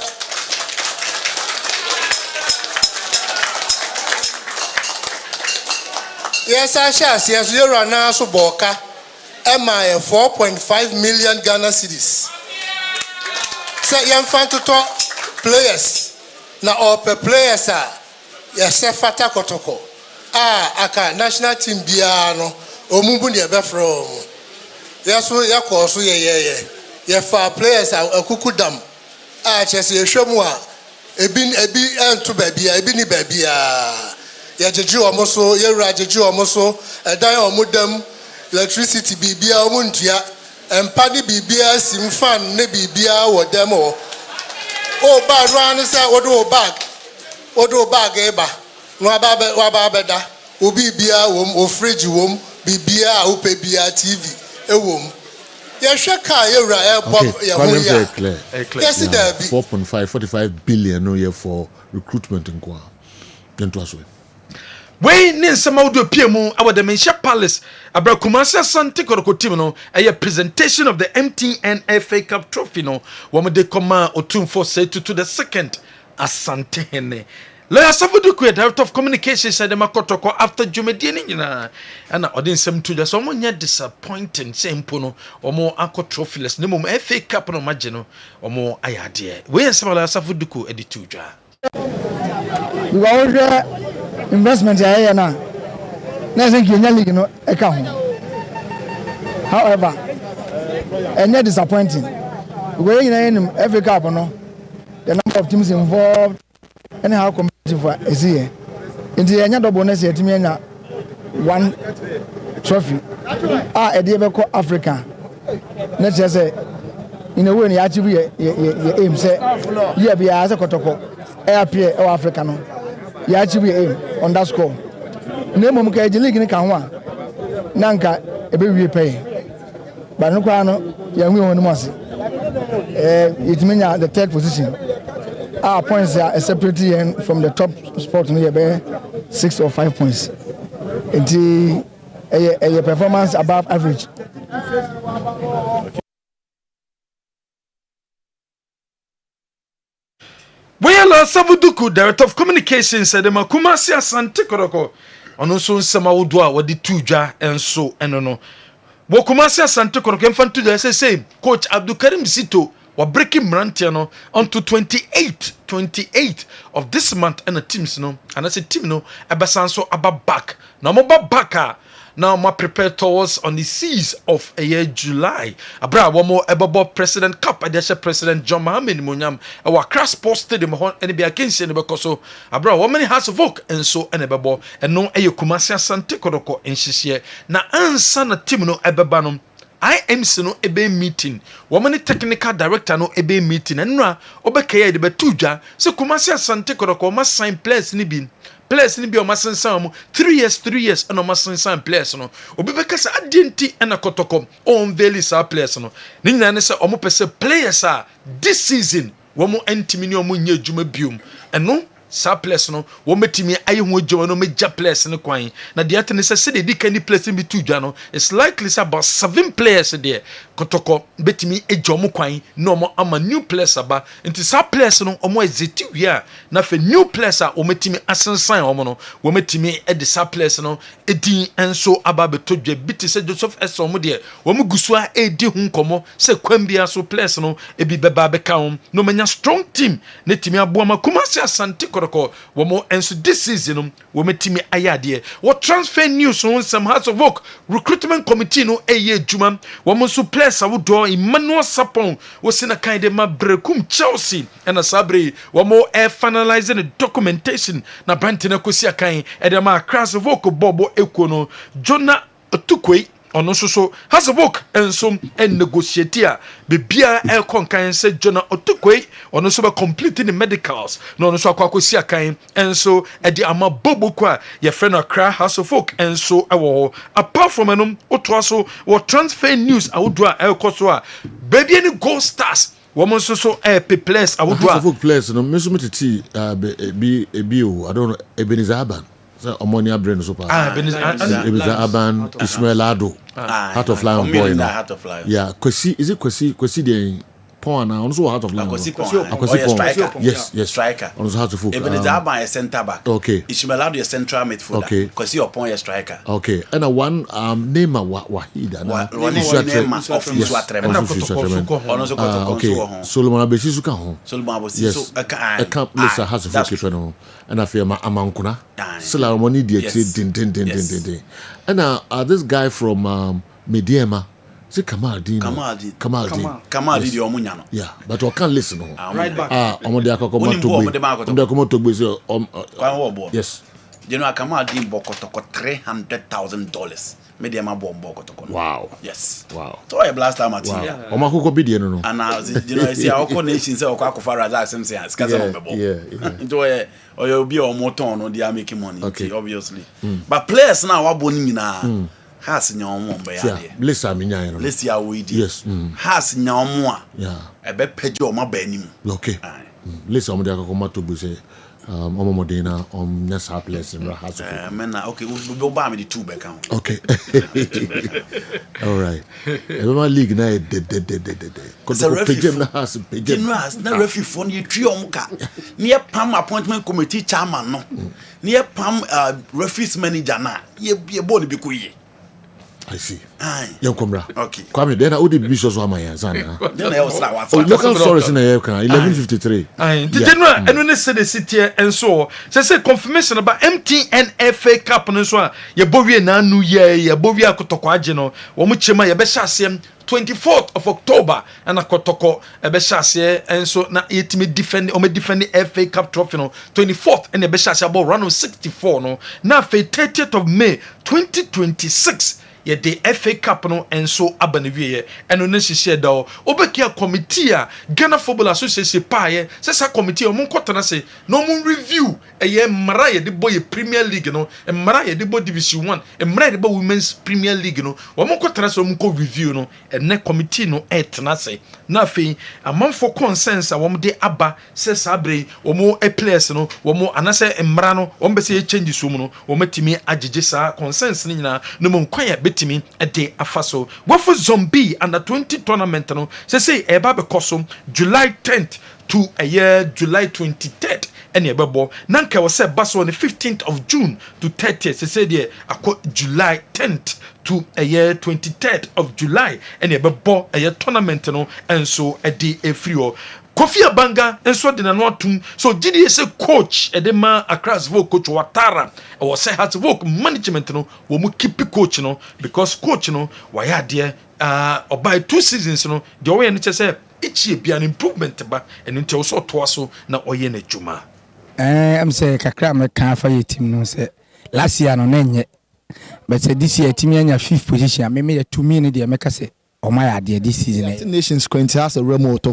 yes yes you run na so boka MI 4.5 million Ghana cedis say yan fan to talk players na all per players yes fata Kotoko aka national team bia no omumbu ne be from yes so yakọ so ye fa players akukudam chese ehwemu ebi ento ba bia ebi ni ba bia ye jeje omoso ye wura jeje omoso edan omudam electricity bibia omuntua empa ni bibia sim fan ne bibia wo dem o bag run say odo bag eba no aba beda obi bia wom fridge wom bibia o pe bia TV ewom ye hwe ka ye wura airport ye ho ya yes there be 4.5 billion no year for recruitment in Kwa then to us we nin sama wodo piemu our Dementia Palace abra Kumasi Asante Kotoko team no a presentation of the MTN FA Cup trophy no wo de koma Otumfuo say to the second Asante hene Lawyer Savuduku, Director of Communications, said the Kotoko after Jumedian, and I didn't seem to just someone yet disappointing, same pono, or more uncle trophyless, no more FA Cup no margino, or more idea. We are some Savuduku edituja. We investment here now. Nothing you know, account. However, and yet disappointing. We're in every cup, no, the number of teams involved and how competitive is here. In the end, bonus yet me one trophy. At the Africa. Let's just say, in a way, you actually aim say, you be as a Kotoko, air or African. You actually aim on that score. Name of the league in Kanwa, Nanka, a baby pay. But no crano, young woman must. It means the third position. Our points are separated from the top spot near 6 or 5 points. It's a performance above average. Well, Savuduku, Director of Communications, said the Kumasi Asante Kotoko. Ono so nsema wodua wodi tuja enso enono. Wo Kumasi Asante Kotoko mfantu de say Coach Abdulkarim Sito wa breaking Mrantiano onto 28 of this month and the teams no. And I say team no abasanso aba back. Na mo back now my prepare towards on the seas of a year July. Abra wamo ebobo President Cup adesha President John Mohammed Munyam our crash sports stadium hon and be against any because so abra woman has of work and so and ebebo and no ayo Kumasi Asante Kotoko in shishie na ansa na team no ebebanom IMC no ebe meeting woman technical director no ebe meeting and no obekeye de betudwa se Kumasi Asante Kotoko ma sign players ni bin players ni bi o masen sam 3 years and o masen sam players no obi beka se adenti na Kotoko on veli sa players no ni nyina ne se o mo pese players a this season wo mo antimi ni o mo nya adwuma biom eno sa players no wo metimi aye ho adwuma no meja players ne kwan na de atene se de di kan players bi tudwa no it's likely say about 7 players there Kotoko betimi ejomo kwan no mo ama new players aba nti sa players no omo exit wi na fe new players a o metimi asensan omo no wo metimi e de sa players no edin enso aba betodwa biti se Joseph Esso mo de wo mo gusua edi hu nkomo se kwambia so players no ebi beba beka no manya strong team na timi abo ma Kumasi Asante Kotoko wo mo enso this season wo metimi ayade wo transfer news on some House of Work recruitment committee no eye adwuma wo mo so players a wodo Emmanuel Sapon wo sina kan de ma brekum Chelsea and Sabre wo mo finalizing the documentation na Brantina kosi akan e de ma House of Work bobo ekono Jonah Otukwe ono so has a work and some and negotiate bebia e konkan se Jonah Otukwe ono so be completing the medicals no ono so akwakosi akan and so e di ama bobo kwa ye friend Accra House of Folk and so ewo apart from enum otoaso wo transfer news awudo a ekoso a baby any goal stars woman so players awudo players no me so metiti bi o I don't know Ebenezer Aban Omonia brain super. Ebenezer Aban, Ismail Ado, Heart of Lion boy. Yeah, Kwesi, is it Kwesi the Pon now? Also Heart of Lion. Kwesi striker. Yes, striker. Also Heart of Folk. Ebenezer Aban is centre back. Okay. Ismail Ado is central midfielder. Okay. Kwesi Opon is striker. Okay. And one name Wahida. One is name of Iswatrema. Okay. Solomon Abesisuka home. Solomon Abesisuka. Yes. I can't place a Heart of Folk no. And I feel my amankuna. Sila money din. And this guy from Mediema. Say Kamaldin. The Omunyano. Yeah, but I can't listen. Right back. Yes. You know, Kamaldin Bokotoko $300,000. Mediema bombo Kotoko. Wow. Yes. Wow. So I blast time at here. Omakuko bidi no. And you know, I see our nation say Okako Faraza same say Yeah. Into or you'll be on motor no they are making money. Okay. Obviously. But players now are boning na. Has nyom be ya de. Lisa minya no. Lisa we di. Yes. Has nyom a. Yeah. E be pejo ma ba anim. Okay. Lisa mo de akoma to bu say Omomodena nyasa place in House of Mena okay we buy me the 2 back count. Okay. All right. Everyone league na Kotoko page na house page. Na referee for you 3 omuka. Near Pam appointment committee chairman no. Near Pam referees manager na ye boni bi koye. I see. Aye. Yokomra. Okay. Kwame, then I would be Bishop Wamaya Zana. Then I was like, what's Local stories in the air, 1153. The general, and when they say the city and so, say confirmation about MTN FA Cup and so on. Your Bovia Nanu Ye, your Bovia Kotokwajino, Womuchema, your Beshasium. 24th of October and a Kotoko Ebeshase and so now it me defend the FA Cup trophy no 24th and the Beshase about round of 64 no now for 30th of May 2026 ye the FA Cup no and so abaniwie and no share da obekia committee a Ghana Football Association paye say committee o mon kwotana say no mon review eye mara ye de boy Premier League no mara ye de boy Division 1 mara ye de boy Women's Premier League no o mon kwotana say o mon ko review no and committee no etna say na fe amanfo consensus a wo de aba say sabre o mo players no wo mo anase mara no wo be say change so mu no wo matimi agege sa consensus ni nyina no mon kwaya betimi ede afaso wofo zombie under 20 tournament no say eba be koso July 10th to a year July 23rd any ebebo nanka was say baso on the 15th of June to 30th say there July 10th to a year 23rd of July any ebebo a year tournament no and so a day a free Kofi Abanga and so did not so did he say coach edema across vote coach Watara or say has vote management no we mu keep coach no because coach no why there or by 2 seasons no the way and say it be an improvement ba and until so to so na oye na juma I'm say kakra me kan fa your team no say last year no nenye but say this year team anya 5th position me to me no dey make say oh my idea this season United Nations Quinty has a remote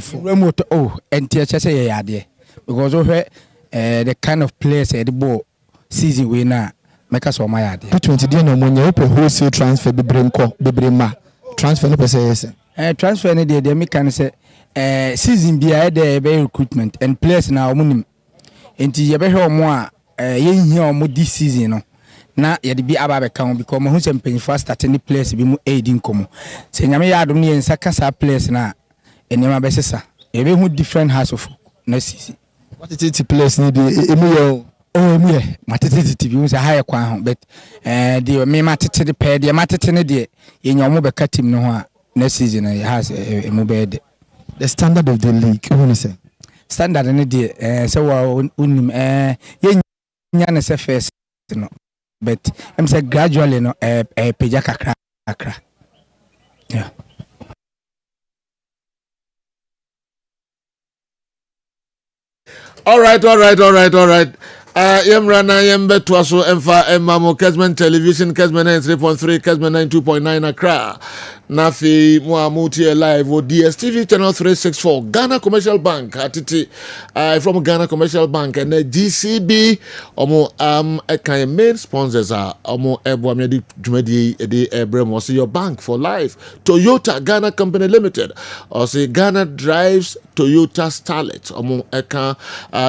and teacher say yeah idea because of the kind of players the ball season we na make us oh my idea 20 dey no money open wholesale transfer be brema transfer no person yes transfer no dey me can say season be there be recruitment and players na omunim enti ye be hwe omo a ye hia omo this season no na ye de bi aba be kan because mo hu se mpanyfo start any players bi mu aiding komo se nyame ya adom ne yensa kasa players na enema be sesa ye be hu different house of na season what it is players ni de emu ye emu ye matete bi mu se ha ye kwa ho but de me matete de pe de matete ne de ye nyomo be ka team no ho a na season na has emu be de the standard of the league who say standard ne de se wa unim ye nya ne se first no but I'm say gradually no peja kakra yeah. All right. Yemrana Yembe Twaso Emfa Emamo Kessben Television Kessben 93.3 Kessben 92.9 Accra Nafi Muamuti Live or DSTV channel 364 Ghana Commercial Bank atiti from Ghana Commercial Bank and GCB omo kind main sponsors are omo ebo amedi dwumadi ede ebrem your bank for life Toyota Ghana Company Limited or say Ghana Drives Toyota Starlet omo eka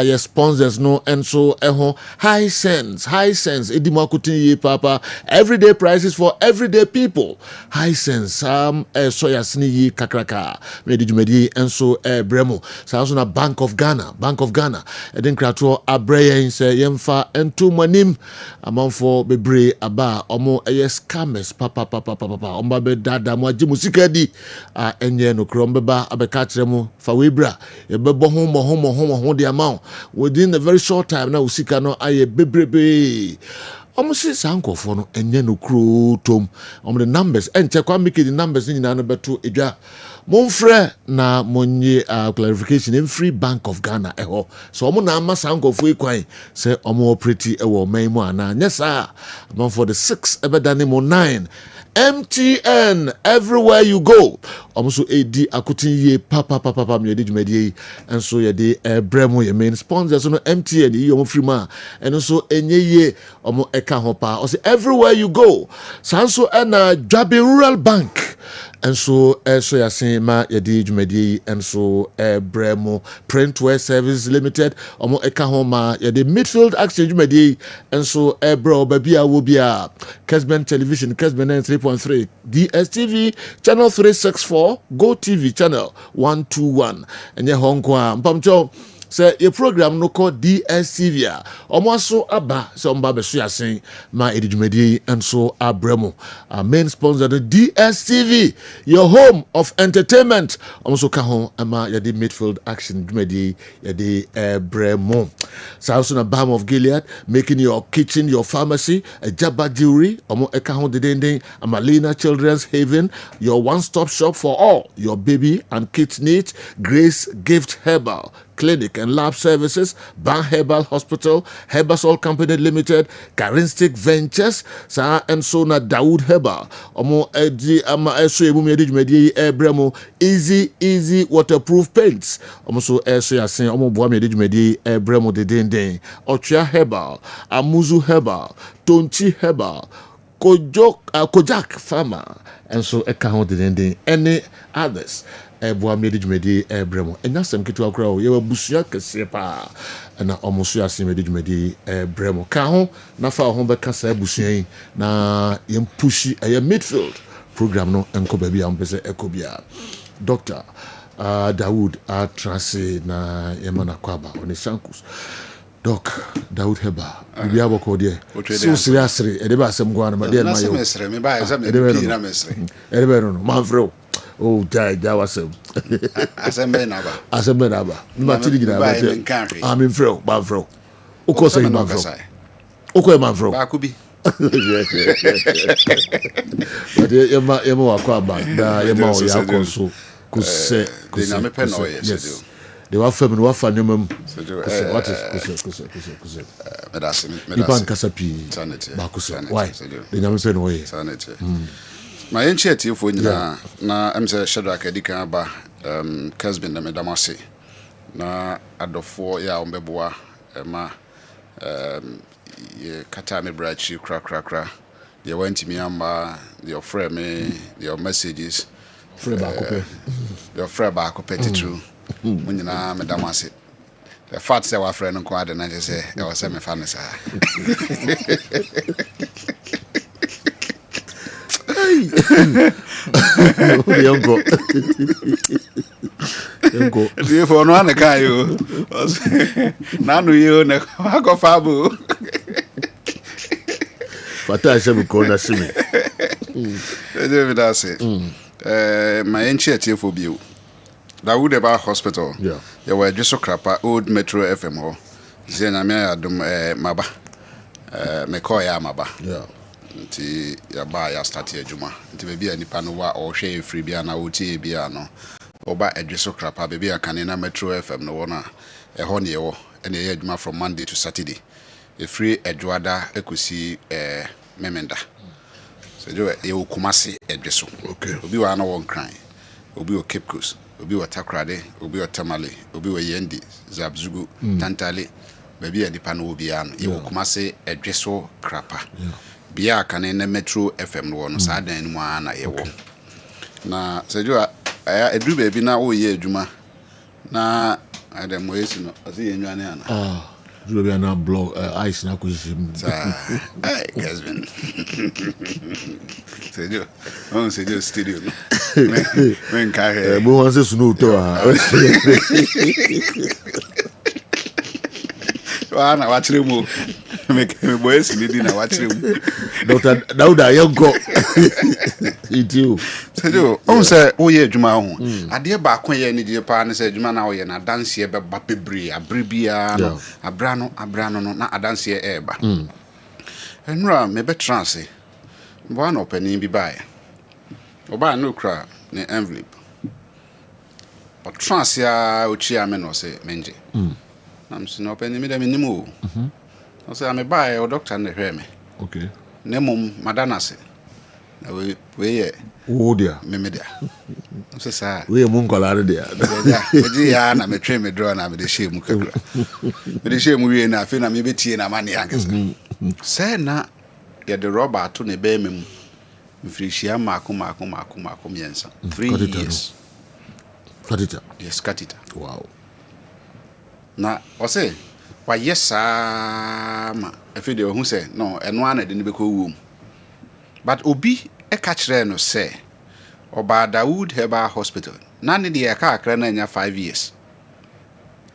your sponsors no and so high sense edimakutin papa everyday prices for everyday people high sense soya sini kakraka medi dwumadi enso bremo so na Bank of Ghana edin krato abreye say yemfa entu manim amanfo bebre aba omo scammers papa omba be dada mo agimu sika di enye no kro mbeba abeka kiremu fa webra ebebo ho the amount within a very short time na usika no aye bebrebe almost sankofo no enye no kro tom the numbers enche kwa make the numbers ni na no beto edwa monfre na monye clarification in free Bank of Ghana so omo na ama sankofo ekwan say omo operate ewo man mu ana nyesa for the 6 ebedane mo 9 MTN everywhere you go almost AD akutin ye papa me de dwumadi and so ye de bremo ye main sponsors no MTN ye omo free ma and so enye ye omo eka ho pa o say everywhere you go sanso na Dwabe Rural Bank and so ya saying ma ye de dwumadi and so bremo Printwear Service Limited omo eka ho ma ye de Midfield Exchange dwumadi and so bro babia wo bia Kessben Television Kessben 93.3 DSTV channel 364 Go TV channel 121 enye honko a mpamcho sɛ yɛ program no kɔ DSTV a ɔmo aso aba sɛ ɔmo ba bɛso yɛasen ma ɛde dwumadie nso abrɛ mu main sponsor no DSTV your home of entertainment ɔmo nso ka ho ama yɛde midfield action dwumadie yɛde brɛ mu saa nso na Balm of Gilead making your kitchen your pharmacy Jabba Jewelry ɔmo ɛka ho dedenden Amalina Children's Haven your one-stop shop for all your baby and kids needs Grace Gift Herbal Clinic and Lab Services, Ban Herbal Hospital, Herbasol Company Limited, Caristic Ventures, Sa and Sona Dawood Herbal, Omo Edi Ama Eso Ebumedi Medi Ebremo, easy waterproof paints. Omo so Eso Yasin, Omo Boamedi Medi Ebremo de Den, Ochia Herbal, Amuzu Herbal, Tonchi Herbal, Kojak Farmer, and so account de Den, any others. Boa mede dwumadi bremo enya sem ketewa kora o ye wabusua kese pa na omoso ase mede dwumadi bremo ka ho na fa ho beka sa abusua yi na yem pushi midfield program no enko ba bia mpese ekobia Dr. Dawood Atrase na yemana kwaba oni Shankus Doc Dawood Heba bibia boko de so seriasre e de ba asem gwa na ma de ma yo mesre me ba asem me bi na mesre e de be no manfro oh jai wasem asembe na ba ma tiri gina ba I'm in fro manfro uko say manfro uko manfro ba kubi but yema wakwa ba da yema o yakonso kuse na me pe no yes they were family were fanyomam what is kuse medasi kasapi sanity ba kuse why they nyame pe no ye sanity my encheti fo nyina na amse Shadrack Edikan ba Kessben na medamase na adofo ya ombeboa ma ye kata me brachi kra they went me amba your friend me your messages your friend ba ko petitu munyina medamase the fact say wa friend nko ade na je say e wo say me fa ne sa Yongo. Do for no an kayo. Nanu you na go fabu. Fata shebu ko na shimi. David ase. My enchete for biu. Dawood Heba Hospital. Yeah. There were just so crapa old Metro FM ho. Zena me adum maba. Me call ya maba. Yeah. Nti ya ba ya start adwuma nti be bia nipa no wa o hwe free bia na oti bia no oba adweso krapa be bia kan na Metro FM no wona e ho ne ye ene ye adwuma from Monday to Saturday e free adwada ekosi memenda so jo e Kumasi adweso okay obi wa na won kran obi o Cape Coast obi o Takrade obi o Tamale obi o Yendi Zabzugu Tantale be bia nipa no obi an ye Kumasi adweso krapa bia kan na Metro FM no no sa dan mu ana ye wo na sejo edru ba bi na wo ye adwuma na adam mo yesi no asi ye nwane ana dru ba na blog ice na kushim Kessben sejo studio no men ka he mo wan se sunu to wana wachire mu me boys ni di na wachire mu Dr. Dauda Yongo itiu sejo on se o ye adwuma ho ade ba kon ye ni die pa ne se adwuma na o ye na dance be ba bebre abribia no abra no na dance e ba enra me be trance bo na opani bi ba ya oba no kra ne envelope o trance ya o chi ame no se menje I'm no penny me dem nimu. I say I'm buy a doctor na hwe me. Okay. Nemum madana se. Na we oh dear. Me dia. I say sir. We mun kolare dia. We ji ya na me twe me draw na me de shame kakra. Me de shame we na afi na me betie na mane yankesa. Say na ye de rubber to ne be mem. Mfirishia mako miensa. 3 years. Katita. Yes, katita. Wow. Na ose wa yesa ma efe de ohun se no eno ana de ne be ko wom but obi e ka kire no se oba Dawood Heba Hospital na ne de ka akra na nya 5 years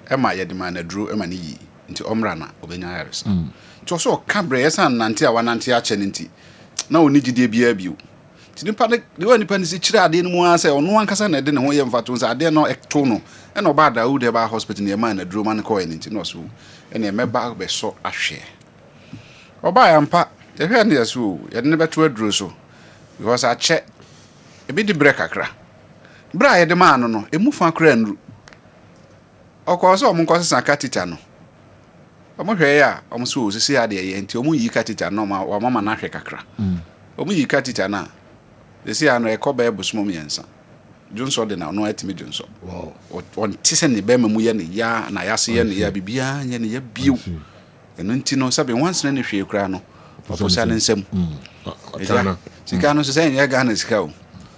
Emma Yedimana drew Emani into Omrana, Obenya Harris. It was so Cabre, and Nantia, one Nantia Cheninti. No need to be a view. The one depends I didn't want to say, no one can I didn't know him for two, I dare not ectono, and no bad I would have a hospital near mine, a drew man coin into no so, and a mebag be so a share. Or by Ampa, the hand is who, you never to a drew so, because I check a bit the breaker cra. Bra the man, no, a move on cran. Of course, I'm going to catitano. I'm here, I'm so to see a day until you catitano, or Mamma Nashakra. You catitana. They say I know a cobber busmomiansa. Johnson de now no at me Johnson. Wow. One tissen the Bemuyan ya and I see any ya bibia and ya bew. And Nintino Sabi once any she crano. Or for silence some. Sicano saying ya gun is cow.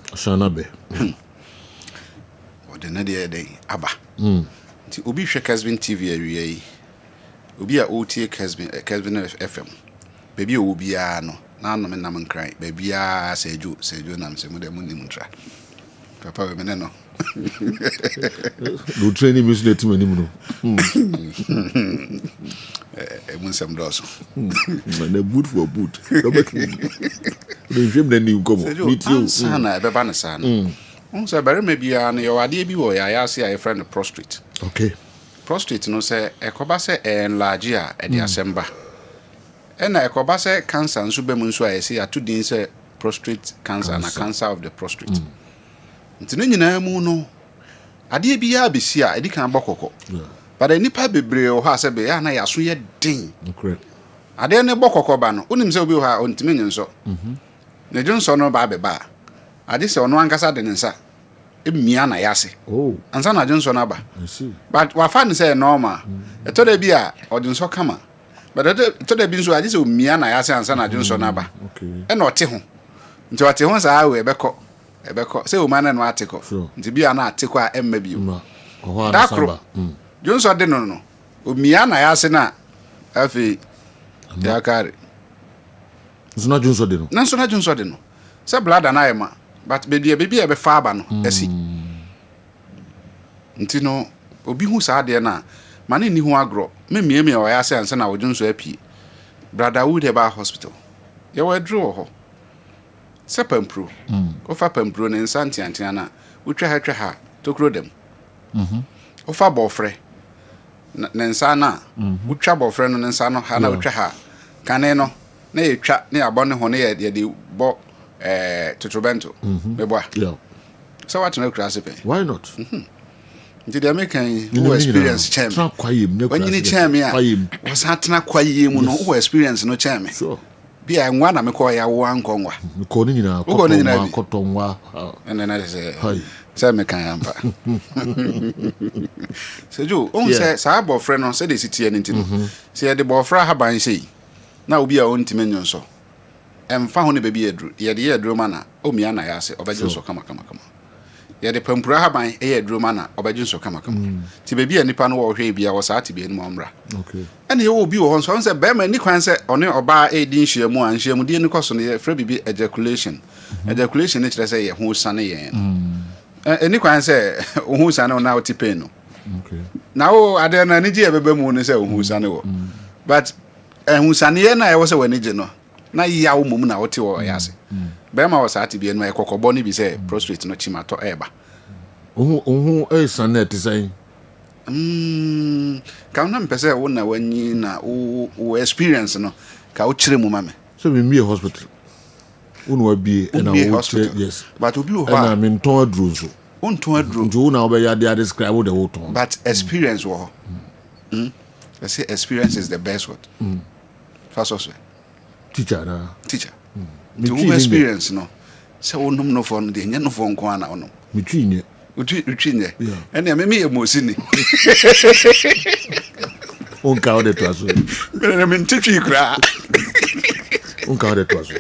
Shanabe. What another day, Abba. Ubi Kessben TV area. Ubi a OT Kessben FM. Baby Ubi no. Now no man cry. Baby say you nam say mo de muntra. Papa we meneno. Do training music team anymore. Mun some doso. Man boot for boot. The dream then you come. Meet you. Sana be ba na sana. Say bare me bia na your ade bi wo ya say a friend prostrate. Okay. Prostrate no say ekoba say enlarge a e de asemba. Ena ekoba say cancer nso be mu nso a say atudin say prostate cancer na cancer of the prostate. Ntino nyina mu no ade bia be si a edi kan bokoko. But enipa bebre o ha say be ya na yaso ye din. Correct. Ade ne bokoko ba no onim say obi o ha ontimi nyenso. Ne Johnson no ba be ba. Ade say ono ankasa de nsa emia na yase. Oh. Ansa na Johnson aba. I see. But wa fa ne say normal. Eto de bia odinso kama. But to the bin so I just mia na ya say ansa na Johnson aba. Okay. E no te ho. Nti o te ho sa awe ebeko. Say o man na atiko. Nti bia na atiko a emma bi. Dakro. Johnson de no. O mia na ya say na afi ya kare. So na Johnson de no. Na so na Johnson de no. Say blood na ema. But baby e be fa aba no. Esi. Nti no obi hu sa de na mane ni ho agro me miemi o ya say ansa na wojunso apie brother wood eba hospital ye we draw ho se pampro o fa pampro ne nsanti antia na wotwa ha tokro dem o fa bofre ne nsa na wotwa bofre no ne nsa no ha na wotwa ha kane no na ye twa na ya bone ho na ye de bo totrobento meboa so what na kra sepe why not Did the American who experience chairman? When you need chairman, was hatna kwaye mu no who experience no chairman. Sure. Be I one am call ya one konwa. Ko ni na kotonwa. And then I say, say me kan ampa. So you on say sa boyfriend on say the city anything. Say the boyfriend ha ban say. Na obi a on timenyon so. Emfa ho ne baby edru. Ye de edru mana o mi ana ya say obaje so kama. Ya de pampura haban e droma na obagye so kama. Ti baby anipa no wo hwe bia wo saa ti bi enu omra. Okay. Ene ye obi wo so say be ma ni kwan say one oba e di nhyiamu a nhyiamu di ni koso no ye fra bibi ejaculation. Ejaculation ni kire say ye ho sane ye. Eni kwan say o ho sane na o ti pain no. Okay. Na o ade na ni je bebe mu ni say o ho sane wo. But ho sane ye na ye wo say wani je no. Na ya wo mum na wo ti wo ya se. Bema was at be no ekokobo ni bi say prostate no chimato eba. Ohu sanet say. Ka na mpese wo na wanyi na wo experience no ka wo kire mu mame. So we me hospital. Unu abi na wo kire yes. But obi wo ha. Na me nton adru so. Nton adru. Njo na obe ya dey describe wo the whole ton. But experience wo. I say experience is the best word. First also. Teacher na. Teacher. To experience no say wonum no for no de nya no for nko ana ono mitwinye utwinye ene me emosini onka ode to aso me ntitwi kra onka ode to aso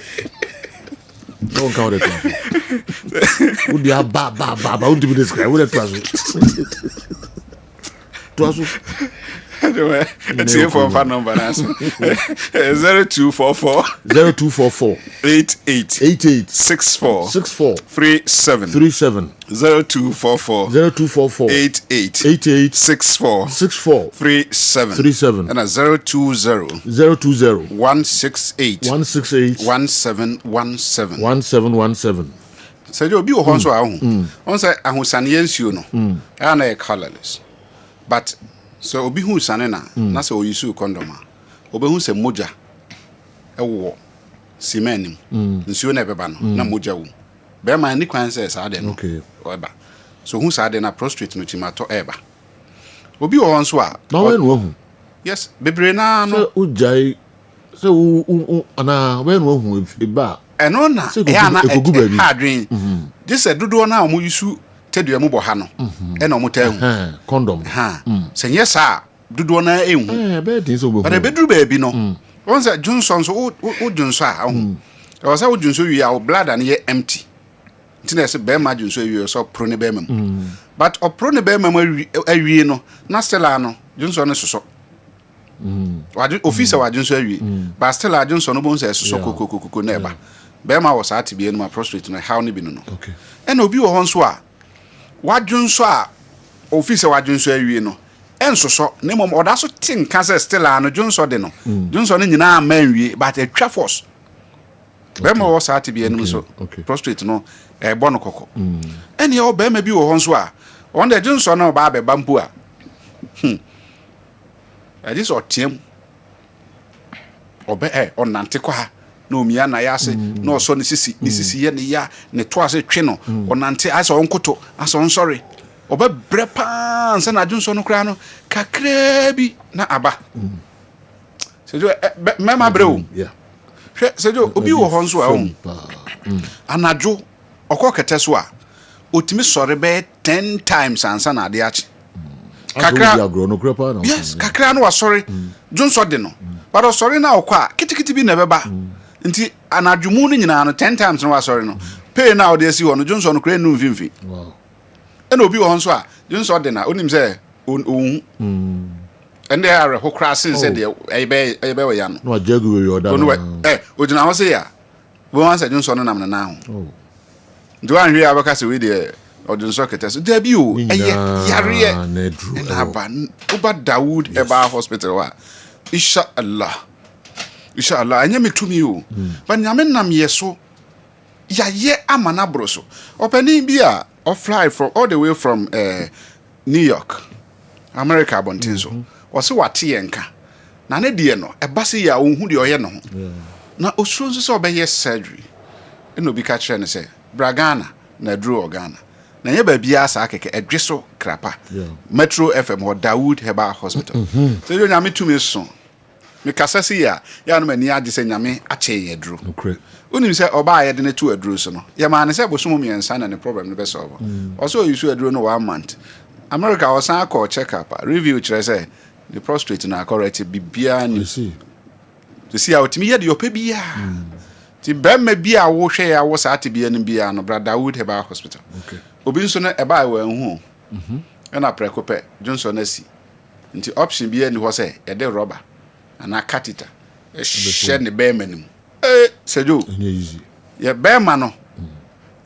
onka ode to aso udi ba udi describe ode to aso anyway It's here for phone number. 0244 88 64 37 0244 88 64 37 and 020 168 1717. So you be on so on say ahusane nsuo no na e colorless but so obi hu sane na na say oyisu condom a obi hu say moja e wo simenim nsuo na beba no na moja wo be ma ni kwan say sa de no eba so hu sa de na prostrate no timato eba obi wo so a na we no hu yes bebre na no so ujai so ana we no hu eba eno na ya na adwen this dodo na omo yusu tedua mu bo ha no ena omo ta hu condom se nyesa dodo na ehu be din so bo but be duru ba bi no won say Johnson so o Johnson a hu e was say o Johnson wi a blood and ye empty ntina se be ma Johnson wi so pro ne be mam but o pro ne be mam awie no na stella no Johnson ne soso officer wa Johnson awie but stella Johnson no bo say soso kokokoko na eba Bema was at be no prostrate no how ni bi no okay and obi wo honso a wadwunso a officer wadwunso awie no enso so ne mom oda so tin cancer still no dwunso de no dwunso no nyina ma awie but atwa force Bema was at be no so prostrate no e bo no kokko and ye bema bi wo honso a on the dwunso no ba be bampu a this otiem obe on nante kwa no mia na yase no so ne sisi ye ne ya ne to ase twe no onante ase onkoto ase on sorry oba brepa nsa na dwunso no kra no kakra bi na aba sejo mema breu hwe sejo obi wo honso a anajo okokete so a otimi sore be 10 times ansa na ade achi kakra yes kakra no wa sorry dwunso de no but sorry na okwa kitikiti bi na beba nti anadwumu ni nyina no 10 times no wasori no pay na ode asi ho no Johnson no kra nu mfimfi wow ena obi wo nso a Johnson de na onim se ohun ende are ho kra sin de ebe we ya no no ajagu we oda no ojina ho se ya wo wan se Johnson no nam na ho do an hwe abaka se we de Johnson ketes de bi o yare na ba Uba Dawood Eba Hospital wa Inshallah anya metumi o ba nyame nam yeso ya ye amana broso opani bia or fly from all the way from New York America bontinso o se wate yenka na ne de no eba se ya ohun de oye no na osuro nso se obeye surgery eno bi ka kire ne se Bragana na dru organa na ye ba bia sa akeke edweso krapa Metro FM or Dawood Heba Hospital so yo nyame tumi so me kasasi ya no mani ade se nyame ache ye dru unim se oba ye de ne tu adru so no ye ma ne se bosom miensa na ne problem no be solve also you su adru no 1 month America was san call check up review kire se the prostate na correct bibia ni to see out me ye de opebia ti bemma bia wo hwe ya wo sa ate bia ni bia no brother Dawood Heba Hospital obi nso no eba wa hu na prekope Johnson asi nti option bia ni ho se ye de rubber ana catheter she ne be manim sejo easy ye be ma no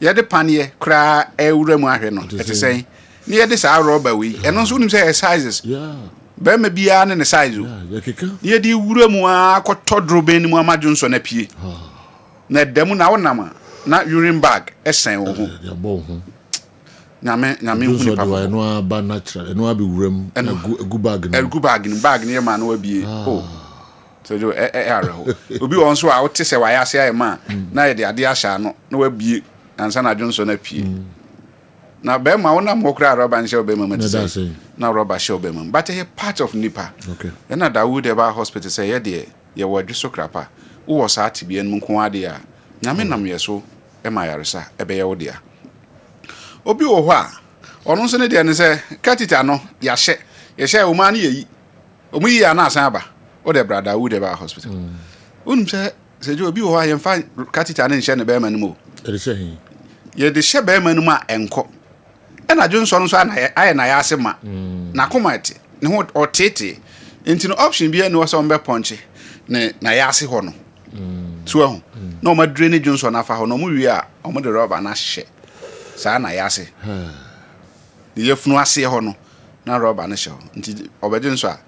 ye de panie kra ewura mu ahwe no ete sen ni ye de sa rubber wi eno nso unim say sizes be ma bia ne size ye de wura mu akotodro be ni mu amadwonso na pie na demu na wonama na urine bag esen wo ho ya bo ho nyame hu ni papa no aba natural no abi wuram egu bag ni ma no abie so jo are ho obi won so a wote se waya ase aye ma na ye de ade ahya no na wabie ansa na dwonso na pie na be ma wona mo kra roba nche obe mama tse na roba she obe mama but he part of nipa na Dawood Heba Hospital say ye de ye wadwe so krapa wo sa atibie num ko ade a nyame nam yeso e ma yaresa e be ye wo dia obi wo ho a ono nso ne de ne se catheter no ya hye o ma ne yi o mu yi ana asan aba o de brother Dawood Heba Hospital unum se jo obi wo ho a ye mfa catheter ne hye ne be ma no mo ye de hye be ma no ma enko e na Johnson nso na aye na ya ase ma na komate ne ho otete Into no option be no so mbe ponche na yase ho no so ho na o ma drainage Johnson afa ho no mu wi a o mo de rubber na hye sa na yase de yefunu ase ho no na rubber na hye ho nti obeje nso a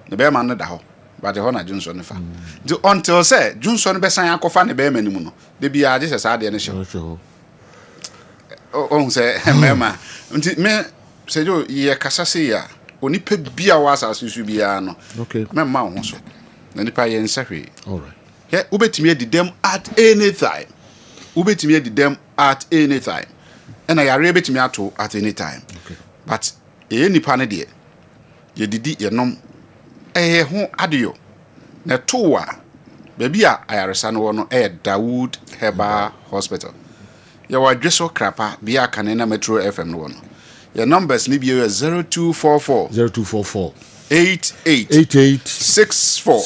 ne be ma no da ho but ho na Johnson ne fa until say Johnson be san akofa ne be ma ni mu no de bia je sa de ne hye ho o say mema nti me say jo ye kasa se ya oni pe bia wa asase su bia no okay mema ho so na nipa ye nsahwe all right yeah ubetimi edi dem at any time ubetimi edi dem at any time and I are betimi ato at any time okay but nipa ne de ye didi ye nom ho adio na towa baby a ayaresa no no Dawood Herbal Hospital ya wadweso krapa bia kanena Metro FM no no your numbers ni be 0244 88 64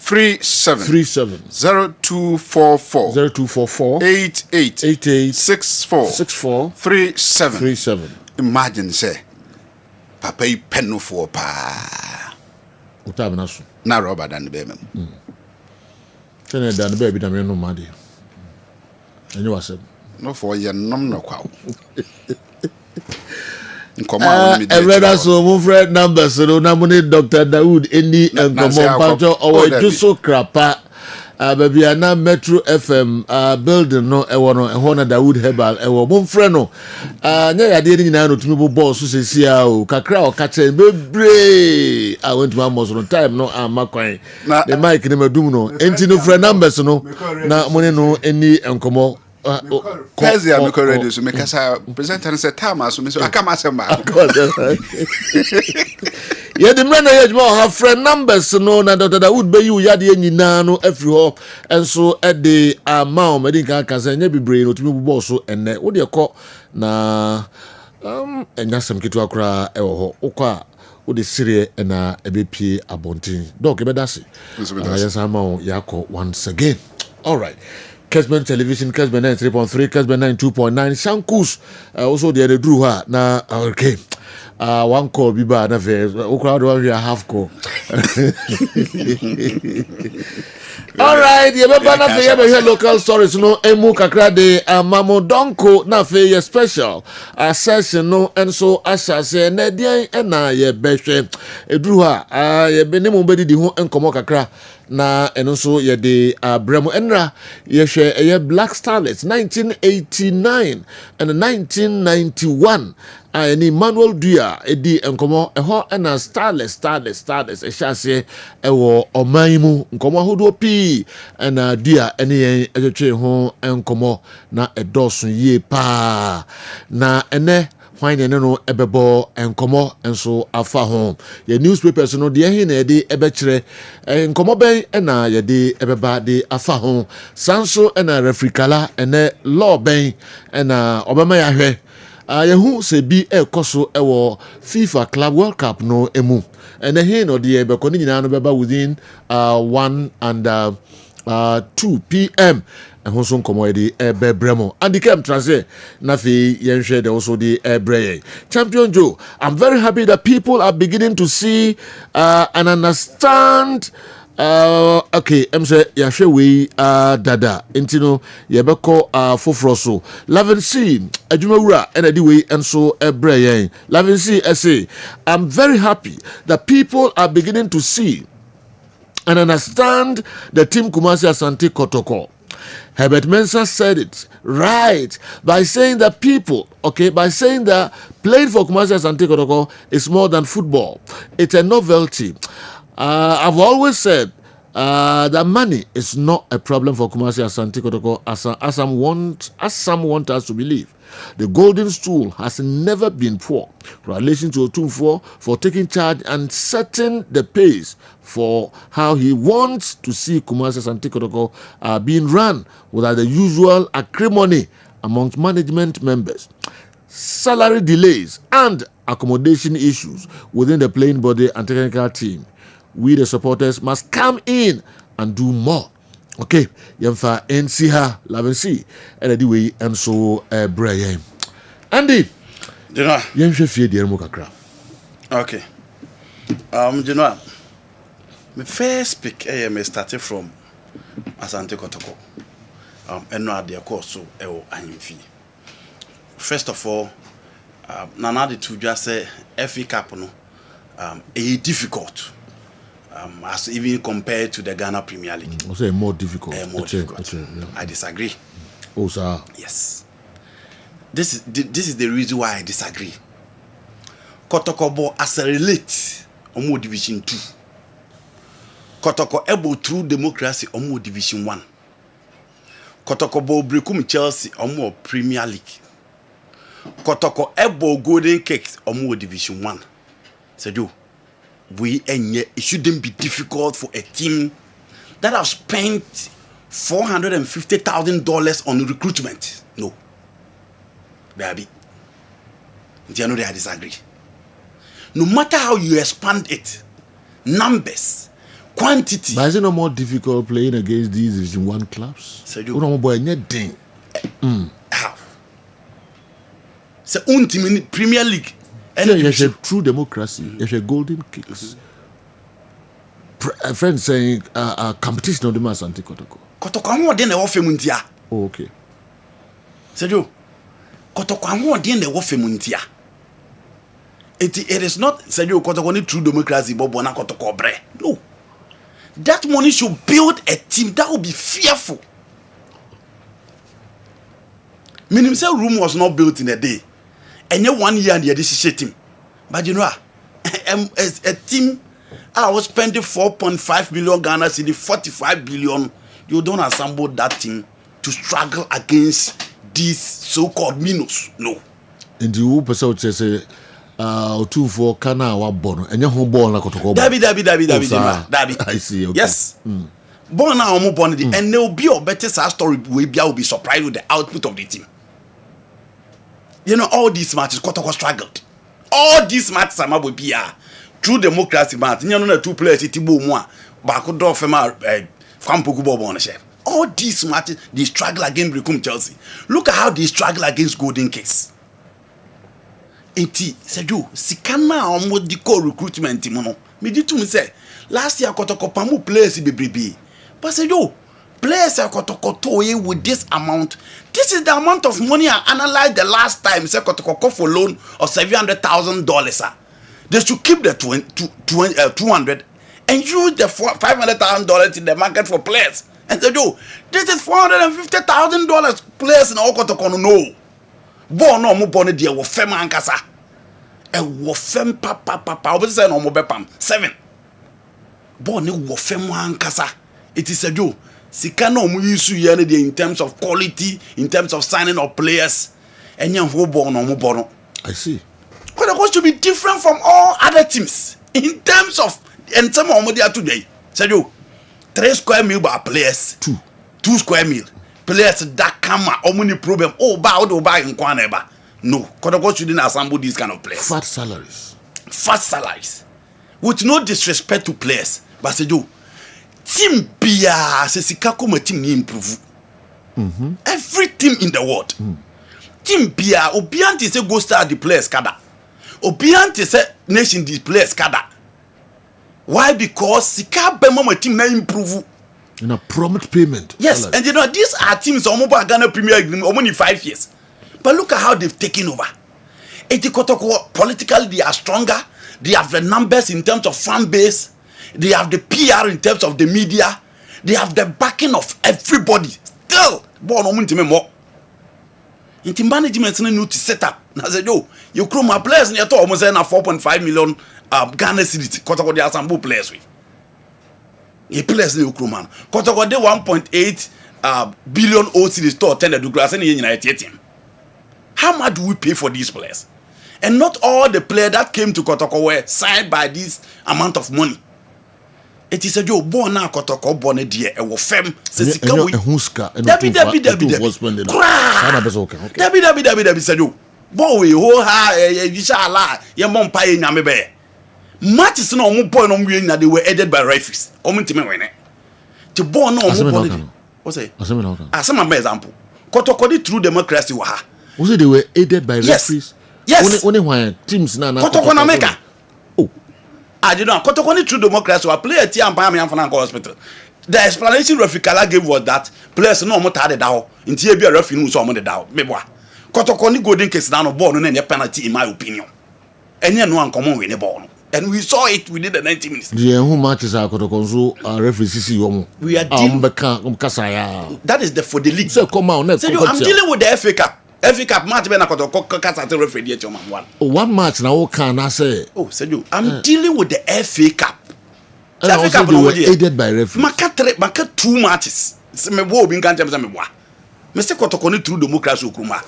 37 0244 88 64 37 imagine say papa yi penno for pa utab na so na roba dan be mem tene dan be bi da me no made enye wase no for ye nom no kwa Every so move friend numbers so na money Dr. Dawood any enkomo pancho owo juso krapa baby na Metro FM building no ewo no eho na Dawood Herbal ewo mum friend no nya yade ni nyina no tumi bo boss so sesia o kakra o kache bebre I went to almost on time no amakwan the mic ni madum no enti no friend numbers no na money no any enkomo Kessben am radio so make us presenter say time so me so aka masema yeah the men age more have friend numbers no na Dr. Dawood be you yade nyina no afri ho enso e de amount me din kan say nya bibre no tumi bubo so enne wo de kɔ na enya sem kitu akura e wo ho ukwa wo de sire na ebepie abontin dog e be dase yes amount yakɔ once again all right Kessben Television, Kessben 93.3, Kessben 92.9, Shankus, also the other drew her. Now, okay. One call be bad, crowd one half call. All right, you remember nothing here local stories, no emu kakra de mamo donko na fe special session no and so asha say na dia na ye behwe edru ha ye be ne mo bedi di ho enkomo kakra na eno so ye de bremo enra ye hwe ye Black Starlets 1989 and 1991 any Manuel Dua edi enkomo eho na Starlets ehase ewo omaimu nkomo hodo pi na Dua ene yen etwe ho enkomo na edosun ye pa na ene hwan ene no ebebo enkomo enso afa ho ye newspapers no de hin na ede ebekire enkomo ben na ye de ebeba de afa ho sanso na refrikala ene law ben na obema ya hwe yehu se bi ekoso ewo FIFA Club World Cup no emu ene hin no de ebeko ni nyina no beba within 1 and 2 p.m. and also nkomo de bremo and the came translate na fi yenhwe de also the breye Champion Joe. I'm very happy that people are beginning to see and understand okay say yahwe we dada intino yebeko foforo so Lavency adwumawura and the way and so breye Lavency say I'm very happy that people are beginning to see and understand the team Kumasi Asante Kotoko. Herbert Mensah said it right by saying that playing for Kumasi Asante Kotoko is more than football. It's a novelty. I've always said that money is not a problem for Kumasi Asante Kotoko as some want us to believe. The golden stool has never been poor. Congratulations to Otumfuo for taking charge and setting the pace for how he wants to see Kumasi Asante Kotoko being run without the usual acrimony amongst management members, salary delays, and accommodation issues within the playing body and technical team. We, the supporters, must come in and do more. Okay, yemfa NCH Lavency and the way and so Brian Andy, you know, yemfe fie de mo kakra. Okay, you know, My first pick me started from Asante Kotoko. And no idea course so Ahimfi. First of all, Nana the two just say FA Cup no difficult. As even compared to the Ghana Premier League. I say more difficult. More difficult. Yeah. I disagree. Oh, sir. Yes. This is the reason why I disagree. Kotoko as a relate Omo Division 2. Kotoko able through democracy Omo Division 1. Kotoko bo brekum Chelsea Omo Premier League. Kotoko able Golden Cakes Omo Division 1. Sejo. It shouldn't be difficult for a team that have spent $450,000 on recruitment. No. Baby. I know they disagree. No matter how you expand it, numbers, quantity. But is it no more difficult playing against these Division 1 clubs? How? So, Premier League. There's a true democracy. There's a golden kicks. A friend saying competition of the Asante Kotoko. Kotoko amu ode na wo femu ntia. Oh, okay. Sejo. Kotoko amu ode na wo femu ntia. It is not Sejo Kotoko need true democracy bobo na Kotoko bre. No. That money should build a team that will be fearful. Meaning say room was not built in a day. And you 1 year and you decision team. But you know, a team I was spending 4.5 billion Ghana cedi, 45 billion. You don't assemble that team to struggle against these so-called minnows. No. And you person say 2-4 kana wa bono. And you home ball na Kotoko. Dabi. I see. Okay. Yes. Born now omo born the and there will be a better story. We will be surprised with the output of the team. You know, all these matches, Kotoko struggled. All these matches are will be true democracy match. You know, the 2 players, Itibu Mwa, Bakudo Fema, Kwampuku Bobo on the chef. All these matches, they struggle against Recruitment Chelsea. Look at how they struggle against Golden Cakes. Eti, Seju, Sikana almost the core recruitment team. Me did to me say, last year Kotoko Pamu players be. But Seju, players are Kotoko with this amount. This is the amount of money I analyzed the last time. Say Kotoko for loan of $700,000. They should keep the 200 and use the $500,000 in the market for players. And they do. This is $450,000 players in all Kotoko. No. Born no more born dear wo fem ankasa. E wo fem papa. Obi say no mo bepam 7. Born ni wo fem ankasa. It is a do. Sika no mu use in terms of quality, in terms of signing of players. And yan who born no mo born. I see. But it was to be different from all other teams in terms of and some of them today. Said 3 square meal by players. 2 square meal. Players that come many problem. Oh, buy in Kwaneba. No, Kotoko shouldn't assemble these kind of players. Fat salaries. With no disrespect to players. But say team Bia says Sikako team ni improve. Every team in the world. Team Bia Obianti say go start the players kada. Obianti say nation the players kada. Why? Because Sika Bema team na improve. In a prompt payment. Yes, salary. And you know these are teams almost Ghana Premier League only 5 years. But look at how they've taken over. Kotoko politically they are stronger. They have the numbers in terms of fan base. They have the PR in terms of the media. They have the backing of everybody. Still, born on more. In management need to set up. Now say you crew my players near to almost 4.5 million Ghana cedis. Kotoko they are some players with. A players in Ukraine. Kotoko de 1.8 billion OCD store 10 the grass in the United team. How much do we pay for these players? And not all the players that came to Kotoko were signed by this amount of money. It is a job born now Kotoko born a dear a fem says Huska Debbie said you boy ho ha inshallah your mom pay nyame matches no mo boy no we na they were headed by referees come to me when to born no mo boy what say as an example Kotoko through democracy wa ha was they were aided by referees yes only why teams na Kotoko na make I did not Kotoko ni true democracy or play a tea and buy me from hospital. The explanation Refikala gave was that players no more had down in TB referee so on the down. Meboa. Kotoko ni golden case down born and any penalty in my opinion. And you know uncommon win a ball. And we saw it within the 90 minutes. The who matches are Kotokonzo referee CC. We are dealing that is the for the league. So come on, I'm dealing with the FA Cup. FA Cup match ben Kotoko Asante referee one. One match now can I say? Oh, Sergio, I'm dealing with the FA Cup. And also Cup they were aided by referees. Maka 2 matches. Me wo bi nkan tell me wa. Me say Kotoko ni true democracy okruma.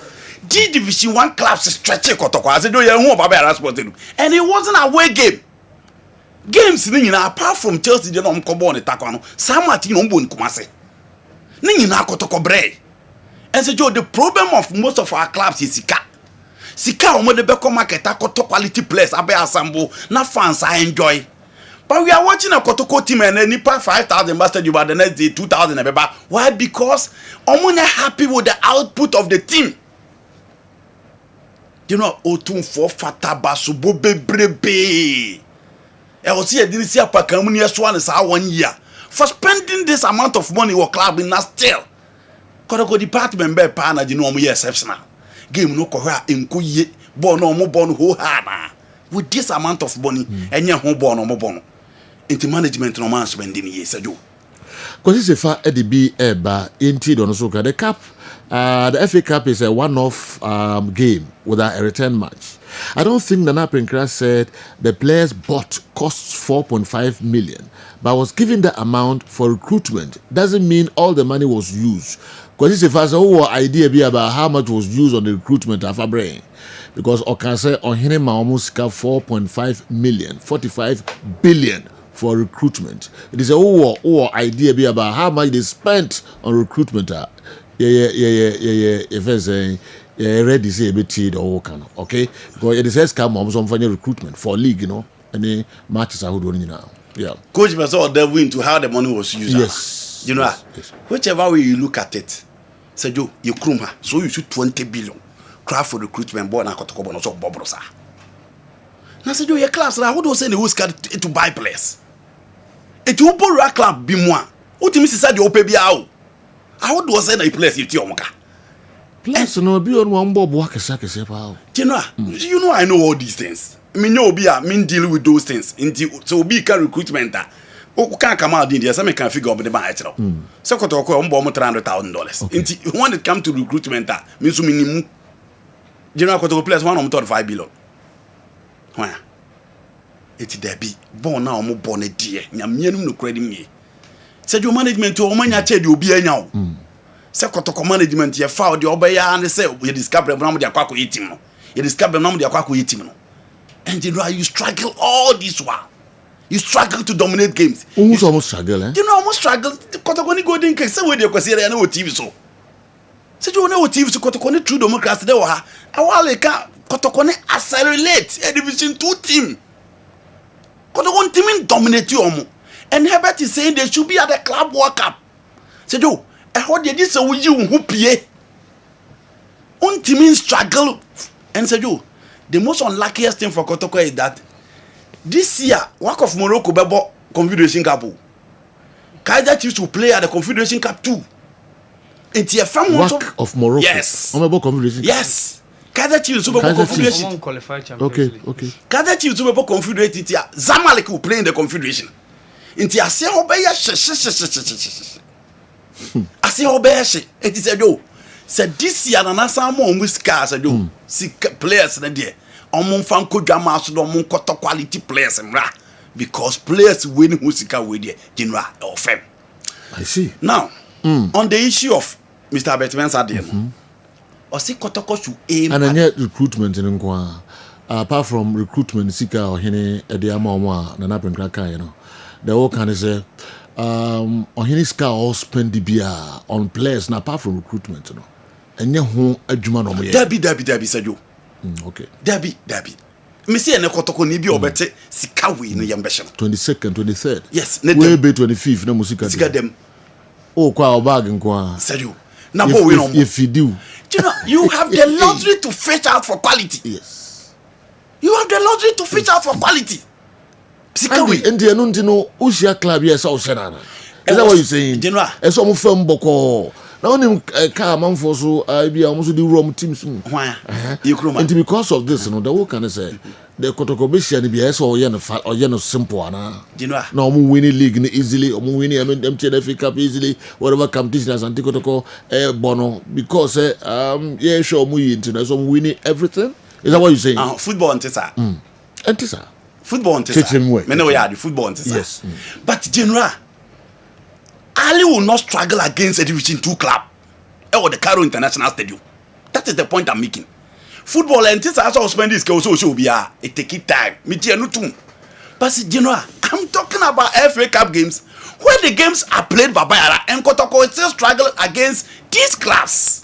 D Division 1 clubs stretch Kotoko. I said, "Oh, yeah, who Baba Rasport." And it wasn't a away game. Games ni nyina apart from Chelsea dey no mko ball ni takwa no. Sam Martin no mbo ni Kumasi. Ni nyina Kotoko bre. And so the problem of most of our clubs is Sika. Sika omo de beko market Kotoko quality players abe assemble na fans I enjoy. But we are watching a Kotoko team and nipa 5,000 bastard you by the next day 2,000 ebeba. Why? Because omo not happy with the output of the team. You know, Otun for Fataba Subo Bebrebe. I was here, didn't see a Pakamunia Swan is our 1 year. For spending this amount of money or club in that still. Kotoko department be partner, you know, me exceptional. Game no kohra in kuye, born no more born ho hana. With this amount of money, and your home born or more born. Into management no man spending years ago. Because it's a far EDB eba indeed on Soka. The cup, the FA Cup is a one-off game without a return match. I don't think Nana Prinkra said the players bought costs 4.5 million, but was given the amount for recruitment. Doesn't mean all the money was used. Because it's a fast idea be about how much was used on the recruitment of a brain. Because Okase on him almost got 4.5 million, 45 billion for recruitment. It is a idea be about how much they spent on recruitment. If I say ready say a bit the whole kind, okay? Because it is come on some funny recruitment for league, you know, any matches are doing now. Yeah. Coach must all delve into how the money was used. Yes. You know, yes. Whichever way you look at it, say you kruma, so you shoot 20 billion. Craft for recruitment board and Kotoko no so bobrosa. Now say your class, how do you say the who's got to buy players? It will borrow a club be more. What you miss inside the OPB out? How do you say the place you tiomoka? Plus, no be on one bob walk a sack as you know, I know all these things. Me know be a mean deal with those things. So be can recruitment. O can't come out in there. Some can figure out the buy it. So Kotoko on $300,000. When it comes to recruitment, means minimum. General Kotoko players 1.5 billion. Why? It's there be born now more born a dear. Yamianum no credit me. Said your management to Omania Ted you be a now. Say Kotoko management ye found the obaya and say we discover the number of Aquaco eating. You discover the number of Aquaco eating. And you struggle all this while. You struggle to dominate games. Almost almost struggle, eh? You know almost struggle. Kotoko go in case say we dey kwese ya na TV so. Say you know TV so Kotoko true democracy dey wa. Awale ka Kotoko accelerate a division 2 team. Kotoko team dominate you omo. And Herbert is saying they should be at the club World Cup. Say yo, I heard this so you who pie. On team struggle and say yo, the most unluckiest thing for Kotoko is that this year, work of Morocco bebo Confederation Cup. Kaiser Chiefs will play at the Confederation Cup too. It's a family work of Morocco. Yes. Confederation. Yes. Kaiser Chiefs will Confederation. Okay. Kaiser Chiefs will Confederation. Zamalek will play in the Confederation. Into a say obey I say obey it is a do. Said this year and some more whiskers a do. See players in there. Omon fan ko drama so do mon koto quality players mra because players win Husika with the general or fem. I see. Now, on the issue of Mr. Betman's idea, or see Kotoko should aim and then yet recruitment in Nkwa. Apart from recruitment, Sika or Hene Ediama Nana Penkraka, you know, the whole kind of say on Hene Ska all spend the beer on players now apart from recruitment, you know. And yet who a Juman or Debbie said you. Okay. Debbie. Me say na Kotoko ni bi obete sika we no yambehye. 22nd, 23rd. Yes, we be 25th na musika. Sika dem. Oh, kwa bag nkwa. Said you. Na bo we no. If you do. You know, you have the luxury to fish out for quality. Yes. You have the luxury to fish out for quality. Sikawi and the Anuntino Ushia Club, yes, or Shanana. Is that what you're saying? As some firm boko. Now, car man for so I be almost the Rome teams. Why? And because of this, the whole can say the Kotoko Bishan be as or Yano simple. No winning league easily, or winning MTF Cup easily, whatever competition as Asante Kotoko, Bono, because yeah, show me international winning everything. Is that what you're saying? Football and Tessa. And Tessa. Football and Tessa. Many way the football and Tessa. Yes. But General, Ali will not struggle against a Division 2 club or the Cairo International Stadium. That is the point I'm making. Football and Tessa also spend this also be it take time. But General, I'm talking about FA Cup games where the games are played by Bayara and Kotoko still struggle against these clubs.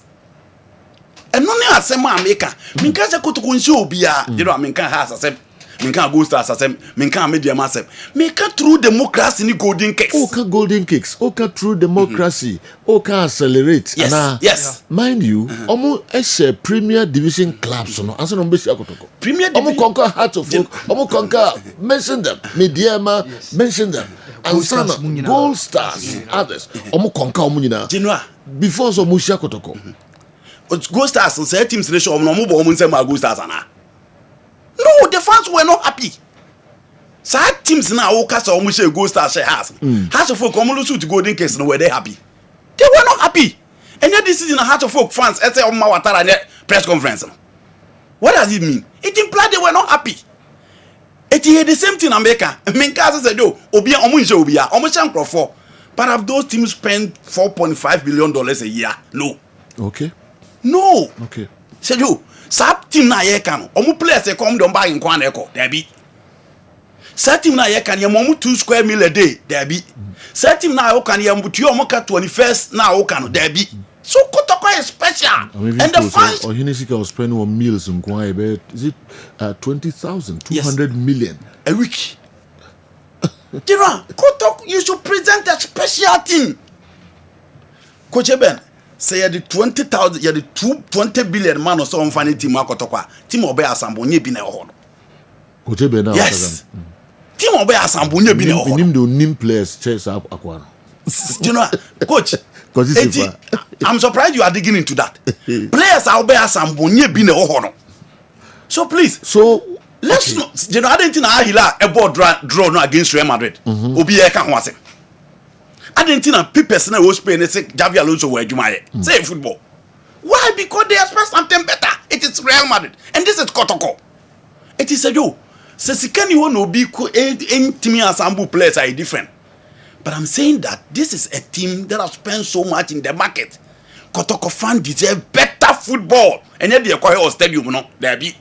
And no name asema America. Minka se Kotoko nso obia. You know minka has asem. Minka go stars asem. Minka media asem. Minka through democracy ni golden cakes. Oka golden cakes. Oka through democracy. Oka accelerate. Yes. Yes. Mind you, omo eshe Premier Division clubs no. Anso no be Kotoko. Premier Division. Omo conquer Hearts of Oak. Omo conquer mention them. Mediama mention them. Ansana Gold Stars others. Omo conquer omo nyina. Before so mushia Kotoko. Go Stars and say teams ratio of no Go Stars ana. No, the fans were not happy. Sad teams now who cast or Go Stars has. Hearts of Folk to Golden Case no were they happy. They were not happy. And yet this is in a Hearts of Folk fans at the press conference. What does it mean? It implied they were not happy. It is the same thing in America. Minkaza said, "Oh, Obia Omunje Obia, Omushan for." But have those teams spent $4.5 billion a year? No. Okay. No. Okay. Said you, sub team na ye can. Omu players they come down buy in Kwan Echo. There be. Sub team na ye can yamu 2 square meal a day. There be. Sub team na can yamu 21st na okan. There be. So Kotoko is special. And the fans. Or Hinesika was spending on meals in Kwan. Is it 20,000, 200 million a week? General, Kotoko, you should present a special team. Coach Ben. Say the 20,000, you the 20 billion man or so on funny team Kotoko. Team obey asambo nye bi na ho. Kochebe na. Yes. Team obey asambo nye bi na ho. Nim do nim players chase up akwana. You know, coach. I'm surprised you are digging into that. Players are obey asambo nye bi na ho. So please. So let's not. You know, I didn't know Hila a board draw no against Real Madrid. Obi e kan ho. Argentina people now was playing say Javi Alonso were Jumaye. Say football. Why? Because they expect something better. It is Real Madrid. And this is Kotoko. It is a yo. So Sikani won't be any team ensemble players are different. But I'm saying that this is a team that has spent so much in the market. Kotoko fan deserve better football. And yet they acquire a stadium, no? There be.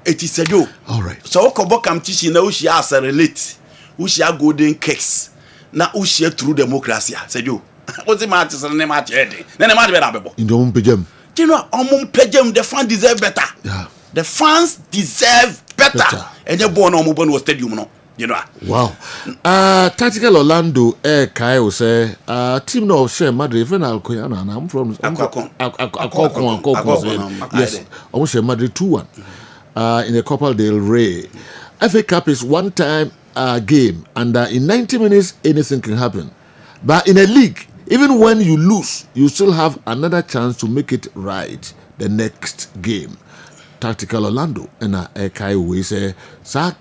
It is a yo. All right. So Okobo come teaching now she has a relate. Who she are golden cakes. Na ushare through democracy. Said you. What's the matter? Then the match better. In the Umpejem. You know, Umpejem, the fans deserve better. Yeah. The fans deserve better. And the born on Mubon was stadium, no. You know. Wow. Tactical Orlando Kai will say team no share Madrid when Alcoyana and I'm from Akokon. Yes. I will share Madrid 2-1 in the Copa del Rey. FA Cup is one time game, and in 90 minutes anything can happen. But in a league, even when you lose, you still have another chance to make it right the next game. Tactical Orlando and Kai we say sa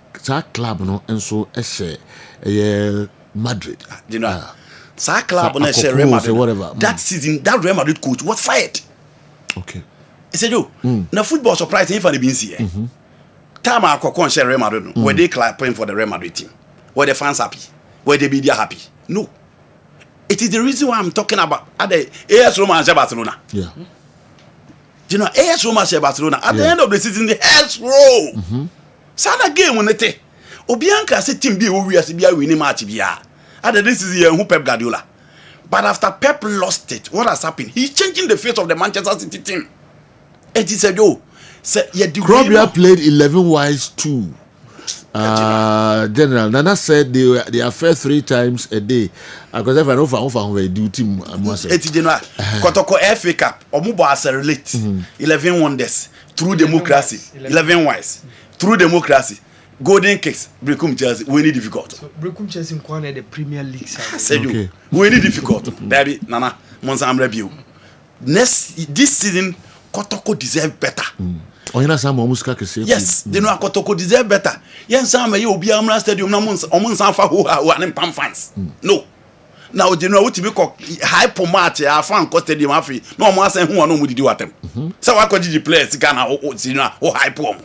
club no and so Madrid. You know, sa club no Real Madrid. Whatever. That season, that Real Madrid coach was fired. Okay. He said, "Yo, now football surprise if I been here." Time I could share Real Madrid. Were they playing for the Real Madrid team? Were the fans happy? Were the media happy? No. It is the reason why I'm talking about the AS Roma and Barcelona. Yeah. You know, AS Roma and Barcelona. At the end of the season, the heads roll. Sana game when they Obianka say team B we are winning match biya. At this is who Pep Guardiola. But after Pep lost it, what has happened? He's changing the face of the Manchester City team. It is a yo. Krobia played 11 wides too. General Nana said they are fair 3 times a day. Because if I know for we do team, it's general. Kotoko FA Cup, Omubo accelerate 11 wonders through democracy. 11 wise through democracy. golden kicks Brekum Chelsea we need difficult. So Brekum Chelsea in the Premier League side. Said you we need difficult. Baby nana Monza review. This season Kotoko deserve better. Yes, they know Kotoko deserve better. Yes, some you be Amra Stadium na omunsa fa who are pam fans. No. Now they know what to be hyper match ya fan ko stadium afi. No mo asen hu no mu didi watem. So what could the players Ghana o hype om.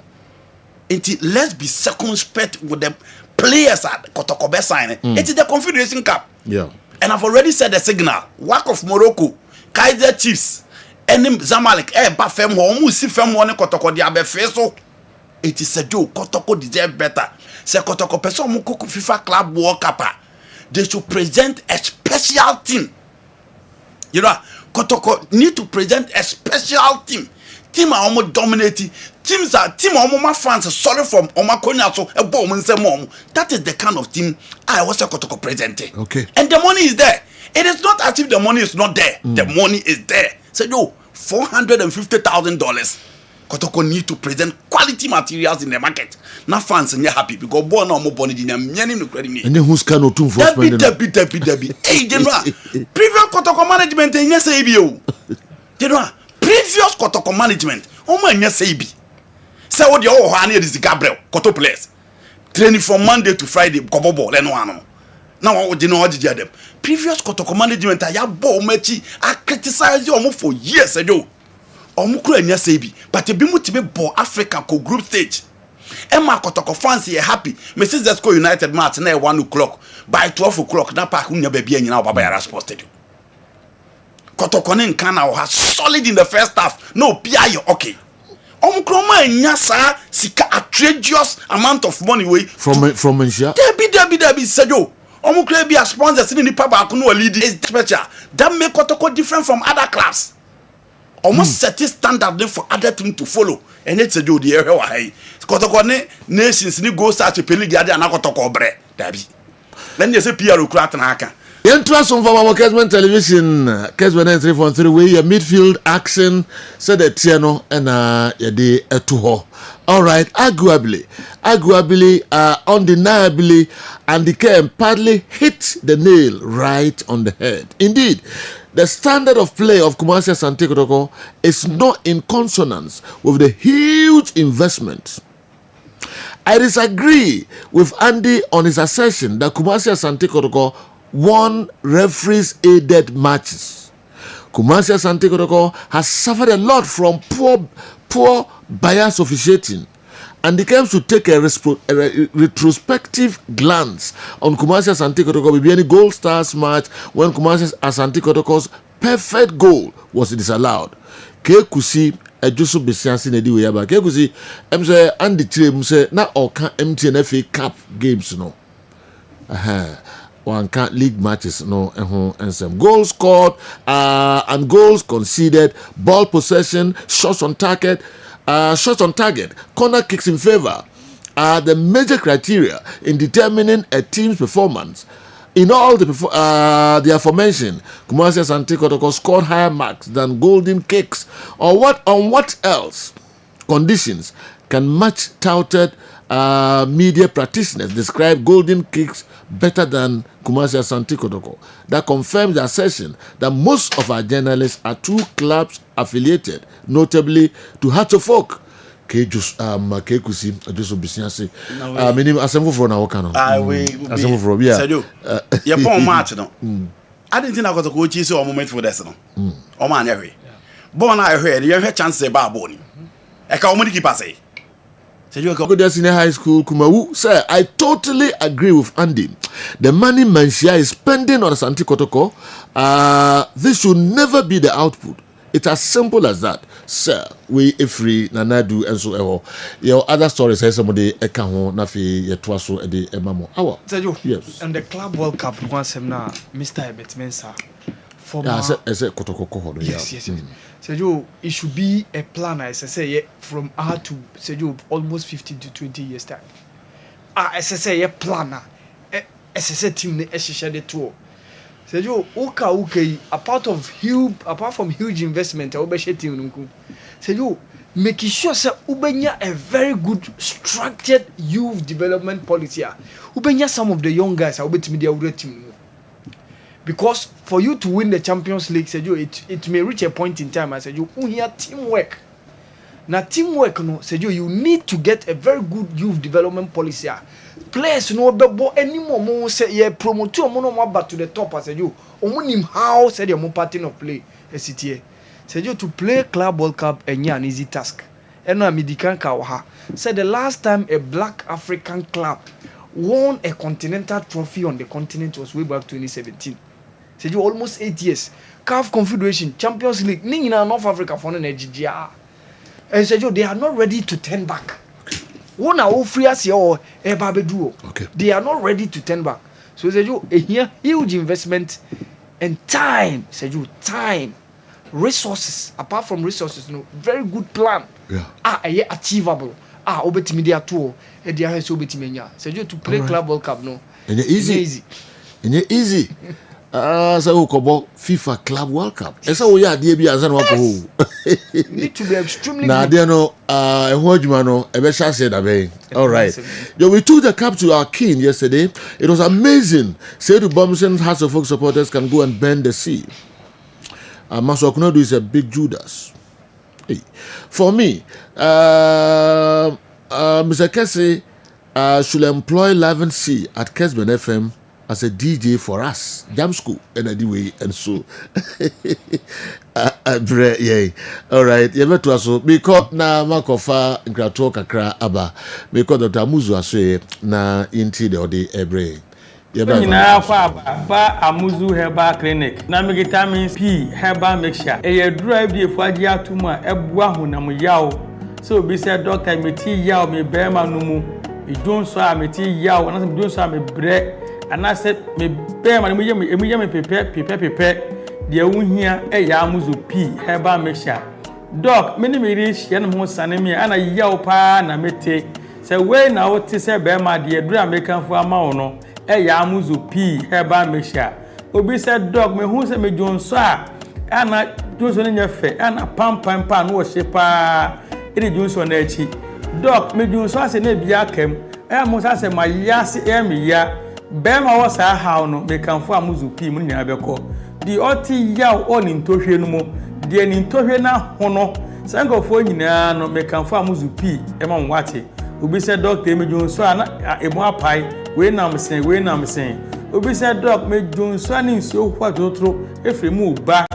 Let's be circumspect with the players at Kotoko be sign. It is the Confederation Cup. Yeah. And I've already said the signal. Work of Morocco, Kaiser Chiefs, and Zamalek, Bafem, almost see Fem one Kotoko, the Abe Feso. It is a joke. Kotoko deserve better. Say Kotoko person Mukoko FIFA Club World Cup. They should present a special team. You know, Kotoko need to present a special team. Team are almost dominating. Teams are team almost fans sorry from Omakonya so a bomb and say mom. That is the kind of team I was a Kotoko presenting. Okay. And the money is there. It is not as if the money is not there. The money is there. So yo, $450,000. Kotoko need to present quality materials in the market. Now fans and you're happy because born no more money in a million no credit me. And then who's can no tune for spending? Debbie. Hey, general. Previous Kotoko management in yes ABO. General. Previous Kotoko management. Oh my yes AB. Say what the whole honey is Gabriel Koto players. Training from Monday to Friday. Kobo ball. Now what you know what did you them? Previous Kotoko management I have ball mechi. I criticize you for years ago. Omukura nya sebi but ebi mu tibe ball Africa ko group stage Emma Kotoko fans here happy Mrs. Zesco United match na 1 o'clock by 12 o'clock na park nya baby anyina Baba Yara Sports Stadium Kotoko ne nkan was solid in the first half no pia you okay Omukura ma nya sa sika outrageous amount of money way from Asia Debbie Sejo Omukura be a sponsor sini ni papa no lead is special that make Kotoko different from other clubs. Almost set a standard for other teams to follow. And it's a do the area why. Kotoko nations ni go start to peli gadi and Kotoko bre. Dabi. Then you say Pierre Ukrat and Haka. The interest from our Kessben television, Kessben 3.3 way, a midfield action, said the Tiano and de Etuho. All right, arguably, undeniably, and the came partly hit the nail right on the head. Indeed, the standard of play of Kumasi Asante Kotoko is not in consonance with the huge investment. I disagree with Andy on his assertion that Kumasi Asante Kotoko won referees aided matches. Kumasi Asante Kotoko has suffered a lot from poor bias officiating, and it comes to take a retrospective glance on Kumasi Asante Kotoko with any Gold Stars match when Kumasi Asante Kotoko's perfect goal was disallowed. Kekusi ejusu besiansi na di we yaba. Kekusi say Andy Chile say na oka MTN FA Cup games no. One can't league matches no and some goals scored and goals conceded, ball possession, shots on target, corner kicks in favor are the major criteria in determining a team's performance. In all the aforementioned, Kumasi Asante Kotoko scored higher marks than golden kicks. On what else conditions can much touted media practitioners describe golden kicks better than Kumasi Asante Kotoko? That confirms the assertion that most of our journalists are two clubs affiliated, notably to Hatchofok. Kekusi just obisiansi. Meaning asemfo for na waka no. Asemfo for bia. Sadio. Ye pon match no. I didn't think I got to go chase o moment for this no. O man ehwe. Born I heard you have chance say ba boni. E ka o mo di keeper say. Sadio go there senior high school Kumawu. Sir, I totally agree with Andy. The money Mansia is spending on Asante Kotoko, this should never be the output. It's as simple as that. Sir, we free Nanadu and so ever. Your other stories say somebody ekaho nafi yetwaso ede emamo. Awa. Yes. And the Club World Cup once now, Mr. Ebet Mensa. Yeah, I said Kotoko. Yes. Sergio, it should be a plan, as I say, from R to Sergio almost 15 to 20 years time. As I say, a planner. As I said, team the tour. Say you okay apart from huge investment I will team nku. Say you making sure say ubenya a very good structured youth development policy. Ubenya some of the young guys I will be their team. Because for you to win the Champions League, say you it may reach a point in time I said you hear teamwork. Now teamwork no say you need to get a very good youth development policy. Players no be anymore mo say ye promote mo no mo back to the top as you omunim how say the mo pattern of play esitie say you to play Club World Cup an easy task eno amedikan ka ha say the last time a black African club won a continental trophy on the continent was way back 2017. Say you almost 8 years. CAF Confederation Champions League ni na North Africa for no Nigeria. And say you they are not ready to turn back. One are free as your babeduo. Okay. They are not ready to turn back. So say you here huge investment and time. Say you time, resources. Apart from resources, no very good plan. Yeah. Achievable. Obetimi dia tour. E dia has obetimi nya. Say you to play Club World Cup no. And easy. Easy. So kobo FIFA Club World Cup. Esa wo ya de bi ansa na wako. Need to be extremely na good. there no ehun adwuma no e be sha say da be. All right. Yo, we took the cup to our king yesterday. It was amazing. Say to Bomson Hearts of Folk supporters can go and bend the sea. Maso Okunodu is a big Judas. Hey. For me, Mr. Kesse should employ Live C at Kessben FM as a DJ for us, jam school, and anyway, and so. Yeah. All right. You better also because na makofa nkrato kakra aba because Dr. Amuzu aswe na inti de ode ebre. Nyina kwa ba Amuzu Herbal Clinic na vitamin P herbal mixture e dura bi efu agi atum a ebua honam yaw so bi say doctor meti yaw me bema no mu idon so a meti yaw na so idon so a me bre ana se me bema no mu ye me pepe de wuhia e ya Amuzu P herbal mixture doc me ni me reach ye no ho sane me ana yaw pa na mete se we na wo ti se bema de dura me kanfo ama wo no ya Amuzu P herbal mixture obi said dog me hu se me jonso ana jonso ne nyefe ana pam no wo shepa edi jonso na echi dog me jonso ase na bia kam mo sa se ma yase me ya be ma wo sa haw no me kanfo Amuzu P mu nya beko di oti yaw oni ntohwe no mo di ni ntohwe na hono sankofo nyina no me kanfo Amuzu P ma nwate obi said dog te me jonso ana emo apai we nam sen obi said doc me jonso ani nsuo kwa dotro efremu ba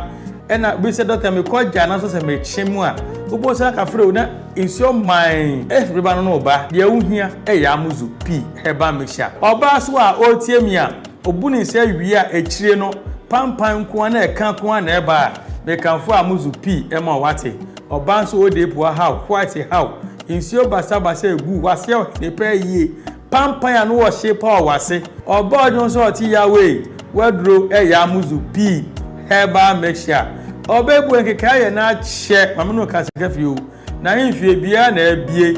ena obi said doctor me koja na so se me chemu a obo sa ka fre na nsuo man efreba no ba de awuhia ya Amuzu P herbal mixture oba so a otie a obuni se wi a echire no pampan ko na eka ko na eba me kanfo Amuzu P ma wate oba so ode po how white how nsuo basa egu wase ne pa yie pampan ya no wo shape o wase obojo so oti yawe wadro ya Amuzu P herbal mixture obebu nkeka ye na che mamno kasekafi o na himfie bia na abie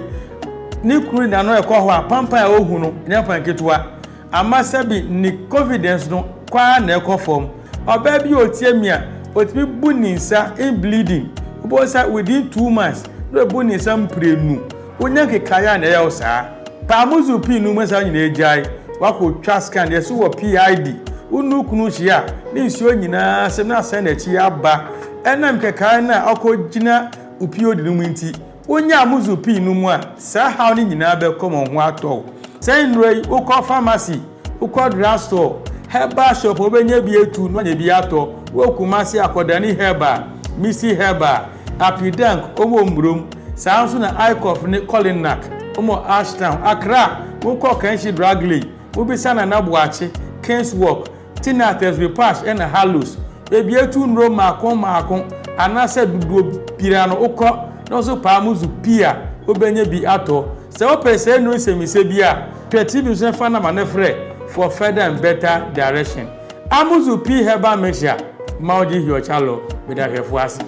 ni kuru na no ekọ ho a pampan ya ohu no nyapan ketua amasabi ni confidence no kwa na ekọ form obebi otiemia otimi buninsa in bleeding obosa within 2 months no buninsa mprenu onya nkeka ya na ya osa pa Amuzu P nu mesa nyina ejai wako twa scan de so wo PID unu kunu hia ni nsuo nyina se na asa na chi aba enam keka na akogina upio de nu nti onya Amuzu P nu mu a sa ha ni nyina be komo ho ato say nrei ukọ pharmacy ukọ drugstore herbal shop obenya bi etu no nya bi ato wo Kumasi akodani herbal misi herbal apidank omo mbrom sa nso na icof ni Colinac omo Ashtown Accra ukọ Kanshi Dragley ubisa na Nabuachi Kings Walk Tinates Repash and Hallows ebi etu nro makon anase duduo pirano ukọ no so pa Amuzu P a obenye bi ato se o pese no semise bi a petibi so fa na manefre for further and better direction Amuzu P herbal mixture maudi hio chalo beda hefu ase.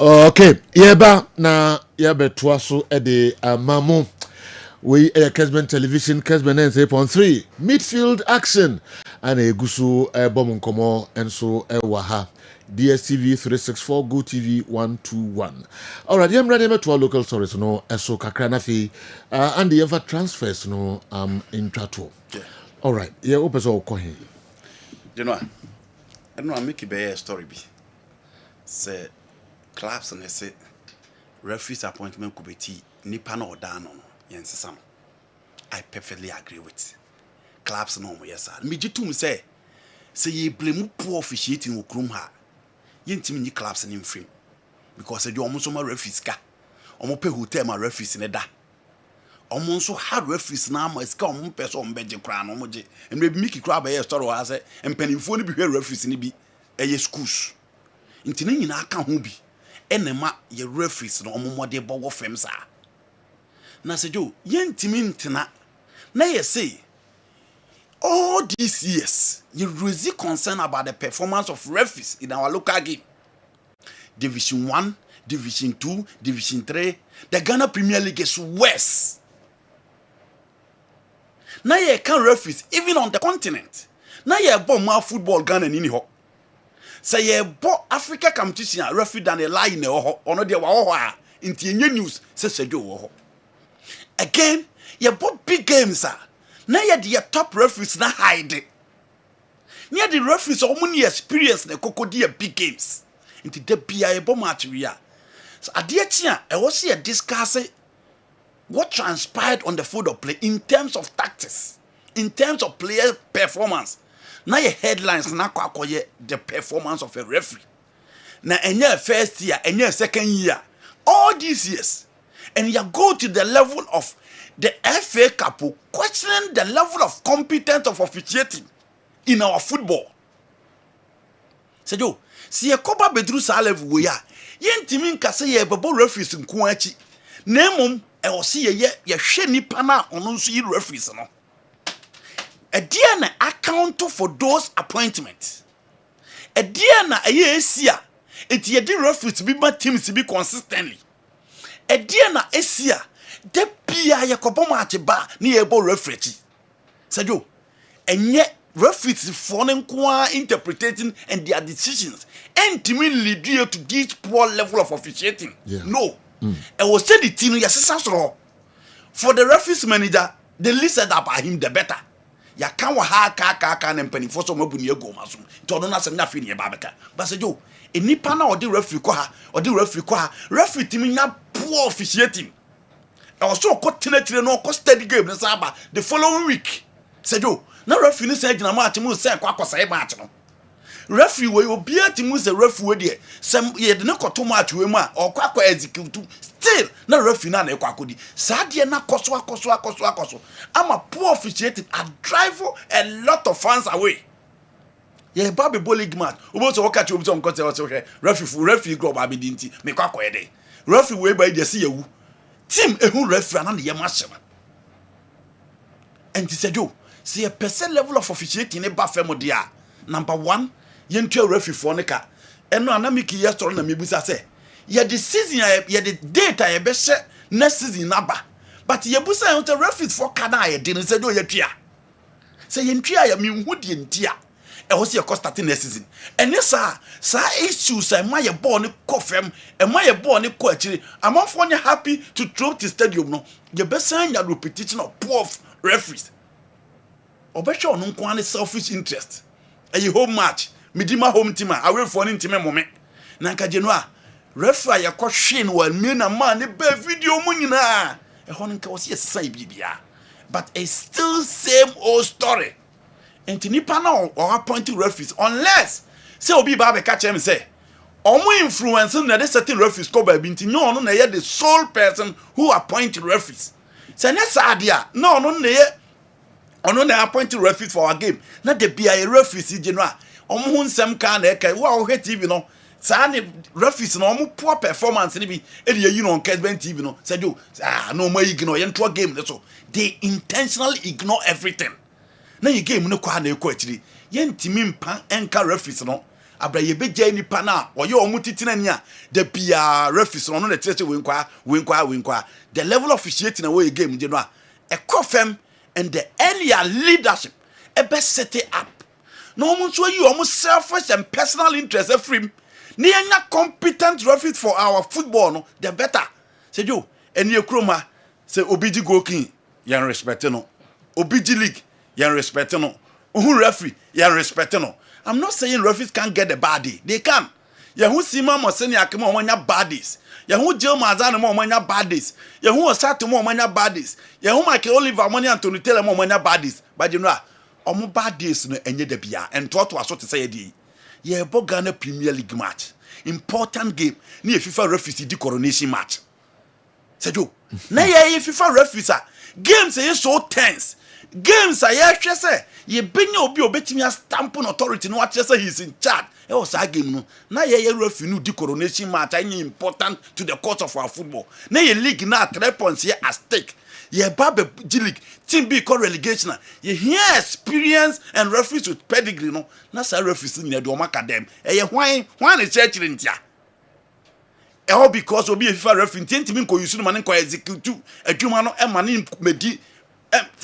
Okay, yeba na yebe tuaso ede amamu we Kessben television Kessben 3.3 midfield action and a gusu bomb nkomo and so waha DSTV 364 Go TV 121. All right, I'm ready to our local stories no so kakra na fi and the ever transfers no in Trato. All right, yeah, open so ko he. You know, I know I make a story be. Say clubs and they say referee's appointment could be nipa na odano yensesam. I perfectly agree with clubs no yes sir. Me jitum say ye blame poor officiating wo krum ha. Yentimi ni clubs in frame because they almost so referees ka. Omo pe hotel ma referees ne da. Omo nso hard referees na ma ska omo pese omo beje kra no omo je. Emre bi miki kra ba ye story wa say empanimfo ni bi hwe referees ni bi eye schools. Nti ne nyina aka ho bi enema ye referees no omo mode bo wo fem sa. Na se jo yentimi ntena na ye say all these years, you raise concern about the performance of referees in our local game. Division 1, Division 2, Division 3. The Ghana Premier League is worse. Now you can referees even on the continent. Now you have more football Ghana in ho. Say you have Africa competition referee than a lie in ho. Ono de wa into news says ho. Again, you have big games na ye the top referees na hide. Near the referees omuni experience na kokodi big games. Into the bia ebo match we are. So adie tia e was here discuss what transpired on the field of play in terms of tactics, in terms of player performance. Na ye headlines na kwakoye the performance of a referee. Na enye first year, enye second year. All these years. And you go to the level of the FA Cup questioning the level of competence of officiating in our football. Say yo, si e koba bedru sa level we ya, yentimi nka se ye bebo referees nko achi. Na emom e o se ye hwe nipa na ono nso yi referees no. E dia na account for those appointments. E dia na eye esia, eti ye di referees bi ma teams bi consistently. E dia na esia de bia yakobo match ba ni ebo referee sajo enye referees for nko interpreting and their decisions entimi lead you to this poor level of officiating. No. E was said the team yasesa so for the referees manager the least said about him the better ya kan wa ha ka na mpani for so mabuni ego maso to no na sem na fi ne ba beka ba sajo enipa na odi referee ko ha referee team nya poor officiating. I was so continentally no steady game the following week. Said yo, now referee said na match mu say kwa say match no. Referee we obi atimu say referee dey. Some ye de no koto match we mu a or kwa execute still na referee na na kwa kodi. Sa de na koso. I'm a poor officiating and drive a lot of fans away. Ye baby league match. Obo so waka chi obi so nko say referee go ba bi dinti me kwa dey. Referee we ba dey see yewu. Team ehun referee na ye match. And he said, yo, see a percent level of officiating in a buffer dia. Number 1, yentu referee for neka. Eno anamiki yesterday na mibusa say, ye the season ye the data ye be share next season naba. But ye busa yon referees for kana ye din say do ye tua. Say yentua ye mi hu di ntia. E ho se ye starting next season. And yes sa issues say ma ye ball ni ko fem, e ma ye ball ni ko akiri. Amanfo nye happy to throw to stadium no. Ye be say ya repetition of poor referees. Obesho no nko ane selfish interest. A home match, midima home team away for any team moment. Nanka jenwa referee ya hwe no wan na man ne ba video mu nyina. E ho nka wose yesai bibia. But it's still same old story. Enti nipa na or appointing referees unless say obi ba be catch him say omo influence na the certain referees ko ba bi nti no na ye the sole person who appoint referees. Say na sadia no na ye ono na appoint referee for our game na de bia a referee si genu a omo hu nsem ka na eka wo a TV no sa ne referees no omo poor performance ni bi e de yi no on Kessben TV no say do no ma ignore ye nto game so they intentionally ignore everything na ye game no kwa na eko akiri ye ntimi mpa enka referees no abra ye beja nipa na oye omo titina ni a de bia referees no na tire we nkwa the level of officiating na we game genu a a COFEM and the earlier leadership best set it up. No one so you almost selfish and personal interest free. Near competent referee for our football, no, the better. Say you, and your chroma, say OBG goalkeeper, you respect no. OBG league, you respect no. Who referee, you respect no. I'm not saying referees can't get the body. They can. Ya who Sima Moseni Akimo Manya baddies. Ya who Jill Mazan mo Manya baddies. Ya who Sato mo Manya baddies. Ya who Michael Oliver Money Anthony Taylor mo Manya baddies. But you know, omo baddies no enye de bia. And thought was what to say di. Ya bo Ghana Premier League match. Important game. Ni FIFA referee di coronation match. Sejo. Na ye FIFA referee games are so tense. Games are say ye benya obi obetimi stamp on authority no what say he's in charge. E was a game no. Na ye referee no di coronation match any important to the course of our football. Na ye league na 3 points here at stake. Ye babe G League team be called relegation. Ye hear experience and referees with pedigree no. Na say referees in the omaka dem. E ye hwan e church ntia. E all because obi e FIFA referee ntimi ko use no man ko execute adwuma no e mane medi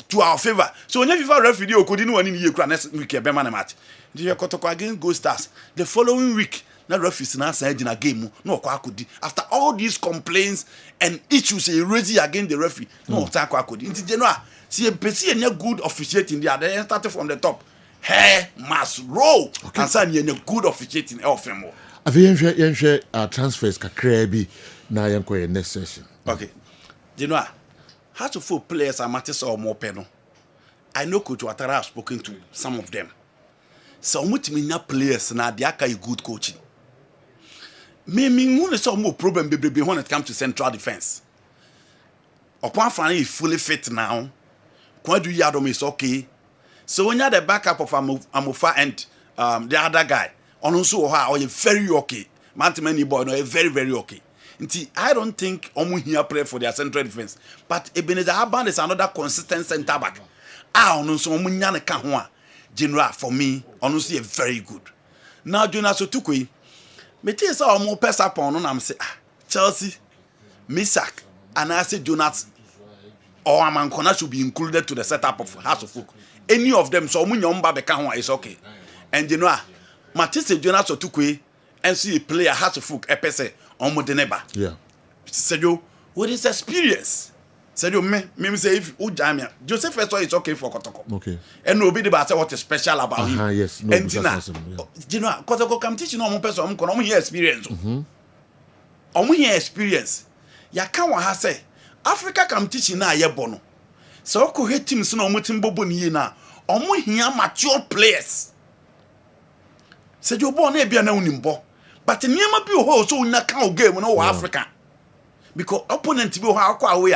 to our favor. So when FIFA referee okodi no wani ye kura next week e be man match. The Kotoko against Gold Stars. The following week, na referees na side in a game no akodi. After all these complaints and issues raised against the referee, no akodi. In general, see a pesi any good officiating there. They started from the top. Hair must roll. And say any good officiating of them. Afi yenhwe transfers kakra bi na yenko next session. Okay. You know, how to full players are matters or more penal. I know Coach Ouattara has spoken to some of them. So much minya players na they are good coaching. Me who is some more problem baby when it comes to central defense. Upon finding fully fit now, Kwadu Yadom is okay. So when you have the backup of Amofa and the other guy, also are very okay. Mantimani boy no very very okay. I don't think Omu here play for their central defense. But Ebenezer Haban is another consistent centre back. So Omu nyane kahwa. General for me, honestly, very good. Now, Jonas Otukwe, me tell you some more press up on I'm say Chelsea, Misak, and I say Jonas or Amankona should be included to the setup of House of Folk. Any of them, so Munyomba Bekanwa is okay. And you know, Matisse Jonas Otukwe, and see a player House of Folk, Epese, on Modeneba. Yeah. Said what is experience? Said you me say if Ujamia Joseph first is okay for Kotoko. Okay. And nobody but what is special about him. Yes. No, and you know, Kotoko come teach no person on here experience. On here experience. Ya kan wa ha say Africa come teach na ye bono. So ko hate teams no mutim bobo ni na. Omo hia mature players. Said you born e bia na unimbo. But niema bi ho so unya kan game no wa Africa. Because opponent bi ho akwa away.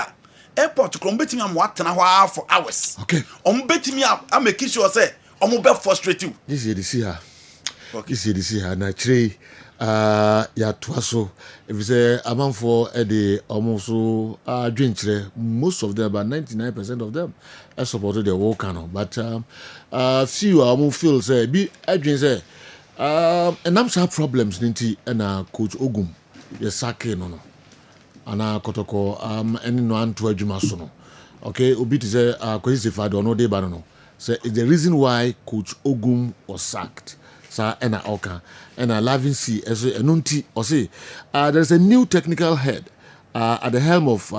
Airport krom betimi am watena ho for hours. Okay. Betimi am make sure say be frustrate you. This is the see her. Okay. This is the see her na three ya twaso if you say among for the almost dream most of them about 99% of them I supported the whole canon but few almost feel say be dream say and I'm some problems ninti and coach Ogum yes sake no ana Kotoko any no anto adwuma so no okay obi to say kwesi fado no dey ba no say the reason why coach Ogum was sacked sa ena oka ena Lavin C eso enunti o say there's a new technical head at the helm of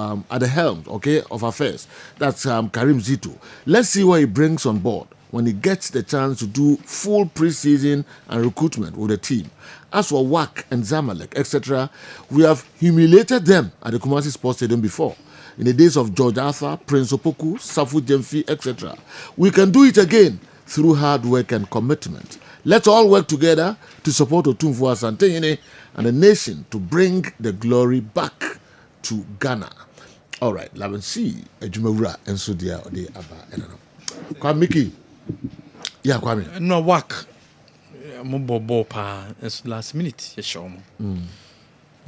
affairs that's Karim Zito. Let's see what he brings on board when he gets the chance to do full pre-season and recruitment with the team. As for WAC and Zamalek, etc., we have humiliated them at the Kumasi Sports Stadium before. In the days of George Arthur, Prince Opoku, Safu Jemfi, etc. We can do it again through hard work and commitment. Let's all work together to support Otumfuo Asante and the nation to bring the glory back to Ghana. All right, let's see. Ejumewura enso dia ode aba enano. Kwa Mickey. Yeah, Kwame. No work. Mo bobo pa last minute ye show mo.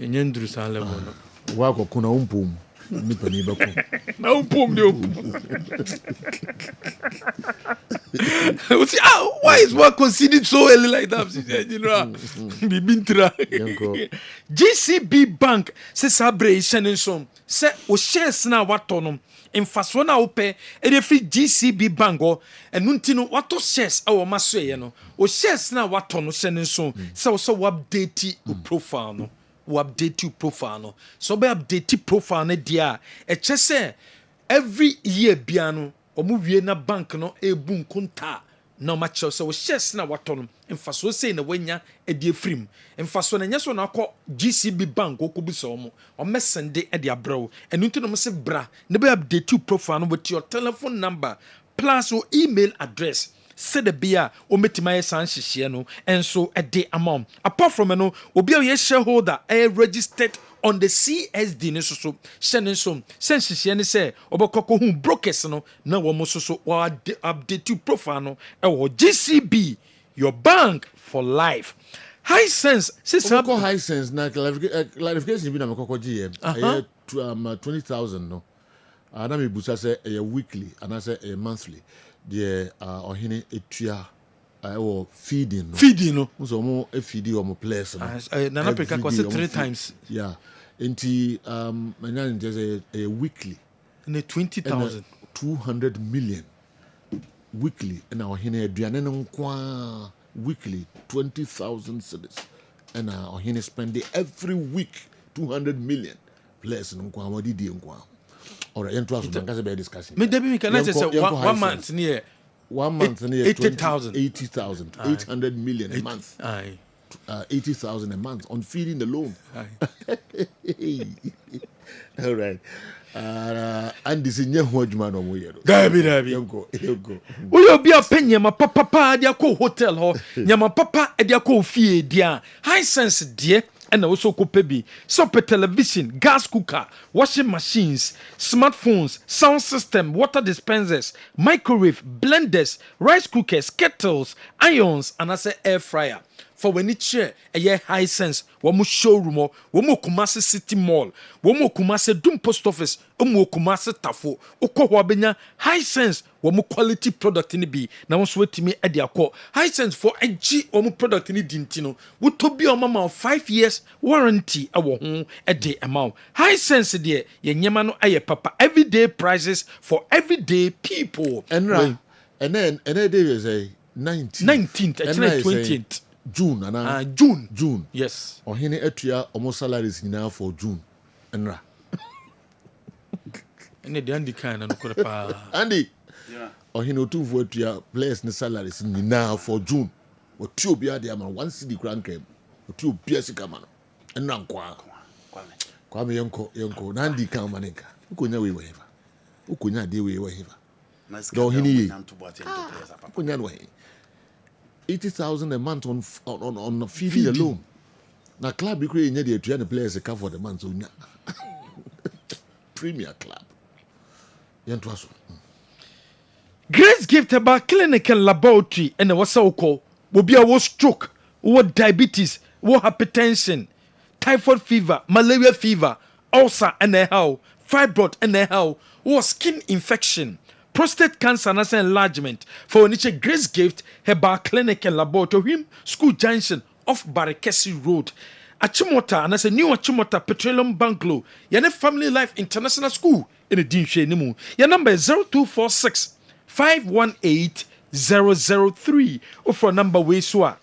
Yenye nduru sa level no. Wako kuna umpum. Nipa ni bako. Na umpum ni umpum. Why is work considered so early like that? You know, Bibintra. GCB Bank se sabre ishenensom. Se o shares na watonom. mfaso na wopɛ ɛde fi GCB bango ɛno nti no wato shares ɛwɔ ma so yɛ no o shares na wato no hyɛ ne nso sɛ wo update o profile no wo update your profile no so be update profile no dia ɛkyɛ sɛ every year bia no ɔmo wie na bank no ebu nkonta na ɔma kyerɛ sɛ wo shares na wato no mfaso sei na wanya ɛde afrim mfaso na nyɛ so na akɔ GCB bank okobi sɛ ɔmo sende ɛde abrɛw ɛno nti no mo se bra na be update your profile no with your telephone number plus your email address said the beer o metima san hyehyɛ no enso ɛde amount apart from no obi a yɛ shareholder registered on the CSD ne so hyɛ ne so sɛ hyehyɛ ne sɛ obɛkɔkɔ hu brokers no na wɔn so update your profile no ɛwɔ GCB your bank for life. High sense sister high sense na clarification bi na mekɔkɔ gye yɛ 20,000 no na me busa sɛ ɛyɛ weekly ana sɛ ɛyɛ monthly the ɔhene etua ɛwɔ feeding no so mo feed your players no Nana Africa was 3 times yeah nti manya just a weekly in 20,000 200 million weekly and ɔhene aduane no nkwa weekly 20,000 cedis and ɔhene spend every week 200 million players no nkwa mo didi nkwa. All right, and trust me, I'm going discussing. Me debi can I say 1 month near 1 month near 80,000 800 million a month. 80,000 a month on feeding alone. All right. And this is new man on we. Dabi. You go. We be a penny ma papa dia ko hotel ho. Nyama papa dia ko fie dia. High sense dia. And also kopebi super television, gas cooker, washing machines, smartphones, sound system, water dispensers, microwave, blenders, rice cookers, kettles, irons, and as a air fryer. For when it share a year high sense, one showroom, one Kumasi City Mall, one Kumasi Doom Post Office, Kumasi Tafo, Wabenya, high sense, one quality product in the B. Now, sweat to me at the call. High sense for a G or product in the Dintino, would to be a mama 5 years warranty our home a day amount. High sense, dear, Yamano aye papa, everyday prices for everyday people. And then day is a 19th, actually 20th. June and June. Yes. Or hene etua almost salaries now for June. Enra. Ene de Andy kind and pa. Andy. Yeah. Or hene otu for etua players ne salaries now for June. O ti obi ade ama 1 cedi kran kem. O ti obi asika ma no. Enra nkwa. Kwame yenko na Andy kan maneka. Ukonya we weva. Ukonya de we weva. Do hene yi. Ukonya no he. 80,000 a month on feeding alone. Now club you create the 300 players a cover for the month so Premier club. Grace gift about clinical laboratory and the what's called will be a stroke, what diabetes, what hypertension, typhoid fever, malaria fever, ulcer and a how, fibroid and a how, or skin infection. Prostate cancer and enlargement for which Grace gift Herbal Clinic and Laboratory School Junction off Barakesi Road. Achimota and as a new Achimota Petroleum Bungalow. Yana Family Life International School in the Dinshe Nimu. Your number is 0246 518 003 or for number Weswa.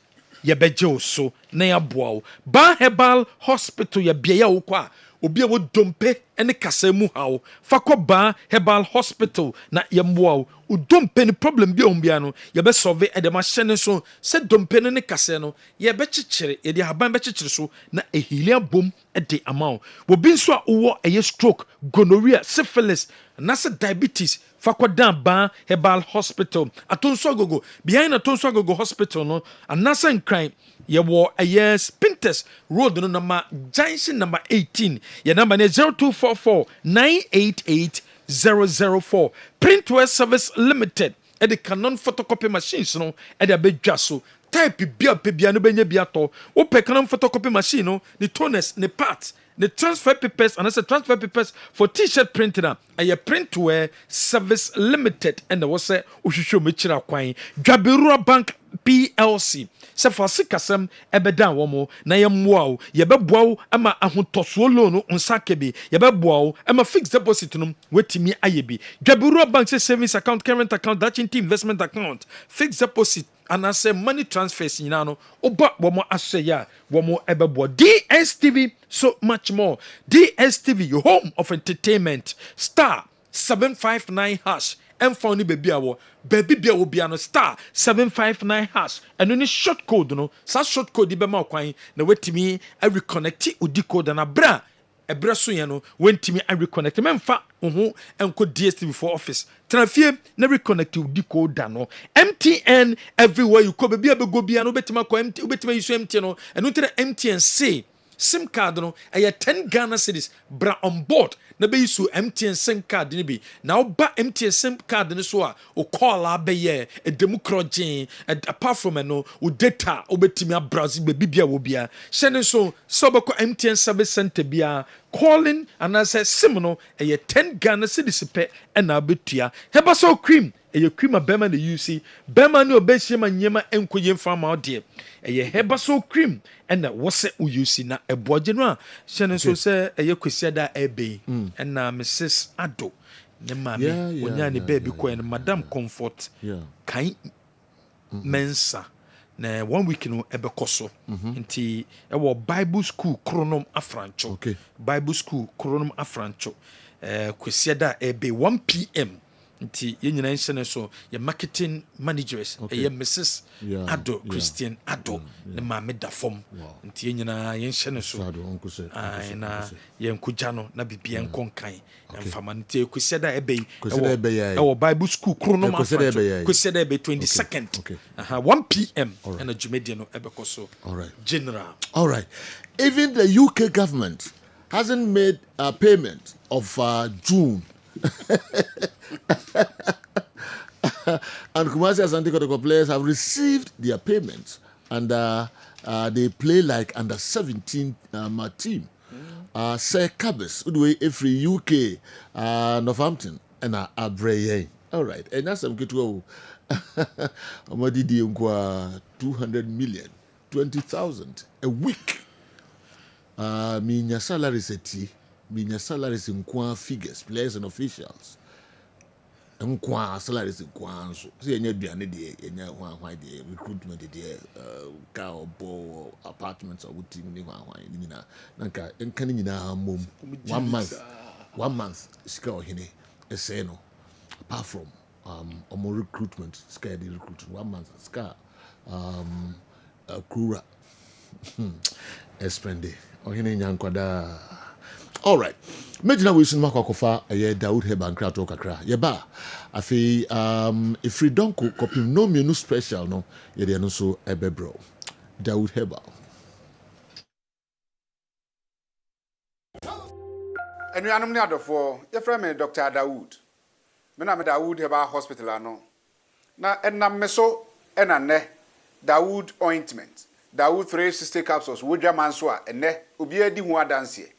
Yabejo so na yaboa. Ba Herbal Hospital ya biya ukwa. Obi a wo dompe ene kasa mu hawo fakɔ ba Herbal Hospital na yɛmboa wo dompe ne problem bi ombia no yɛbɛ solve edema hyɛne so sɛ dompe ne kasa no yɛbɛ kyekyere yɛde haban bɛ kyekyere so na ehilia bom de ama wo bi nso a wo ɛyɛ stroke gonorrhea syphilis na sɛ diabetes fakɔ dan ba Herbal Hospital atonso agogo behind atonso agogo hospital no anasa nkran yɛwɔ ɛyɛ Spintex Road no number junction number 18 yɛ number ne 0244 988 004 Printware Service Limited the Canon photocopy machines no the abedwa so type bia no benya bia to wo pe Canon photocopy machine no the toners the parts the transfer papers and as a transfer papers for t-shirt printing a Printware Service Limited and the was say ohwehwe mechira kwan Dwaberura Bank plc sɛ fa sikasɛm ɛbɛda wɔ mo na yɛmmoa wo yɛbɛboa wo ama ahotɔsoɔ loan no nsa ka bi yɛbɛboa wo ama fixed deposit no watumi ayɛ bi dwabewura bank sɛ savings account current account dachinti investment account fixed deposit anaasɛ money transfers nyinaa no woba wɔn asɛyɛ a wɔn ɛbɛboa DSTV so much more DSTV your home of entertainment star 759 hash ɛmfa no baabi a wɔ baabi bia wɔ bia no star 759 hash ɛno ne short code no saa short code yi bɛma kwan na watumi reconnect odi code na bra ɛbrɛ so yɛ no wantumi reconnect mɛmfa ho ɛnkɔ DSTV for office tena fie na reconnect odi code da no MTN everywhere you go baabi a bɛgo bia no wobɛtumi akɔ wobɛtumi ayi so MTN no ɛno nti na MTN say SIM card no ɛyɛ 10 Ghana cedis bra on board na bɛyi so MTN SIM card ne bi na woba MTN SIM card ne so a o call abɛyɛ ɛdemu krɔgyen apart from no o data wobɛtumi abrowse baabi bia wɔ bia hyɛ ne so sɛ wobɛkɔ MTN service center bia calling anaasɛ SIM no ɛyɛ 10 Ghana cedis pɛ ɛna wobɛtua hɛba sɛ cream ɛyɛ cream a bɛma na use bɛma ne ɔbɛhyia ma nyɛma ɛnkɔyɛ mfa ma wodeɛ ɛyɛ hɛba so cream ɛna wɔsɛ o use na ɛboagye no a hyɛ ne so sɛ ɛyɛ kwasiada ɛbɛyi ɛna Mrs. Ado ne maame onya ne baby kɔ no Madam Comfort kan mensa na 1 week no ɛbɛkɔ so nti ɛwɔ Bible school Kronom Afrancho Bible school Kronom Afrancho kwasiada ɛbɛyi 1 p.m. nti yɛn nyinaa nhyɛ ne so yɛ marketing managers ɛyɛ Mrs. Ado Christian Ado ne maame da fam nti yɛn nyinaa yɛn hyɛ ne so na yɛn kogya no na bibia nkɔ nkan mfama nti kwasiada ɛbɛyi ɛwɔ Bible school Kronom Afrancho kwasiada ɛbɛyi 22nd 1 p.m. ɛna dwumadie no ɛbɛkɔ so general. All right, even the UK government hasn't made a payment of June. And Kumasi Asante Kotoko players have received their payments and they play like under 17 team. Sir Cabes, Udwe Efri UK, Northampton, and Abreye. All right, and that's some good. Amadi di 200 million, 20,000 a week. Minya salary seti. Minya salaries in Kwa figures, players and officials. And Kwa salaries in Kwa. So, see, any Biane, why the recruitment, the car or apartments or team, Nina, Nanka, and Canina mum 1 month, scour hine, a seno, apart from more recruitment, scared the recruitment, 1 month, scar, Kura, Espende, or hine Yankwada. All right. Medina Wilson Makofa a Daoud Heban Krato Kakra. Yeba. Afi if we don't copy no menu special no yede no so ebebro. Daoud Heba. Enu anum ni adofo ye frɛ me Dr. Daoud. Me na me Daoud Heba Hospital ano. Na enam me so ena ne Daoud ointment. Daoud 360 capsules wodwa man so a ene obi adi hu adanse.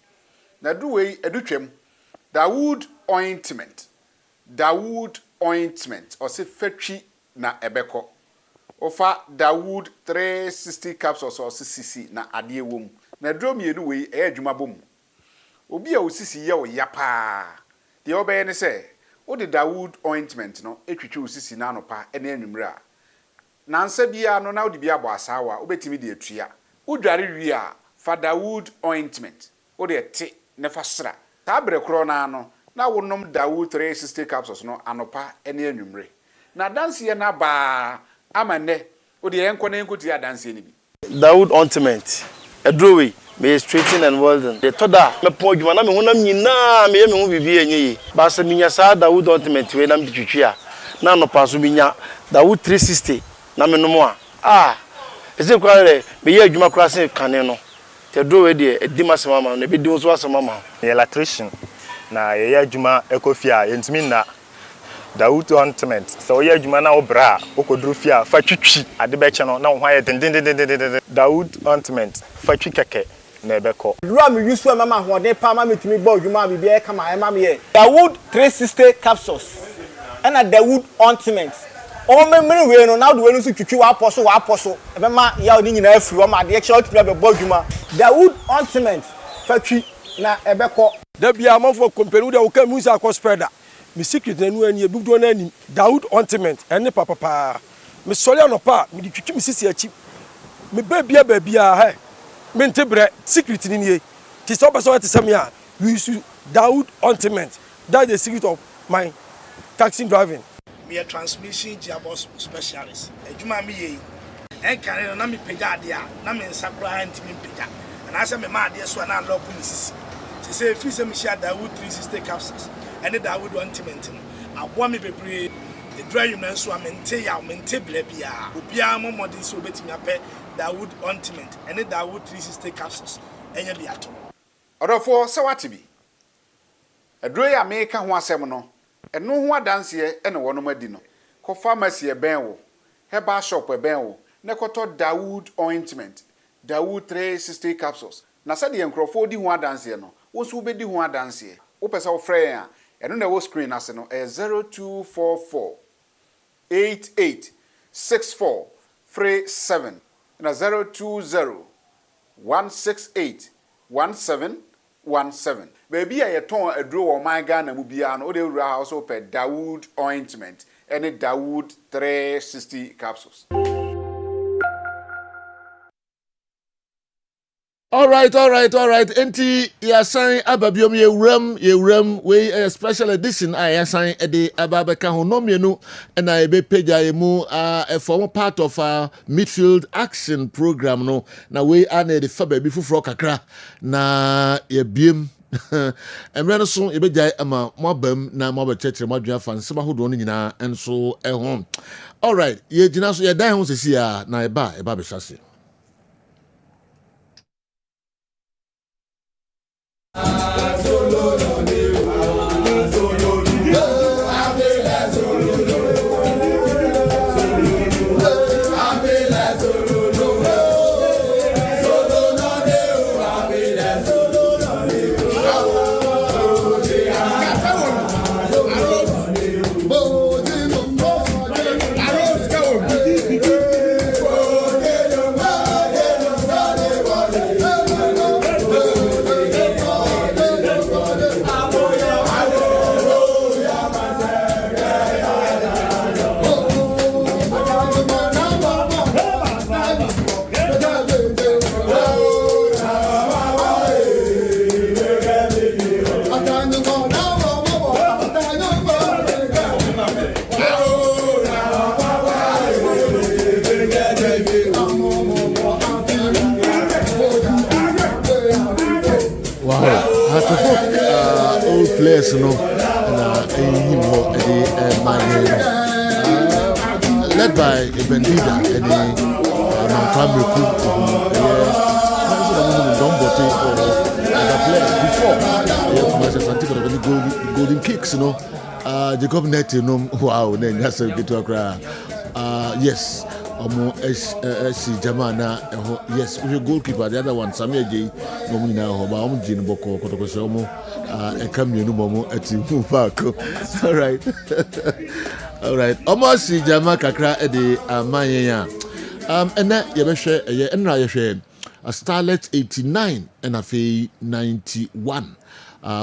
Na duwe edutwem Daoud ointment or se fetwi na ebeko ofa Daoud 360 capsules or cc na ade wom na drum yenu we adwuma bom obi a osisi ye o yapa de obeye ne se o de Daoud ointment no etwitwi osisi na anopa ene anwumre a na nsa bia no na o de bia bo asawa obetimi de atua udware wi a fa Daoud ointment o de te nefa sra ta bre kro na no na wonom Daoud 360 capsules no anopa ene anwumre na danse ye na ba amane o de enko na enko ti adanse ni bi Daoud ointment edrowe me straighten and welding the toda me po adwuma na me honam nyina me ye me ho bibi enye ba se minya sa Daoud ointment we na me twitwi a na anopa so minya Daoud 360 na me nomo a ese kwa re me ye adwuma kra se kane no te do we de edima se mama na be di so asema mama ye electrician na ye adwuma ekofia ye ntimi na Daoud ointment so ye adwuma na obra okodru fia fa twitwi ade be che no na wo hwa ye den Daoud ointment fa twi keke na ebeko dura me yusu mama hode pa mama metimi gba adwuma bibia e kama e mama ye Daoud 360 capsules and a Daoud ointment o memre we no na do we no so twitwi wa aposo e be ma ya oni nyina afiri o ma de che otumi be bodwuma Dawood ultimate fatwi na e be ko da bia amafo company de wo ka musa akọ spreader me secret na nu ani e bibdo na ani Dawood ultimate ene papa me sori anopa me di twitwi me sisi achi me babia he me ntebre secret ni nie ti so person te sem ya we use Dawood ultimate that's the secret of my taxi driving. Me a transmission gearbox specialist ejuma me ye en kare na me pega ade a na me nsakura antimi pega and I say me ma ade so na lock me sisi se say fi say me share Dawood 360 capsules and Dawood ultimate abo me bebre the dry you na so amente ya mente bia obia mo modern so betimi apɛ Dawood ultimate and Dawood 360 capsules enya bi ato odofo se wate bi aduro ya me ka ho asɛm no eno ho adanse ene wono madi no ko pharmacy e ben wo herbal shop e ben wo ne koto Dawood ointment Dawood 360 capsules na sɛ de enkrofo di ho adanse no wo so be di ho adanse wo pɛ sɛ wo frɛ ya eno na wo screen ase no 0244 88 64 37 na 020 168 1717 baby a yeton aduro wo man Ghana mu bia no o de wura house pe Dawood ointment and Dawood 360 capsules. All right. Enti yasan ababiom yewram we a special edition yasan ede ababeka ho no mienu na ebe page mu a form part of midfield action program no na we ana de fa baby fufuro kakra na yebiem emre no so yebegya ama mobam na mobachechire modua fan sema hodo no nyina enso ehom. All right, ye gina so ye dan ho sesi a na eba be hyase. Players no na him led by a bandida and man family Dombote or other players before Kumasi Asante Kotoko golden kicks Jacob Neti wow then that's a get to cry yes SC Jamana yes we goalkeeper the other one Samia J no mu na ho ba jin boko Kotoko so mu e kam yenu momo ati mu back. All right almost Jama kakra e de amanya and that ye be hwe ye enra ye hwe a Starlet 89 and a 91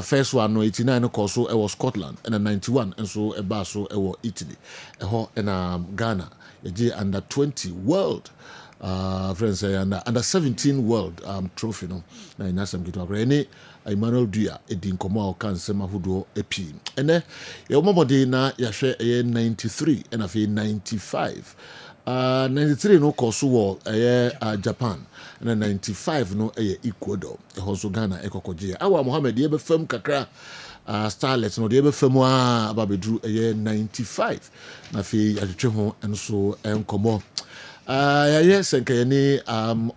first one no 89 no so e was Scotland and a 91 and so e ba so e was Italy e ho and Ghana ye under 20 world friends say under 17 world trophy no na inasem gitu akra any Emmanuel Dua edin komo kan sema hudo epi ene ye omobode na ya hwe 93 and a 95 93 no koso wo Japan and 95 no Ecuador hoso Ghana ekokoje awa Mohammed ye be fam kakra Starlet no de be fam ababedru 95 na fi atwetwe ho enso enkomo yes enkayeni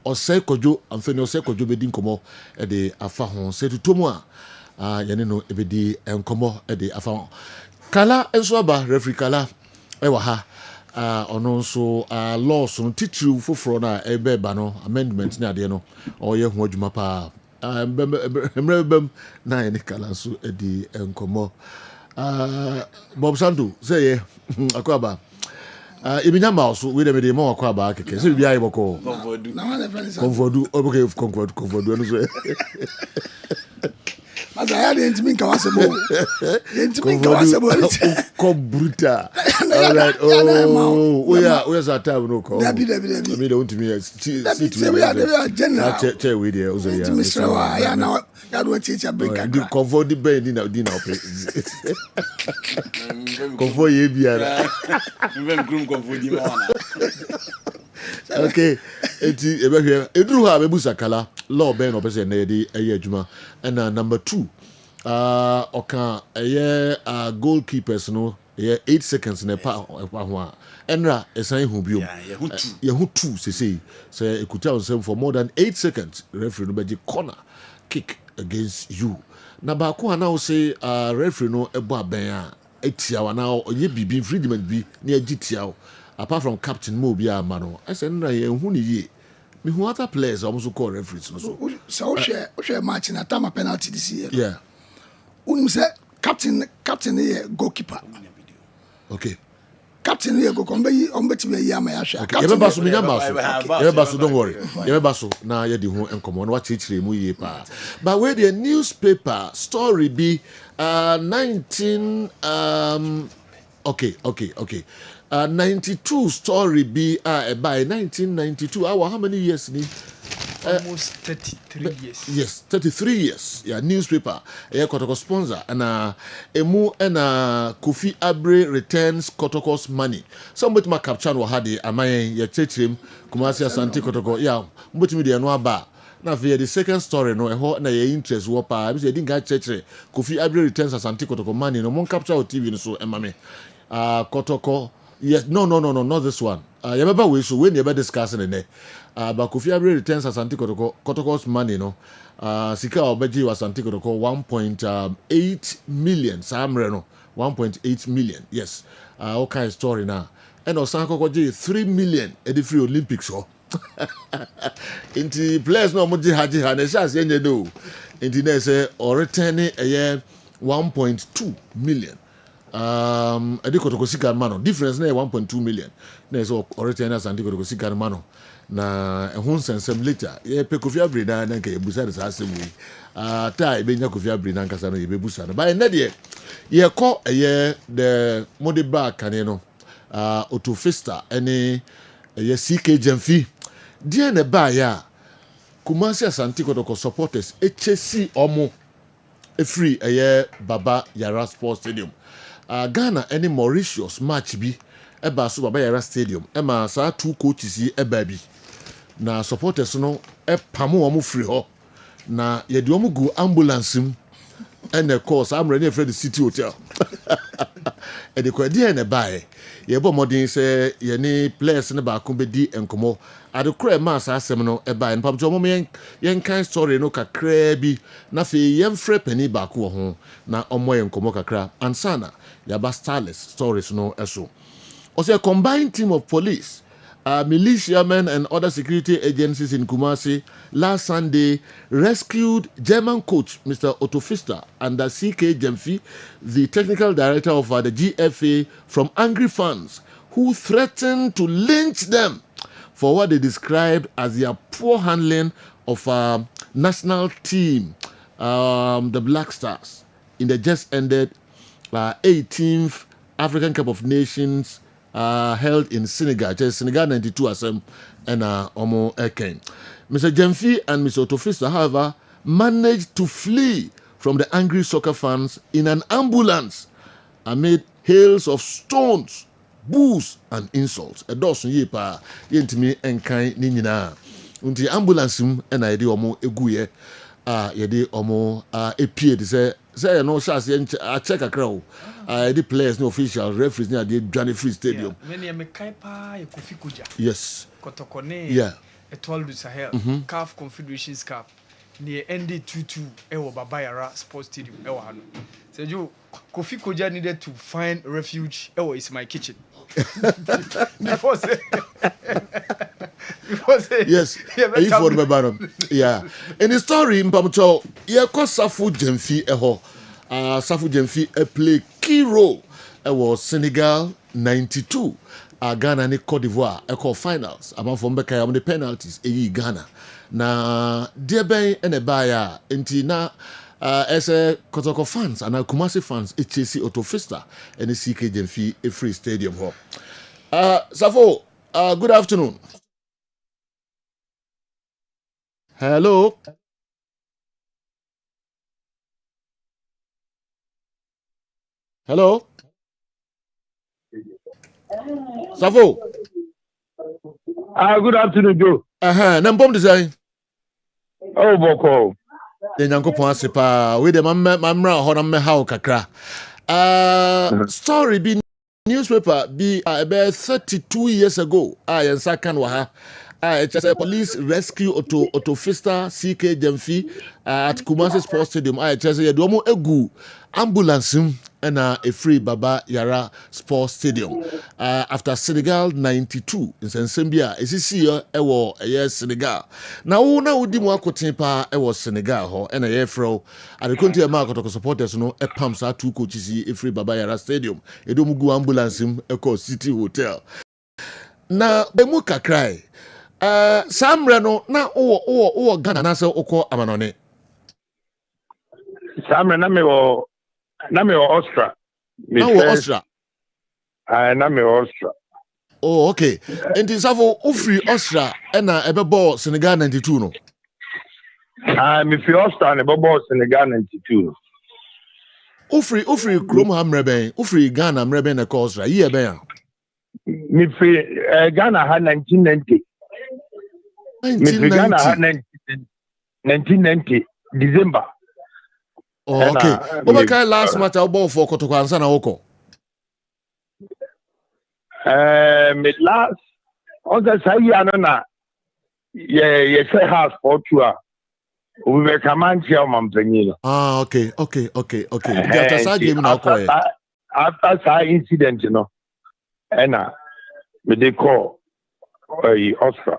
osai kojo amfeni osai kojo bedi nkomo e de afa ho setutomu yene no ebedi enkomo e de afa ho kala enso aba referee kala e wa ha ono nso laws no titiri foforo na ebe ba no amendment ni ade no oye ho adwuma pa emrebem na yene kala nso e de enkomo Bob Sandu say akwaba Ibinya mouse we dem dey mo akwa ba keke. So bia iboko. Na one friend. Convodu, okay, convodu no so. Mas I had intimate kawasebo. Intimate kawasebo. Ko bruta. All right. Oh, we are that time no ko. Dabi. I mean don't me see to we are general. Chair we there also ya. Mr. Wa ya na ya do teacher break. The convodu be ni na ope. Convodu ye biara. Even groom convodu ma wana. Okay, eti ebehwe eduru ha bebu sakala law ben no person na yedi eye adwuma and number 2 oka eye goalkeepers no ye 8 seconds na pa ho a enra esan hu biom ye hu 2 say ekuta on for more than 8 seconds referee no beji corner kick against you na ba ko na wo say referee no ebo aben a etia wa na ye bibi freedom bi na agitia apart from captain mo bi amano I said na ye hu ni ye me who other players almost call referees no so share match na time penalty this year yeah unim say captain here goalkeeper okay captain here go kombe ombetime yi ama ya hwa okay you basu me you basu don't worry you basu na ye di ho enkomo na wa chichire mu ye pa but where the newspaper story be 19 okay 92 story be by 1992 how many years ni almost 33 years. Yes, 33 years. Yeah, newspaper. Yeah, Kotoko sponsor. And emu and Kofi Abre returns Kotoko's money. Somebody ma capture wa hadi amaye ya chechim Kumasi Asante Kotoko. Yeah, mbuti mi di anwa ba. Na for the second story no eho na ye interest wo pa. Bi se di nga chechre Kofi Abre returns Asante Kotoko money no mon capture o TV no so emame. Kotoko. Yes, no, not this one. You remember we so when you ever discussing in there. But Kofi Abre returns Asante Kotoko's money, no. Sika Obeji was Asante Kotoko 1.8 million. Samre no 1.8 million. Yes. All kind of story now. And Osanko Koji 3 million at the free Olympics. So. Inti players no muji haji hane shas yenye do. Inti ne say or returning a year 1.2 million. Ediko to Kosika Mano. Difference na 1.2 million. Na so already na Santi to Kosika Mano. Na ehun sensem later. Ye pe Kofi Abre na nka ebusa de asem wi. Ta e benya Kofi Abre na nka sa no ye bebusa no. Ba na de ye ko ye the mode back kan no. Autofista ene ye CK Jemfi. Die na ba ya Kumasi Asante Kotoko supporters HC omo free eye Baba Yara Sports Stadium. Ghana any Mauritius match bi eba so Baba Yara Stadium ema sa two coaches yi eba bi na supporters no pamo omo free ho na ye de omo go ambulance m ene course amre na free the city hotel e de kwa die na bae ye bo modin say ye ni players ne ba ko be di enkomo adekora ma sa asem no eba npam to omo yen kan story no kakra bi na fe yen free pani ba ko ho na omo yen enkomo kakra ansana yaba starless stories no eso also a combined team of police militiamen and other security agencies in Kumasi last Sunday rescued German coach Mr. Autofista and CK Jemfi, the technical director of the GFA, from angry fans who threatened to lynch them for what they described as their poor handling of national team, the Black Stars, in the just ended 18th African Cup of Nations held in Senegal. Senegal 92 asem and Omo Eken. Mr. Jemfi and Mr. Autofista, however, managed to flee from the angry soccer fans in an ambulance amid hails of stones, boos, and insults. A dozen ye pa yentimi enkai ni nyina. Unti ambulance and I de omo eguye yede omo epie de say no chance I check a crowd. The players no official referees near the Johnny Free Stadium. Many me kaipa e Kofi Kuja. Yes. Kotokone. Yeah. Etoile du Sahel. CAF Confederations Cup. Near ND22 ewo Baba Yara Sports Stadium ewo hano. Say you Kofi Kuja needed to find refuge ewo is my kitchen. Before say yes, for the bottom. Yeah. In the story, Mpamucho, Safu Jemfi eho. Safu Jemfi play key role. It was Senegal 92 Ghana ne Cote d'Ivoire equal finals amanfo mbeka ya the penalties Ghana na dear ben ene baya enti na as a Kotoko fans and Kumasi fans HC Autofista and the CK Jemfi a free stadium ho. Safo, good afternoon. Hello. Hello. Safo. Good afternoon, Joe. Nambom design. Oh, Boko. The Yankopon Sepa, with the Mamra Honam How Kakra. Story be newspaper be about 32 years ago. I and Sakan Waha. It's a police rescue Autofista CK Jemfi at Kumasi Sports Stadium. I just say Domo Egu ambulance and a free Baba Yara Sports Stadium. After Senegal 92 in Sensembia, is this year Senegal. Now udi mo akotempa was Senegal ho and a year fro at the country Kotoko supporters no a pumps are two coaches a free Baba Yara Stadium. Edomugu ambulance Eko City Hotel. Na Bemuka cry. Samre no na o Ghana na se okọ amanone. Samre na me wo Austria. Na wo Austria. Na me Austria. Oh, okay. And this Safo Ufri Austria na ebebo Senegal 92 no. Me fi Austria na ebebo Senegal 92. Ufri Krom Hamreben, Ufri Ghana Mreben na Austria. Yi ebe ya. Me fi Ghana ha 1990. 1990 December. Oh, okay. What last match I bought for Kotoko Ansana Oko? Me last on the Sayana. Yeah, say house for tour. We were command chairman. Okay. After that game now, after that incident, you know, and me they call Oscar.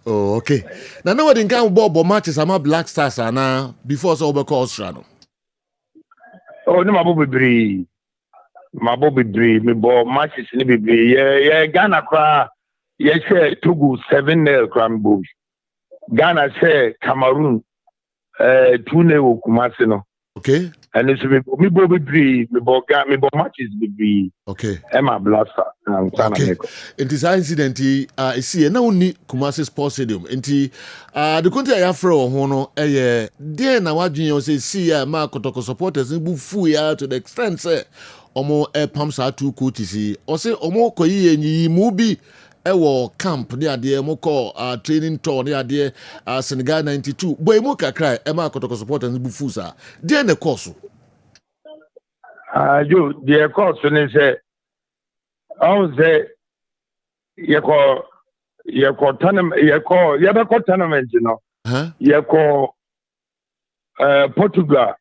Oh, okay. Now, no one can bob matches. I'm a Black Stars and before so over Australia. Oh, no, my Bobby Bree, me ball matches in the Bree. Yeah, Ghana cry. Yes, Togo 7-0 cram bush. Ghana say Cameroon 2-0 Kumasi no. Okay. And it's me Bobby Bree, me ball matches be Bree. Okay. Emma Blaster. Okay. It is an incident. I see now only Kumasi Sports Stadium. And the country I have for Hono, there now what you say, see, Kotoko supporters in Bufuya to the extent, say, Omo pumps are two coaches, or say, Omo Koi and ye movie. Ewo camp near the moko training tour near the Senegal 92. Boy muka cry Kotoko supporters Bufusa. There the course. You the course when say I say you call tournament you call tournament you know. You call Portugal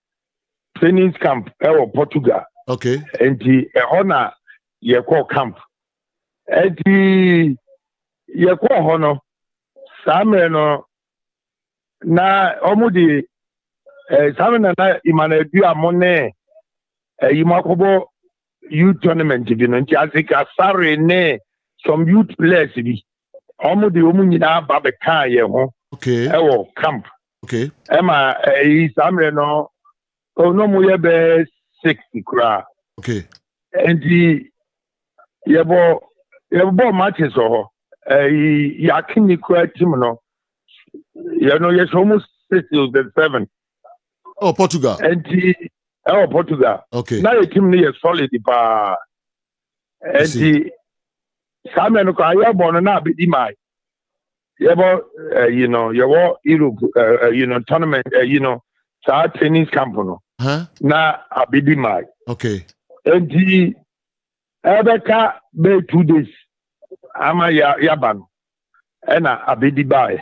training camp Portugal. Okay. And the honor you call camp. Eti yekwa hono samre no na omudi samre na imanedu amone yimakobo youth tournament bi no nti azika sare ne some youth players bi omudi omunyina ba be kan ye ho okay ewo camp okay ema samre no ono mu ye be 6 kra okay enti yebo matches or yakini team no. You know, yes, almost 6-7. Oh, Portugal. And Portugal. Okay. Now the team is solid. And the Samuel Kaya Bonana be my. You know, your Europe, tournament, start training camp. Now I be my. Okay. And the Ebeka be 2 days. Ama yaban. Ena abedi bae.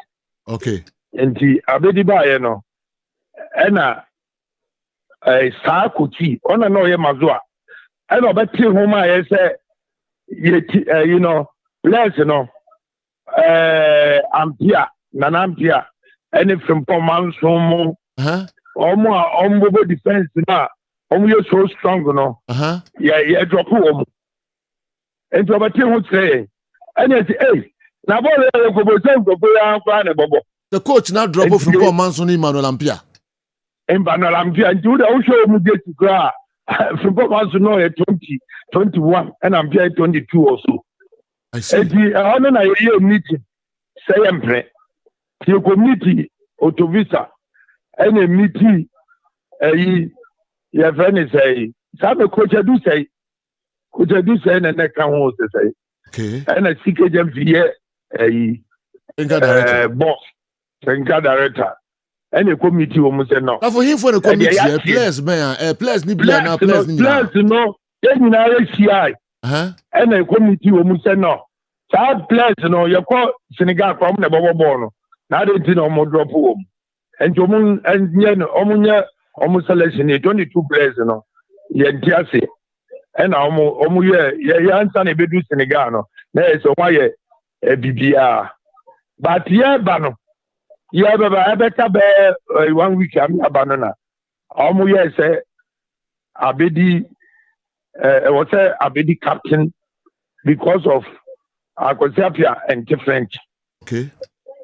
Okay. Enti abedi bae no. Ena saa kochi. Ona no ye mazua. Ena obeti homa ye se less ampia nanampia. Any from Pomansomo. Omo defense na. Omo you so strong no. Yeah, drop omo. Enti obati ho tre. Ene ti na ball e ko bo sem ko ya kwa na bobo. The coach now drop off from Paul Manson in Manuel Ampia. Manuel Ampia nti wo da wo show mu get kra from Paul Manson no 21 and Ampia 22 also. I see. Enti ono na ye meeting say empre. Ti committee Autovisa ene meeting your friend is say some coach do say na na kan ho say. Okay. And a CKJM boss, director, and a committee almost no. For him for the committee, players, man, players need players, no, then CI, and a committee almost no. Child players, no, you call Senegal from the Bobo, now they did no more drop home. And Jomun and Yen, almost selection, 22 players, no, Yen Tiasi. And answer a bit Senegal. There is a wire a BBR. But bano. Better 1 week. I'm a banana. Say Abedi was Abedi captain because of Akosapia and French. Okay.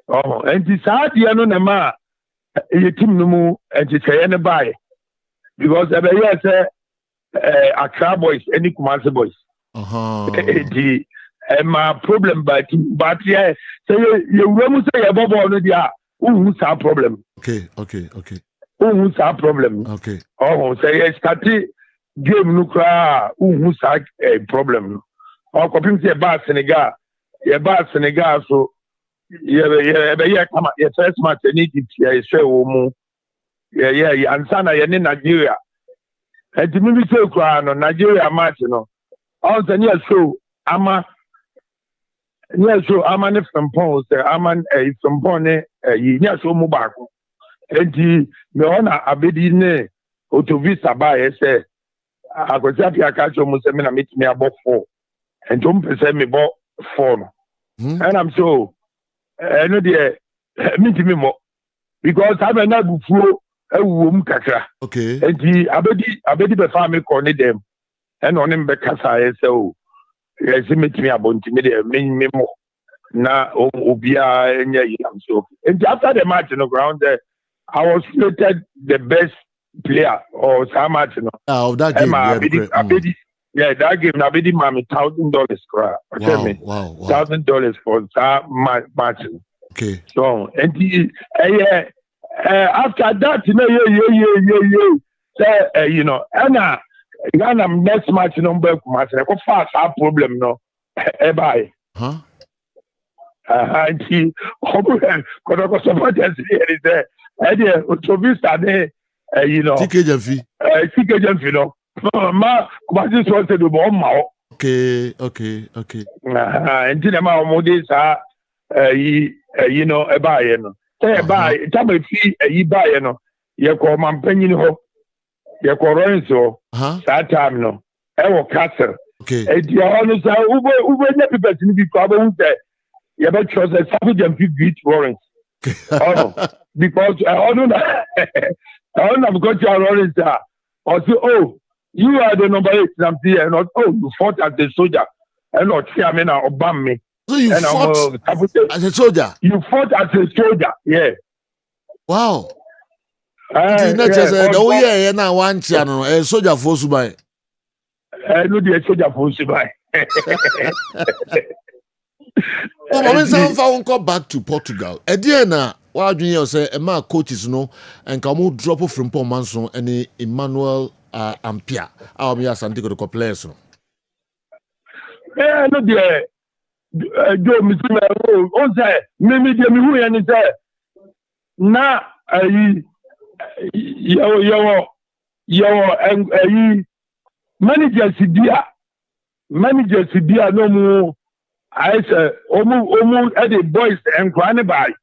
Oh, and this hard Nama a team no and it's a buy because say Accra boys, any Kumasi boys. My problem, but yeah, so you will say about already. Who's our problem? Okay. Who's our problem? Okay. Oh, say started game nuclear. Who's a problem? Or copying the bar Senegal, so yeah, come your first match, I need it. Yeah, and Sana, in Nigeria. And to me, so crying on Nigeria match, Also, near so, I'm from Pons, I'm from Bonne, yes, so Mubako. And me on a bedine, Autovisa by, say, I was happy I catch almost a minute, meet me about 4. And don't present me about 4. And I'm so, I know the meet me more. Because I'm not before. Kakra. Okay. And the abedi be family corner them. And on him be kasa so. Yes, meet me about me more. Na obia enye yam so. And after the match on the ground there, I was rated the best player or some match of that game. That game abedi mami $1,000 cry. Wow. $1,000 for that match. Okay. So and after that, and I'm next match number Kumasi. I fast our problem no. Bye. Huh? And he Kotoko supporters here is there. And Autovisa there, TK Jemfi, Ma Kumasi was to do more. Okay. And Dinama Modis are, bye. Say buy, time fee a buy, you call my penny ho, you call Renzo, that time no, I will castle. Okay. And you honest, Uber never person be problem there. You better trust a savage and beat warrants. Because I don't know because you are Lawrence. Also, you are the number 8 here, not you fought as a soldier and not chairman or bomb me. So you fought as a soldier? You fought as a soldier, yeah. Wow. Now one channel, a soldier for Subai. No, the soldier for Subai. I'm found go back to Portugal. Ediana, what do you say? A coaches no, and come drop off from Paul Manson and Emmanuel Ampia. Our Asante Kotoko players. Yeah, no, dear. Joe, Mr. Say, maybe who and say, now, your manager Sidia no more. I say, almost at the boys and crying by,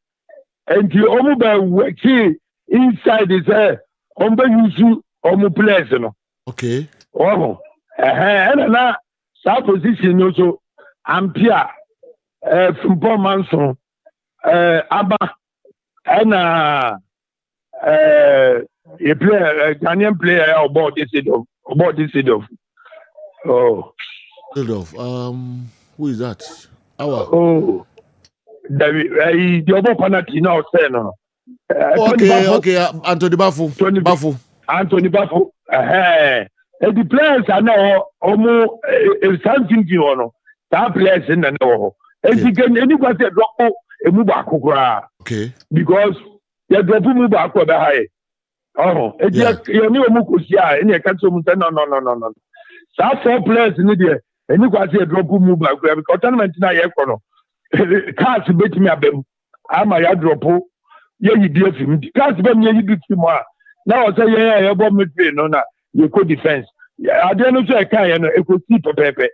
and you almost by working inside is there, you almost pleasant. Okay. Oh, and now, that position also, Ampia. From Paul Manson, Abba, and a player, Ghanaian player about this of. Oh, Who is that? Oh, the other penalty now say no. Okay, Anthony Bafu. Anthony Bafu. The players are now almost something to you. That players in the know. And you can anybody drop a move back. Okay. Because you drop a move back over high. Oh, you know, Mukusia, and you can't say no. So 4 players in the and you can see a drop move back because tournament na yekono. Cars bet me abem. I'm a drop. You dear him. Cars bet me you do more. Now I say yeah, about midfield no na you could defense. Yeah, I don't know say can you could see pepe.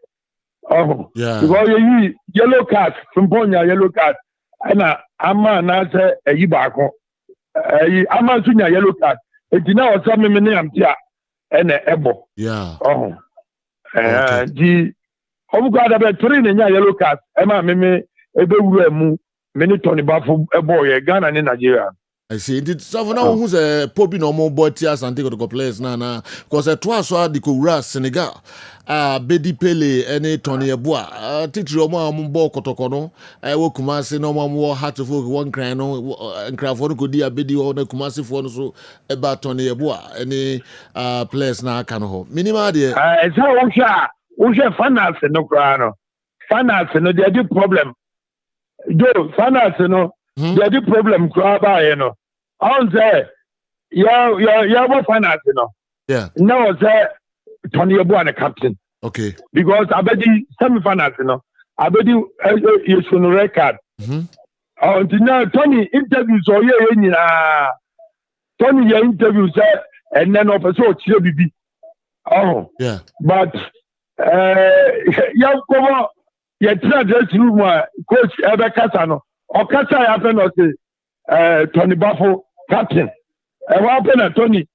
Oh, yeah. Because you yellow card from Ponya yellow card. And I'm not say a yibako. I'm not seeing a yellow card. It now some me name tia and a ebo. Yeah. Oh. The God about 3 yellow card. Emma me ebe mu many Tony Bafu a boy Ghana in Nigeria. I see. Did someone who's a popping no more boy tears and take the players na because twice the Kura Senegal. Bedi Pele any Tony Eboa. Teacher Oma Mumbo Kotokono. I will Kumasi no more heart to folk 1 cran and Crawford could be a bedi or the Kumasi for so about Tony Eboa. Any players na canoho. Minima dear. It's how Usha finance no crano. Finance no they do problem. Do finance no. They do problem craba, you know. On there, yeah, finance, you know. Yeah. Now, say, Tony Abuana captain. Okay. Because I bet the semi finance, you know. I bet you should record. Until now, Tony interviews or Tony interviews, and then of a sort, BB. Oh, yeah. But, come on, you try to room, coach Ebekasano. Okasa happen or say Tony Bafu captain. And what happened at Tony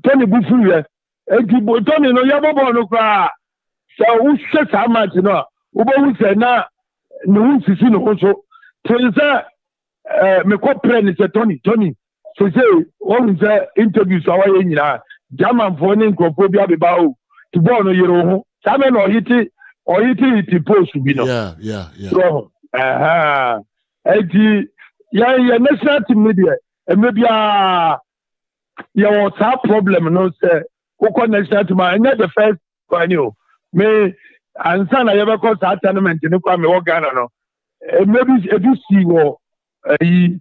Bufu? Tony no yabo no cry. So who says how much you know? Who say na no sisi no so. Say me ko plan is Tony. So say one say interviews our nyina. German for ni nkrophobia be ba o. To ball no yero ho. Sabe no hiti post bi no. Yeah. So yeah, national team media, and maybe your top problem, no, sir. Who national team, and not the first one, you may, and son, I ever called that tournament in the Kwame Ghana, no. Maybe if you see what you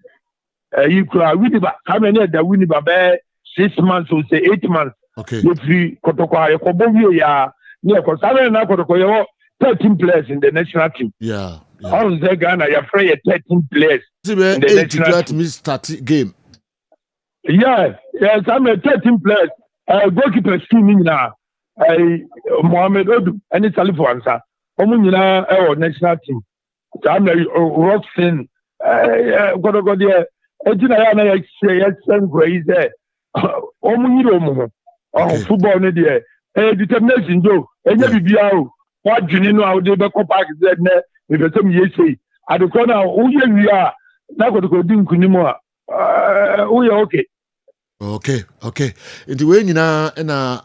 could win about how many that win about 6 months or say 8 months. Okay. If you Kotoko, Kobovia, near Kosara and Kotoko, 13 players in the national team. Yeah. On the Ghana, you're afraid 13 players. In the national team start game. Yes, I'm a 13 players. Goalkeeper streaming now. Mohamed Odu and it's Alifuansa. Omunina national team. I'm a Roxin. Got there. Ejina ya send crazy. Omuniro football ne there. Determination Joe. Bibiao. What you know how they back up that net. If you tell me yes, at the corner, we are not going to go doing Kunimo. We are okay. Okay. Nti we nyina na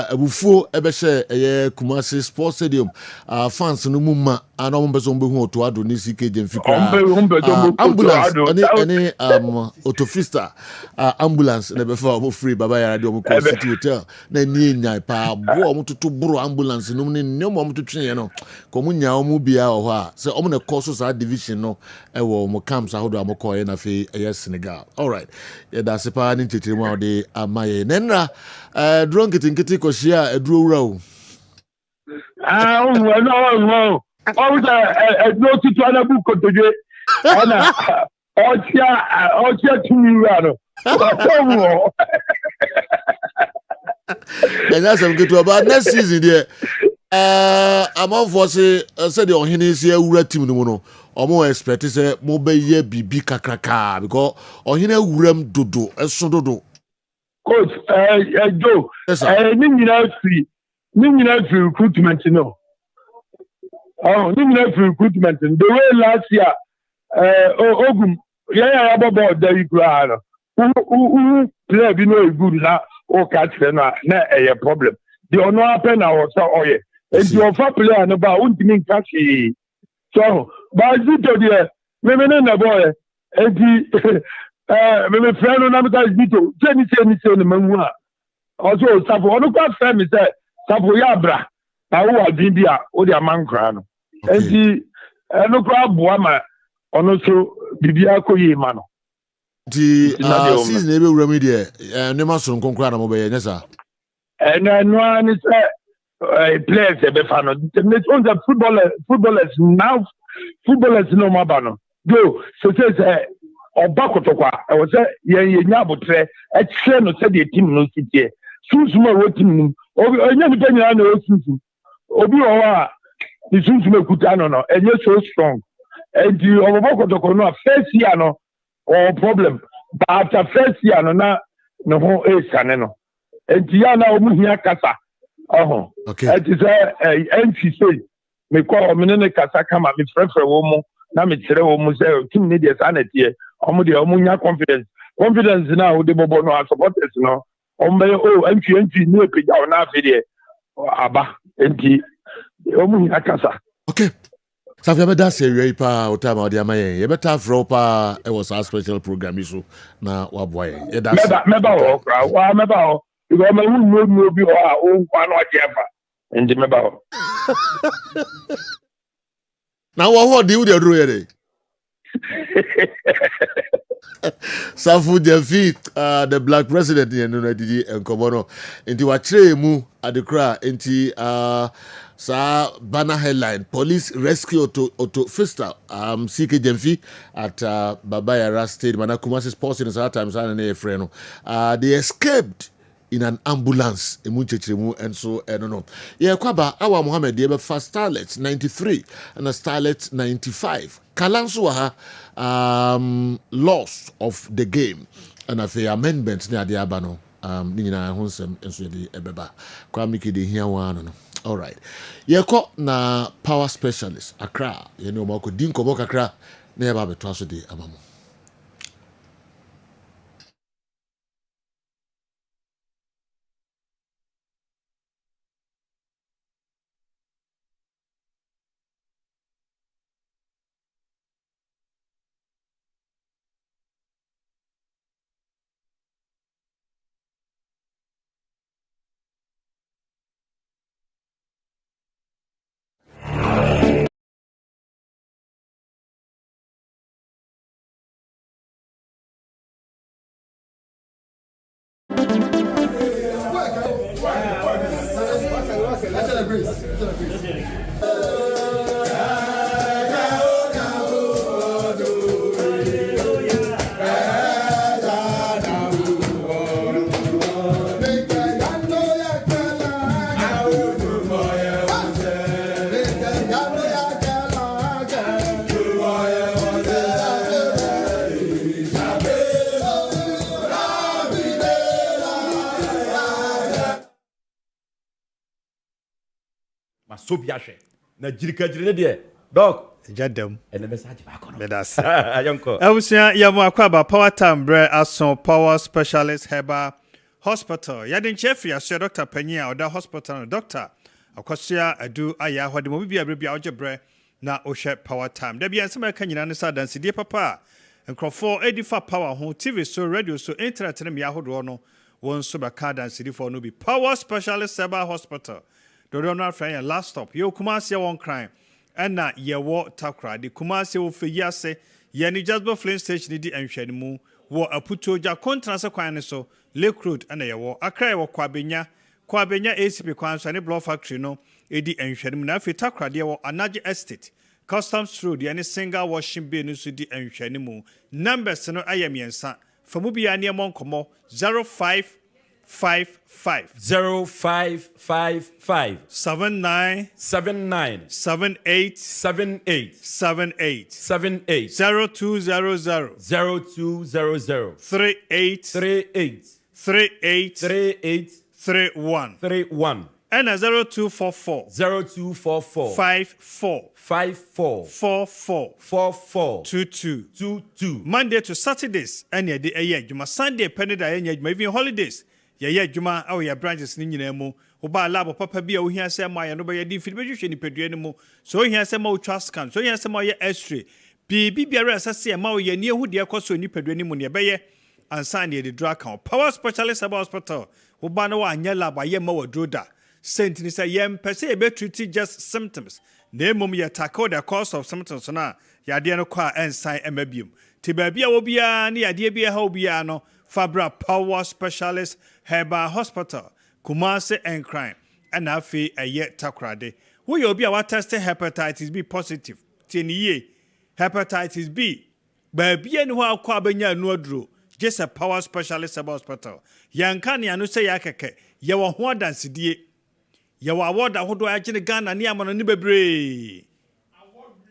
abufuo ebehye Kumasi Sports Stadium fans no mumma ana ombeso mbehu oto ado ni CK Jemfikra ambulance any autofista ambulance na befa omo free baba yara de omo ko city hotel na ni nya pa bo omo tutu buru ambulance no ni nemo omo tutu ye no ko mu nya omo bia ho a se omo na course sa division no e wo omo camps ahodo amoko ye na fe Senegal. All right. Yeah, that's a pa ni titirimu de amaye nenra drone kitikiti ko shia eduro wura o no no titu ana bu kotoje ana otia tumi wura no and that's some good about next season there among for say the ohini se wura team no no omo expect say mo be ye bibi kakraka because ohini wuram dodo eso dodo coach Joe ni nyina free recruitment no ni nyina free recruitment the way last year ogum yeah about the ikura no play bi no good na o catch na a problem the ono happen na was Enti ofa player no ba untimi nka hwee. So ba Zito de me na boy enti me friend no na me ka Zito se ni no manwu a also Safo ono kwa friend me say Safo ya bra na wo adin bi a wo de amankra no enti no kwa boa ma ono so bibia koyi ma no di season ebe wura mi de ne ma so nkonkra na mo be ye nyesa no ani say players e be fa no on the footballers now footballers no ma ba no go so say oba kotokwa e wo say ye nya abotre e kire no say the team no sitie sunsun a wo team no enya ni penya na o sunsun obi o wa ni sunsun ekuta no enye so strong and the oba kotokwa no first year no or problem but after first year no ho e sane no and ya na omu hia kasa okay it is entry say me call me ne kasa kama me frefre wo mu na me kire wo mu say team ne dey sanity omu dey omu nya confidence na wo dey bobo no supporters no omu entry ne pija na afi dey aba enti omu hia kasa okay Safia beda serie pa otama odi amaye ye beta fro pa e was a special program so na waboye ye da meba o kra wa meba o because me no bi o kwa no jefa ndi meba o na wo di dey dro ye Safu Jefi the black president ye no didi enkomo no enti wa kire mu adekra enti sa banner headline police rescue auto Fista CK Jemfi at Babayara Stadium and Kumasi Sports in the times and a friend they escaped in an ambulance and so I don't know yeah kwaba awa Muhammad they have first starlet 93 and a starlet 95 kalansu loss of the game and a amendment near the abano nina honsem enso de ebeba kwa miki de hia wan no. All right. Yeko na power specialist Accra. You know mako dinko boka Accra na yaba betwa so de amamu. So biahwe na jirikajiri ne de dog jadam ene message ba kono medasa ayonko awusia ya mo akwaba power time bre ason power specialist heba hospital yadin chefia aso Dr. Panyia oda hospital doctor akosia adu aya hode mo bibia brebia ojebre na ohwe power time da bia nsema ka nyina ne sa dansidie papa nkrofo edifa power ho TV so radio so internet ne me ahodo no won so ba ka dansidie for no bi power specialist heba hospital Dodona friend last stop yo Kumasi won crime na ye wo takra de Kumasi wo feyase ye ni Jasper Flame station di enhwani mu wo aputo ja contrast kwan ne so Lake Road na ye wo akra wo kwabenya ACP kwan so ne block factory no edi enhwani mu na afi takra de wo Anaje Estate Customs Road ye ne single washing bay no so di enhwani mu numbers no ayemiensa famu bia ne mo nkomo 0555 0555 79 78 78 78 0200 38 31 and 0244 54 22 Monday to Saturdays and ye Juma Sunday penny da even holidays ye Juma our branches ni nyina mu Oba lab papa bi a wo hia sɛ ma ya no bɛyɛ di fi bɛhwehwɛ nipadua no mu. So hia sɛ ma wo twa scan, so hia sɛ ma yɛ x-ray. Bibi biara asase ma wo yɛ ne ehu de ɛkɔ nipadua no mu ne bɛyɛ ansa ne de dra kan. Power Specialist Herbal Hospital. Oba no wa anya lab ayɛ ma wo droda. Sent ni say yem per se be treat just symptoms. Na mum ye tackle the cause of symptoms na yade no kwa ensign emabium. Ti baabi a wo bia na yade bia ha bia no Fabra Power Specialist Herbal Hospital. Kumasi and crime. And afi eye takrade. Wo ye obi a wa test hepatitis B positive. Ti ni ye hepatitis B. Baabi no ho akwa benya no aduro. Just a Power Specialist Herbal Hospital. Yanka ne anu se yakeke. Ye wo ho adansidie. Yawa award ahodo agye Ghana ne amano ne bebre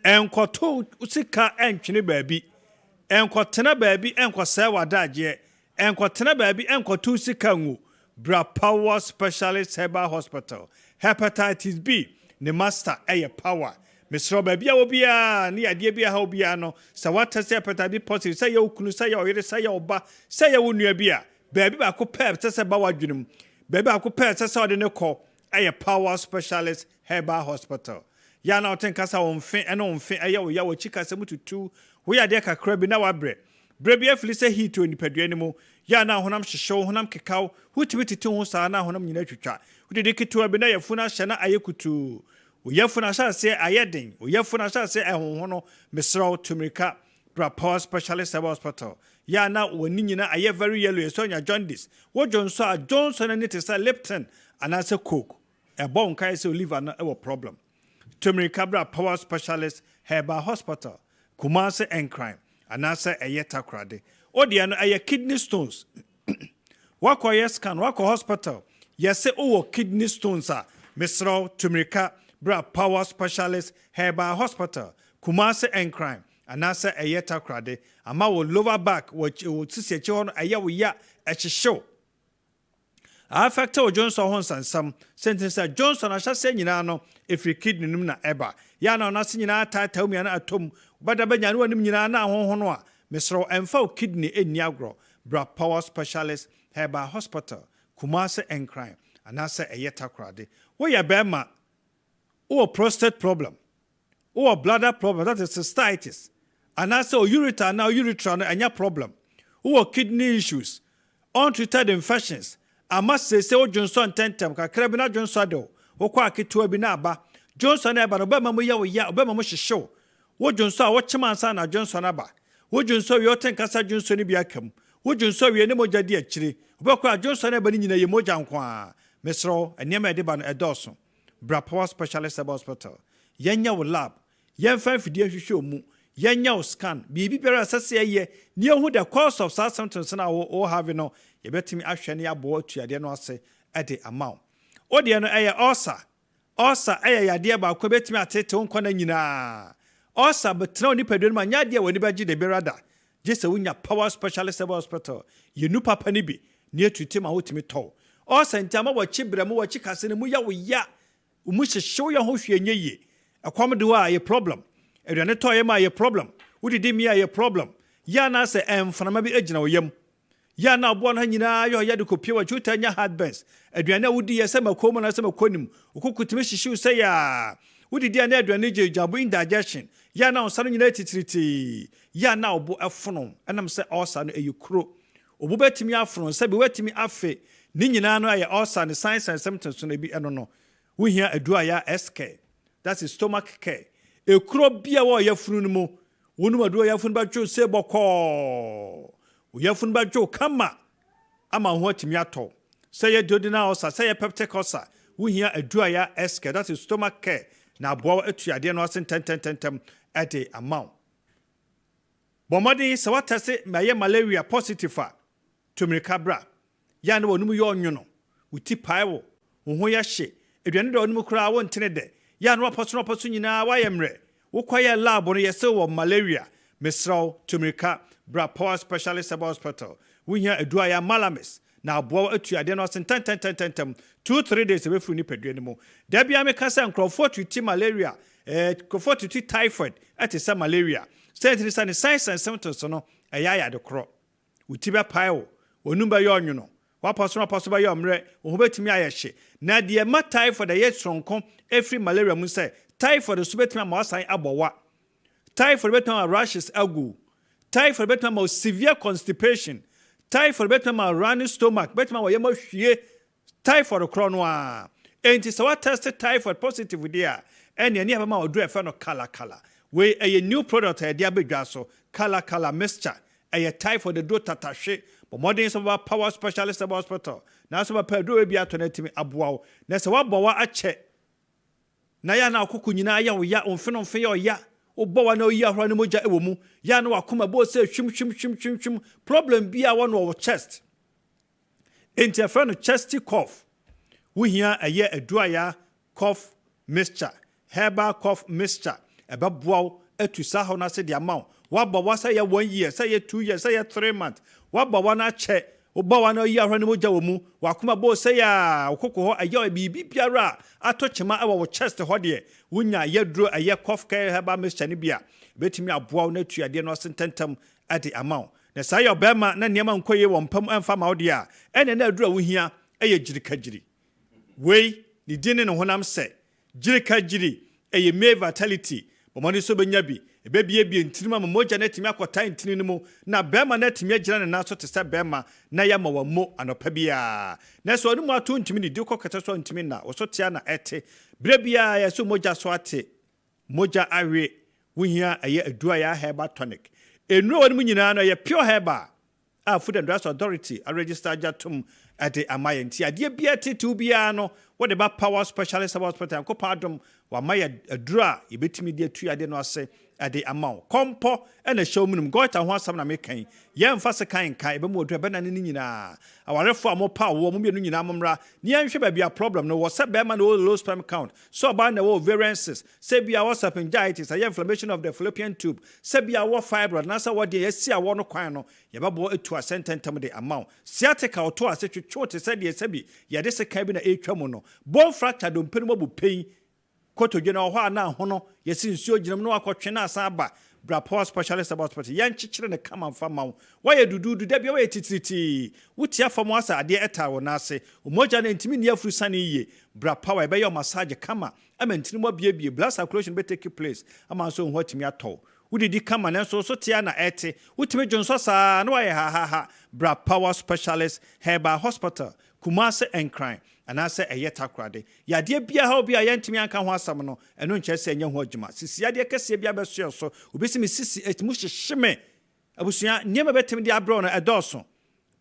enkoto usika entwene baabi enkotena baabi enkosɛ wadagye enkotena baabi enkoto usika ngu Bra Power Specialist Herbal Hospital hepatitis B ne master eye power mesro baabi a obia ne yade bia ha obia no sɛ watase hepatitis B positive sɛ ye okunu sɛ ye oyere sɛ ye oba sɛ ye wonua bia baabi ba ko pep sɛ ba wadwunum baabi ba ko pep sɛ ode ne kɔ a Power Specialist Herbal Hospital. Ya na oten kasa wonfe ene wonfe aya wo ya wo chika se mututu wo ya de kakra bi na wabre. Brebi afili se heat oni padua ni mu. Ya na honam hyehyew honam kekaw hutimi titi ho saa na honam nyina twetwa. Wodede ketewa bi na yafuna hye na ayekutu. Wo yafuna hye ase ayeden. Wo yafuna hye ase ehonhono mesraw tumirika Bra Power Specialist Herbal Hospital. Ya na woni nyina aye very yellow so nya jaundice. Wo Johnson a Johnson and it is a Lipton and as a coke. A bone kai se liver na ewo problem. Tumirika Bra Power Specialist Herbal Hospital. Kumasi and crime. And answer a yeta crade. Odiano a kidney stones. Wako scan, wako hospital. Yes, kidney stones are. Misro Tumirika Bra Power Specialist Herbal Hospital. Kumasi and crime. And answer a yeta crade. Ama wo lower back, which would see a chon a ya we ya at show. Affected Johnson Hons and some sentence that Johnson I shall say no if you kidney na eba. Yana na sinyina ta tell me an atom, but abenya no nim nyina na honhono a Mr. Enfo kidney in Niagara, Bra Power Specialist Herbal Hospital, Kumasi and crime, and I say a yeta crade. Where ya bema or prostate problem, or bladder problem, that is cystitis, and I say urethra now urethra and your problem, or kidney issues, untreated infections. I must say, Johnson tentem, Kakrabina Johnson do, or Quacky Binaba, Johnson Abba, Obama Muya, Obama Mush show. What Johnson, what Chaman Johnson Abba, what Johnson, your ten Casa Johnson Biacum, what Johnson, your name Jadi actually, Boka Johnson Abba in a Mojanqua, Mesro, and Yama Deban a Dawson, Bra Power Specialist Hospital, Yanya will lab, Yan 5 dear show mu, Yanya scan, BB Pera Sassia, near who the cause of Southampton or having no. You bet me actually abo to ya no say at the amount. O dear no aya osa aya dear ba ko bet me atete on kwana nyina. Osa but no ni pedun ma nya dear woni baji de berada. Just a wunya Power Specialist Hospital. You nu papa ni bi near to tim a hotimi to. Osa ntama wa chibrem wa chikase ne mu ya wo ya. Umu show ya ho hwe nye ye. Akwam de wa ye problem. Eduane to ye ma ye problem. Wudi di mi ya ye problem. Ya na se emfanama bi agina wo yam. Ya na bo na nyina yo ya de kopie wa chuta nya hardbens aduane wudi ye se makomo na se makonim okukutime hihyew se ya wudi dia na aduane je jabo indigestion ya na onsa nyina titiriti ya na obo efono enam se osa no eyukro obo betimi afono se be wetimi afe ni nyina no aye osa ne signs and symptoms no bi eno no wo hia adua ya SK that is stomach care ekro bia wo ya funu no mu wonu adua ya funu ba twa se bokọ Uyafun ba jo kama ama ho atimi ato say ye duodenal ulcer say ye peptic ulcer wo hia adua ya SK that is stomach care na abo atuade no asen tentem at the amount bomodi se watase maye malaria positive a tumirika bra ya na wonum ye onwono uti paiwo wo ho ya hye aduane de wonum kura wo ntene de ya na waposo nyina wa yemre wo kwaye lab no ye se wo malaria misraw tumirika Bra Power Specialist Hospital. We hear a dry malamis. Now, bow at you, I don't know, 2-3 days away from Nipper anymore. Debbie, I make us and Crawford to malaria, Crawford to typhoid, at is some malaria. Said it is signs and symptoms, no, a yaya the crop. With Tiba Pio, or Numba Yon, wa paso ba yo mre wo betimi ayehye na de ma typhoid ye tronko every malaria mu say typhoid so betimi ma wasan abowa typhoid betimi rashes agu typhoid betimi severe constipation typhoid betimi running stomach betimi wo ye ma hwie typhoid krono a enti so what test typhoid positive there ene ne ma odu efe no kala we a new product e dia bedwa so kala mixture a typhoid the do tatahwe but modern some power specialist about hospital na so ba pedo e bia to na timi aboa na se wa bowa ache na ya na akoko nyina ya wo ya onfe ya ya obowa na oyi ahoro na moja ewo mu ya na wakoma bo se hwim problem bia wo no chest enti no chesty cough we here a year adua cough mixture herbal cough mixture eba boa etu sa ho na se de amount waba wasa ya 1 year say ya 2 years say ya 3 months waba wana che obawa na yi ahwa ne moja wo mu wakoma bo say ya okoko ho aye bibi biara atochema awo chest ho de wunya yedro aye cough care herbal mixture ne bia betimi aboa na tuade no sententam ade amount na say ya obema na niam nkoye wo mpam amfa ma ode a ene na adura wo hia eye jirikagiri we ni dine no honam se jirikagiri eye me vitality bomoni so benya bi ebebie ntinima moja na timi akota ntini mu na bema na timi agira na so te se bema na ya ma wamo anopa bia na so onu mu ato ntimi ni diko kata so ntimi na wo so tia na ete bre bia ya so moja so ate moja awe wuhia aye adua ya herbal tonic enu wonu mu nyina no ye pure herbal a Food and Drugs Authority a register jatum ade amaye nti ade bia tetu bia no what about power specialist about hospital ko padom wa maye adura yebetimi de atu ade no ase ade amount kompo ena show munum gota ho asam na mekan ye mfa se kan ebe mo odu ebe na ne nyina awarefo amopa wo mo bienu nyina amra ne yanhwe ba bia problem no wo se be ma no low sperm count so ba na wo variances se bia wo sapingitis a inflammation of the fallopian tube se bia wo fibroid na sa wo de yesi a wo no kwan no ye ba bo etu asententem de amount sciatica auto ase twetwo te se de se bi ye de se kan bi na etwa mu no bone fracture do mpenu mo bu pain koto gena ho ana ho no yesi nsuo ginam no akotwe na asa aba bra power specialist about hospital yan chichire ne kama mfa mawo waye dududu da bia waye titiriti wutia fam asa ade eta wo na ase omoja na ntimi ne afuru sane yiye bra power be yo massage kama ama ntini mo bia blood circulation be take place ama so ho atimi ato wudidi kama na so tia na ete wutimi jonso sa na waye ha bra power specialist herbal hospital Kumasi Asante and I say a yeta crade. Ya dear bia how be a yantimi anka ho asam no eno nche se nya ho adwuma sisi ya de kese bia beso so obesi mi sisi etmu hyehye abusua niema betimi de abro no edoso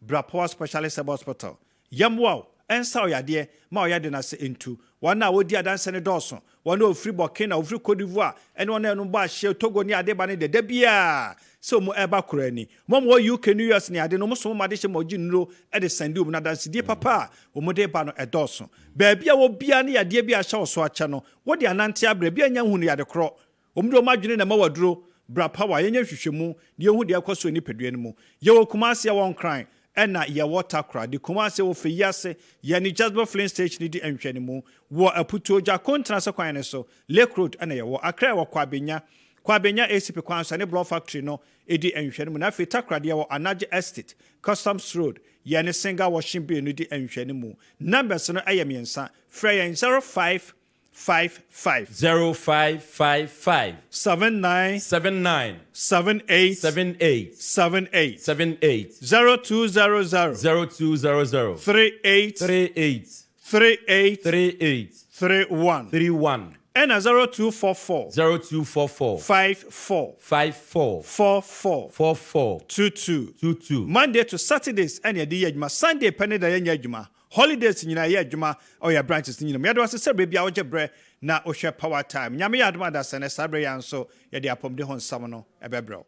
bra power specialist hospital yamwa ensa ya de ma o ya de na se entu wana wodi adanse ne doso wana ofri Burkina ofri Cote d'Ivoire ene wana enu ba hye Togo ni ade ba ne de bia so mo eba kurani mo UK New Year's ni ade no mo so mo ade hye mo ginro e de sande obu na danse die papa o mo de ba no edoso ba bia wo bia ne yade bia hye so ache no wodi anante abra bia nya hu ne yade kro o mo do madwene na ma waduro bra power yenya hwehwemu ne hu de akoso ni pedua ne mu ye wo Kumasi won cry ena ye water cry de Kumasi wo fe yase ye ni Jasper Flint station ni di enhwene mu wo aputo ja kontra se kwan ne so Lake Road ena ye wo Accra wo kwabenya ACP kwansa ne block factory no edi enhwene mu na fe takra de wo Anaje Estate Customs Road ye ne singa washing bay no di enhwene mu numbers no ayemiensa frey 0555 0555 79 78 0200 38 31 and 0244 54 22 Monday to Saturdays and yadiyajuma Sunday penny da yanyajuma holidays nyina yajuma oya branches nyina me adwa se bia wo jebre na ohwe power time nyame yaduma da sene sabre yanso yade apomde hon sam no ebebro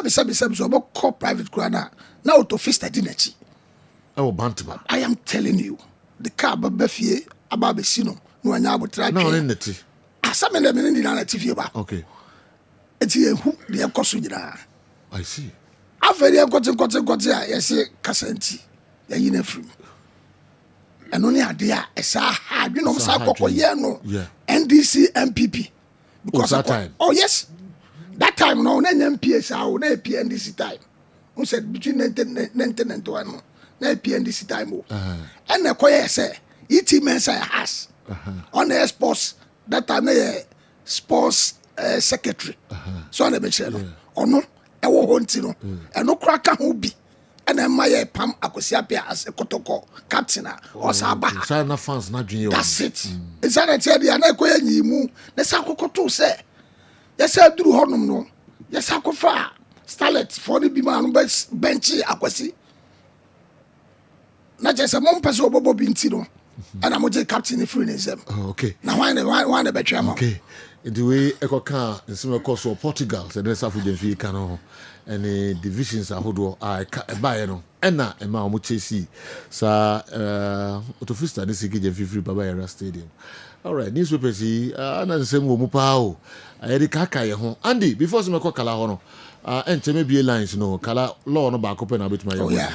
so about call private crana. Now to fist at dinner. Oh, Bantama. I am telling you, the car Bafie about Besino, no one now try. No, in the tea. Some of them in the TV about. Okay. It's here who they are costing. I see. After they have got there, yes, Cassanti, the uniform. And only idea is hard, you know, NDC MPP. Because that time. Oh, yes. That time, no, NMPS, our NDC time. Who said between 19 and 1, NDC time. And the choir say, ET Mensa has on the sports, that time, sports secretary. So on the Michelle. Or no, I won't know. And no cracker who be. And then my Pam Akosiapia as a Kotoko captain or Saba. Fans not junior. That's it. It's an idea, and I go and you move. Let's have Kokoto say. Yes, I do honum no. Yes, I go far. Starlet for the Biman benchy Akwasi. Not just a mom person Bobo Bintino. And I'm a captain in Freenism. Okay. Now, why the better? Okay. The way Ecocar in some course of Portugal, said the South African Cano. And the divisions are who I buy no ena ema omo chesi sa autofista ni sigi free Baba Stadium. All right, newspapers yi na nsem wo mu pa o ayedi kaka ye ho Andy before some call kala ho no encheme bie lines no kala law no ba kope na betuma ye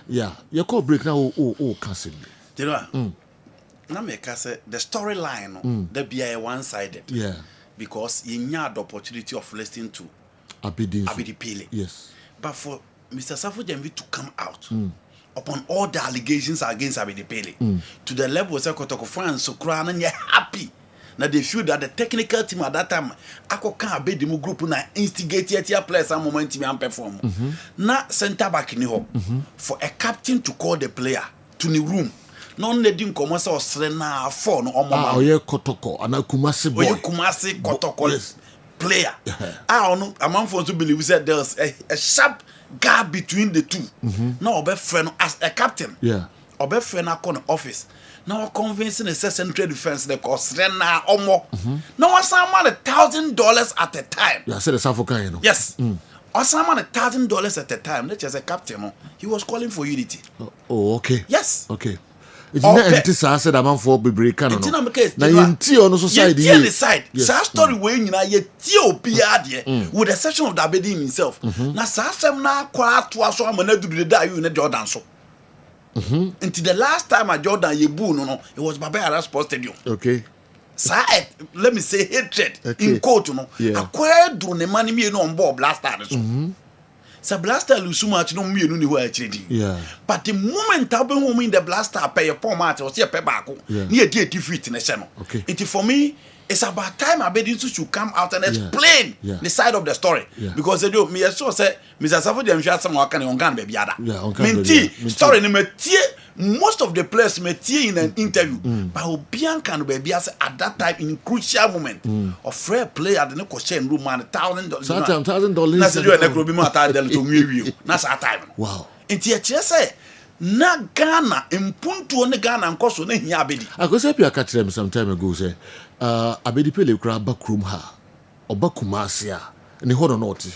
yeah you call break now cancel you know na me ka say the storyline no that be one sided because you had the opportunity of listening to Abidi Pele. Yes. But for Mr. Safo Jambi to come out upon all the allegations against Abidi Pele to the level where Kotoko fans so crying and you're happy. Now they feel that the technical team at that time Ako can be the group na instigate your players and momentum and perform. Now center back in the for a captain to call the player to the room. Non le dim comment ça Serena for no oye Kotoko ana Kumasi boy. Oye Kumasi Kotoko. Yes. Player. I don't know. A man for to believe that there's a sharp gap between the two. Now, our friend as a captain. Yeah. Our friend are on office. Now, convincing a central defense the cost now or more. Now, what's someone $1,000 at a time? Yeah, I said the South African, you know. Yes. Or someone $1,000 at a time. Let's just a captain. He was calling for unity. Oh, okay. Yes. Okay. It's not empty, sir. Said a man for be break. No. Now you tea on the society. You the side. Sa story when you know you tea obiade with the exception of Dabedi himself. Na sa sem na kwa to aso amana do the die you in Jordan so. Until the last time at Jordan you boo no it was Baba Sports Stadium. Okay. Sa let me say hatred in quote no. Akwa do ne mani me no on board blaster so. Sa blaster lusu match no me no ni ho actually. Yeah. But the moment I been home in the blaster pay your match or see a pay back. Near defeat in the channel. Okay. It for me it's about time Abedi should come out and explain the side of the story. Because they do me so say Mr. Safo dem share some work on Ghana baby ada. Menti story ni metie most of the players metie in an interview. But Obian can baby at that time in crucial moment of fair player the no question room man $1,000. $1,000. Na say you na krobi ma ta del to nwie. Na sa time. Wow. Enti e che say na Ghana impuntu ne Ghana nkoso na hia Abedi. Akosepi akatre me some time ago say Abedi Pele kura backroom ha oba Kumasi a ne ho no oti.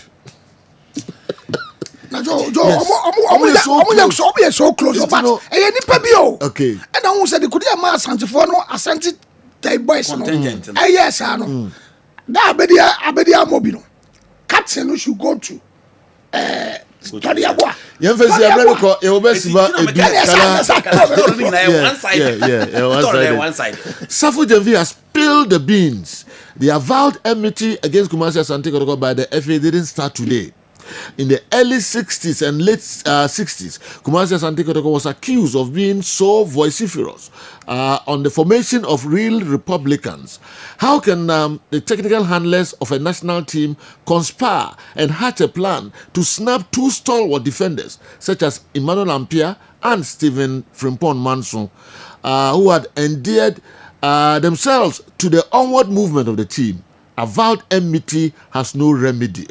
Na jo so close but e nipa bi o. Okay. And I say the could ma Asante for no Asante type boys no. Yes no. Da Abedi Amobi no. Captain no should go to study agwa. Yen fesi abrere ko e obesiba ebi kala one side. Safo Jambi has spilled the beans. The avowed enmity against Kumasi Asante Kotoko by the FA didn't start today. In the early 60s and late 60s, Kumasi Asante Kotoko was accused of being so vociferous on the formation of real Republicans. How can the technical handlers of a national team conspire and hatch a plan to snap two stalwart defenders such as Emmanuel Ampia and Stephen Frimpong Manson, who had endeared themselves to the onward movement of the team? Avowed enmity has no remedy.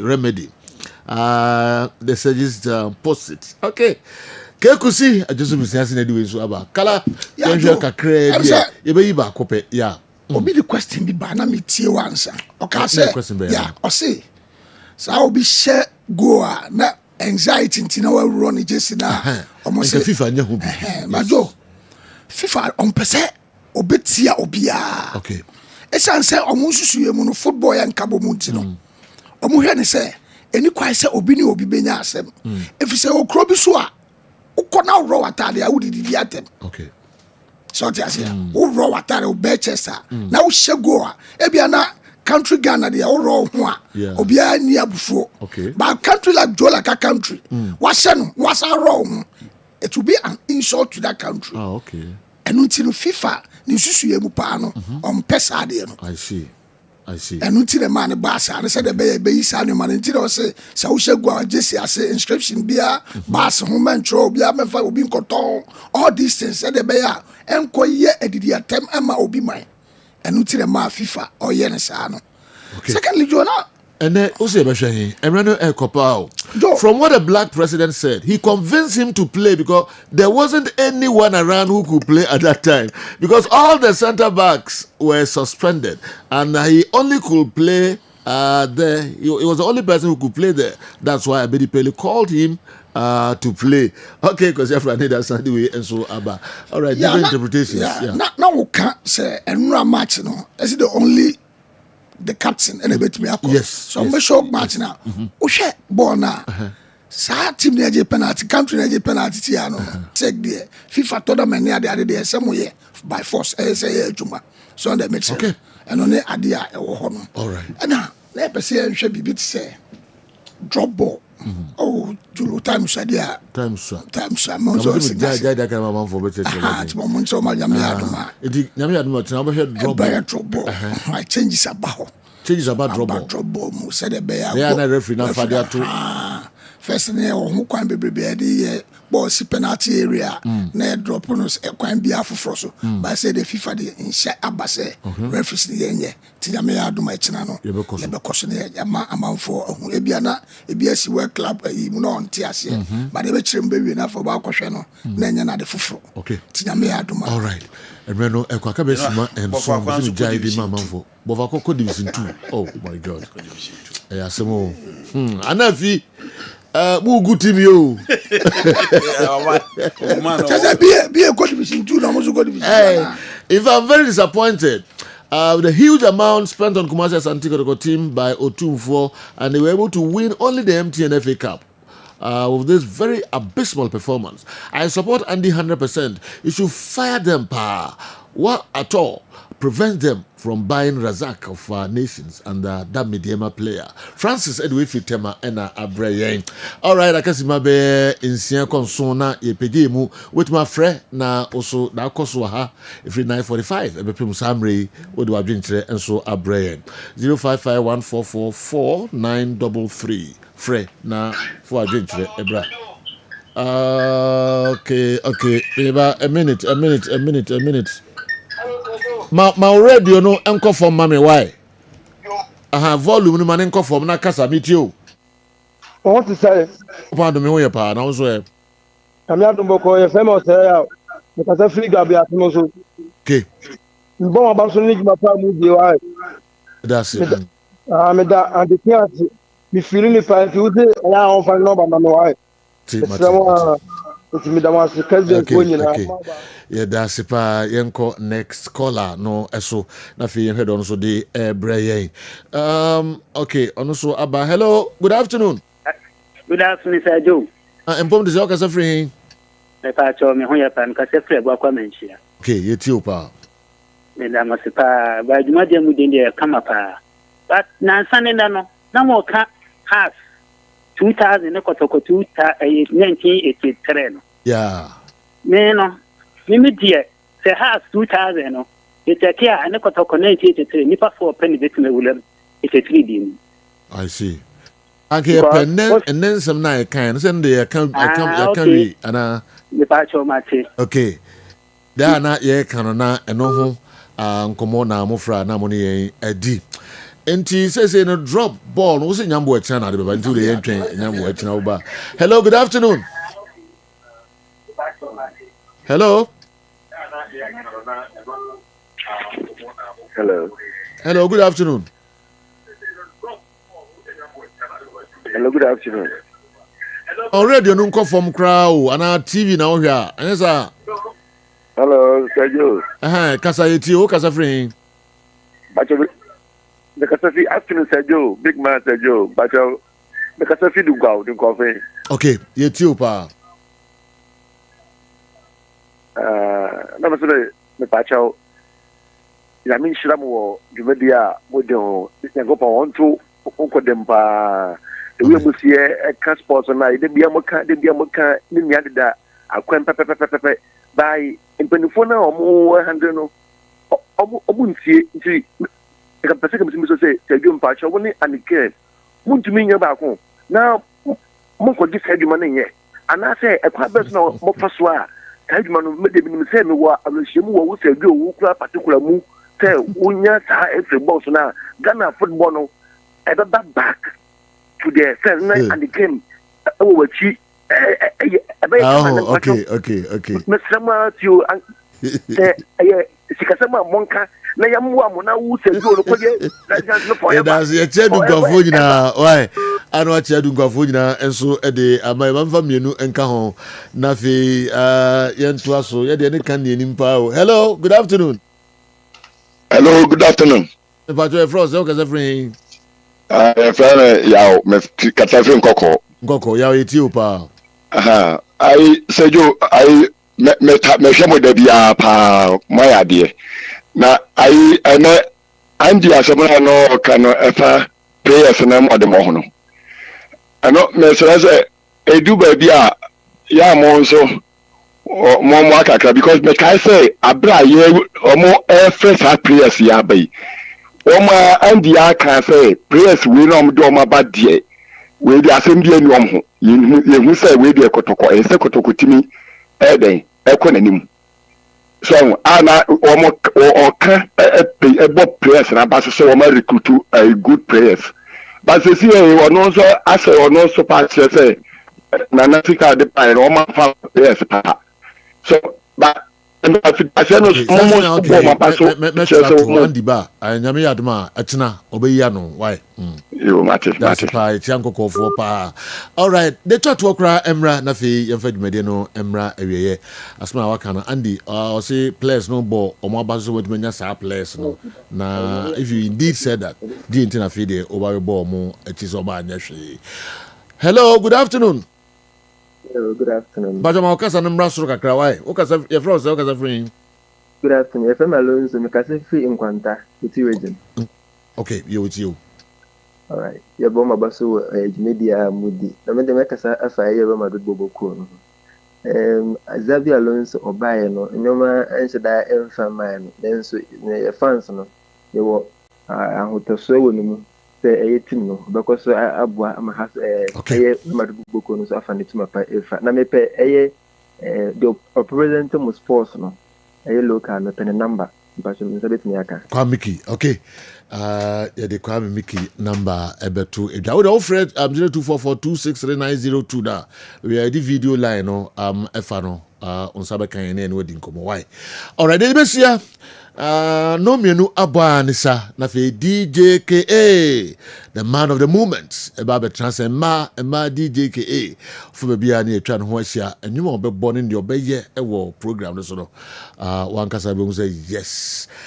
The suggest post it. Okay. Kekusi, I just miss asking anyway. So about Kala, you kakre, you be ba kope, yeah. Obi the question be ba na me tie answer. Okay, say, yeah, I say. So I will be share go na anxiety ntina wa run jesi na almost FIFA nya hu bi majo FIFA on pese obetia obia okay esan se omo susuye mu no football ya nkabo mu ntino omo hwe ne se eni kwai se obi ni obi benya asem efise okro bi so a ukona ro watade a wudidi bi atem okay so ti asia wo ro watade o Manchester na wo shego a ebia na country Ghana de wo ro ho a obi a ni abufuo but country like Laka country wase no wasa ro ho it will be an insult to that country okay enu ti no FIFA ni susuye mu pa no on pesa de no I see. And until the man bass, I said the baby son, man, until I say, so shall go Jesse, I say inscription beer, bass, woman, troll, beer, man, for being cotton, all these things, said the bear, and quite yet, and did the attempt, Emma will be mine. And until the man FIFA or Yenesano. Secondly, Jonah. And then also from what the black president said, he convinced him to play because there wasn't anyone around who could play at that time because all the center backs were suspended and he only could play there. He was the only person who could play there. That's why Abedi Pele called him to play. Okay, because everyone need that Sunday way and so Abba. All right, different interpretations. Now we can't say and match, you know. Is the only the captain and a bit me up. Yes. So I'm sure match now. Ushe bona. Sa team the penalty, country the penalty tiano. Take the FIFA tournament near the other day somewhere by force. Say Juma. So they make sense. Okay. And on the idea honor. All right. And now let me say should be bit say drop ball. Oh, Julu time sadia. Time sir. Monzo. That kind of man for better. It's monzo ma yami aduma. It yami aduma. Drop ball. I changes about. Changes about drop ball. Drop ball. Mu said the bear. They are not referee now for their two. First thing who kwan bebrebe dey ball si penalty area na drop no kwan bia foforo so but say the FIFA dey insha abase referees dey enye tinyame aduma china no ye be koso na yama amanfo ohu ebia na ebia si world club yi mu no nte ase but dey be chire mbewie na for ba kohwe no na enye na de foforo tinyame aduma. All right. Emreno ekwaka be sima and so be jai bi mamanfo bova koko division 2. Oh my god. Eh asemo anafi Bugu team you. If I'm very disappointed with the huge amount spent on Kumasi Asante Kotoko team by Otumfo, and they were able to win only the MTN FA Cup. With this very abysmal performance, I support Andy 100%. You should fire them, pa. What at all prevents them from buying Razak of Nations and that Mediema player. Francis Edwin Fitema and Abrayen. All right, I can see my be in Sia Consona, ye pegemu with my friend na also na Koswaha every 9:45. Ebe Prim Samri, what do I bring today? And so Abrayen 0551444933. Fre na for a drink today, Ebra. Okay. Eba a minute. My radio no enko from mami why? Volume no man enko from na kasa meet you. What to say? Pardon me where pa na so e. Kami adum boko ye famous ya. Because free gabi atumo so. Okay. Bon abaso ni ma pa mu bi why? That's it. Me da and the thing me feeling if I feel the ya on fa no ba ma why? It's me da was Kessben ko nyina. Yeah, that's it. Yenko next caller no eso na fi yen head on so the Brian. Okay, on so Abba. Hello, good afternoon. Good afternoon, Sir Joe. Empom de zoka free. Me pa cho me ho ya pa nka se free gwa kwa menchia. Okay, yeti opa. Me da mo se pa ba djuma de mu de de kama pa. But na sane na no na mo ka half 2000 ne Kotoko 1983 no. Yeah. Me no. Me dear, say half 2000 no. It take ya ne Kotoko 1983 nipa for penny bit me wulam. It's a 3D. I see. Okay, and then some night kind send the account carry and the patch of my tea. Okay. There not ye canona and no ho nkomo na mofra na money edi. Enti says in a drop ball no say nyambo e chana de baba nti de yen twen nyambo e chana oba. Hello, good afternoon. Hello. Hello. Hello, good afternoon. Hello, good afternoon. Already no nko from crowd ana TV na wo hwa. Ensa. Hello, Sergio. Kasa yeti o kasa free. Bacho the Kasafi afternoon Sergio, big man Sergio. Bacho the Kasafi do go the coffee. Okay, yeti o pa. Na masole me bacho. Ya min shira mo dwumadia mo de ho. This go pa won to onko dem pa. We must hear a cash sports and I did be a mocha, ni da akwan pepe by in penifona or more 100 no omuntie nti e ka pese ka mi so say Sergio Mpacho woni anike muntumi nya ba ko na mo ko di Sergio man nye ana say e kwa bes na mo faso a Sergio no me de bi mi say me wo alohye mu wo Sergio wo kura particular mu say wonya sa every boss na Ghana football no e be back to the cell and the game okay. Mr. you sikasema monka na yamu amona wu Sergio no koje that's ye chedu gwafo nyina why anu chedu gwafo nyina enso e de amai mamfa mienu enka ho na fe yento aso ye de ne kan ne nimpa o. Hello, good afternoon. Hello, good afternoon. But your frost o kasa free. Friend yaw me katafin nkoko yaw etiopa ai Sergio ai me hwemo da bia pa moya de na ai ene andi asomna no kano efa players na mo de mo hono ano me sese edu ba bia ya mo nso mo akakra because me kai say abra ye omo fresh players ya bai Oma andi aka say prayers we no do oma bad die we dey assembly enu ho yehu say we dey kotoko e say kotoko timi den nanim so ana omo oka ebo prayers na ba so oma recruit good prayers but say e ono so ase ono so pa say na Africa dey pa oma fa prayers pa so but nyame yadoma atena obeyi ano why yo mate pa tiankoko fo pa. All right, the chat okra emra na fe yemfa dwumade no emra awieye asma waka na Andy o say players no ball o mo abaso wetmanya sa players no na if you indeed said that the intina fe dey over ball mo atiso ba anya hwe. Hello, good afternoon. Hello, good afternoon. Bajama okasa na mrasuru kakra why okasa your friends okasa free. Good afternoon. FM Alonso, Mikasa free in Quanta, with you region. Okay, you with you. All right. Your bomber basso, media moody. The Medicasa affair, Madrid Bobo. Xavier Alonso or Bayano, no man answer that infant then so your fans, no, you were a hotel so say 18 no, because I has a Madrid Bobo, so I found it to my pay. If I may pay the president was sports, no. Loka na pen number but Elizabeth Miaka. Kwamiki, okay. Yeah, the Kwame Miki number ebetu. I would offer 0244263902 da. We are the video line no efano on sabakan and wedding come why. All right, then besia no menu abanisa na fe DJKA, the man of the moment. About the transcend ma DJKA for be a near tran hoasia and you won't be born in your bay program so one kasa say yes.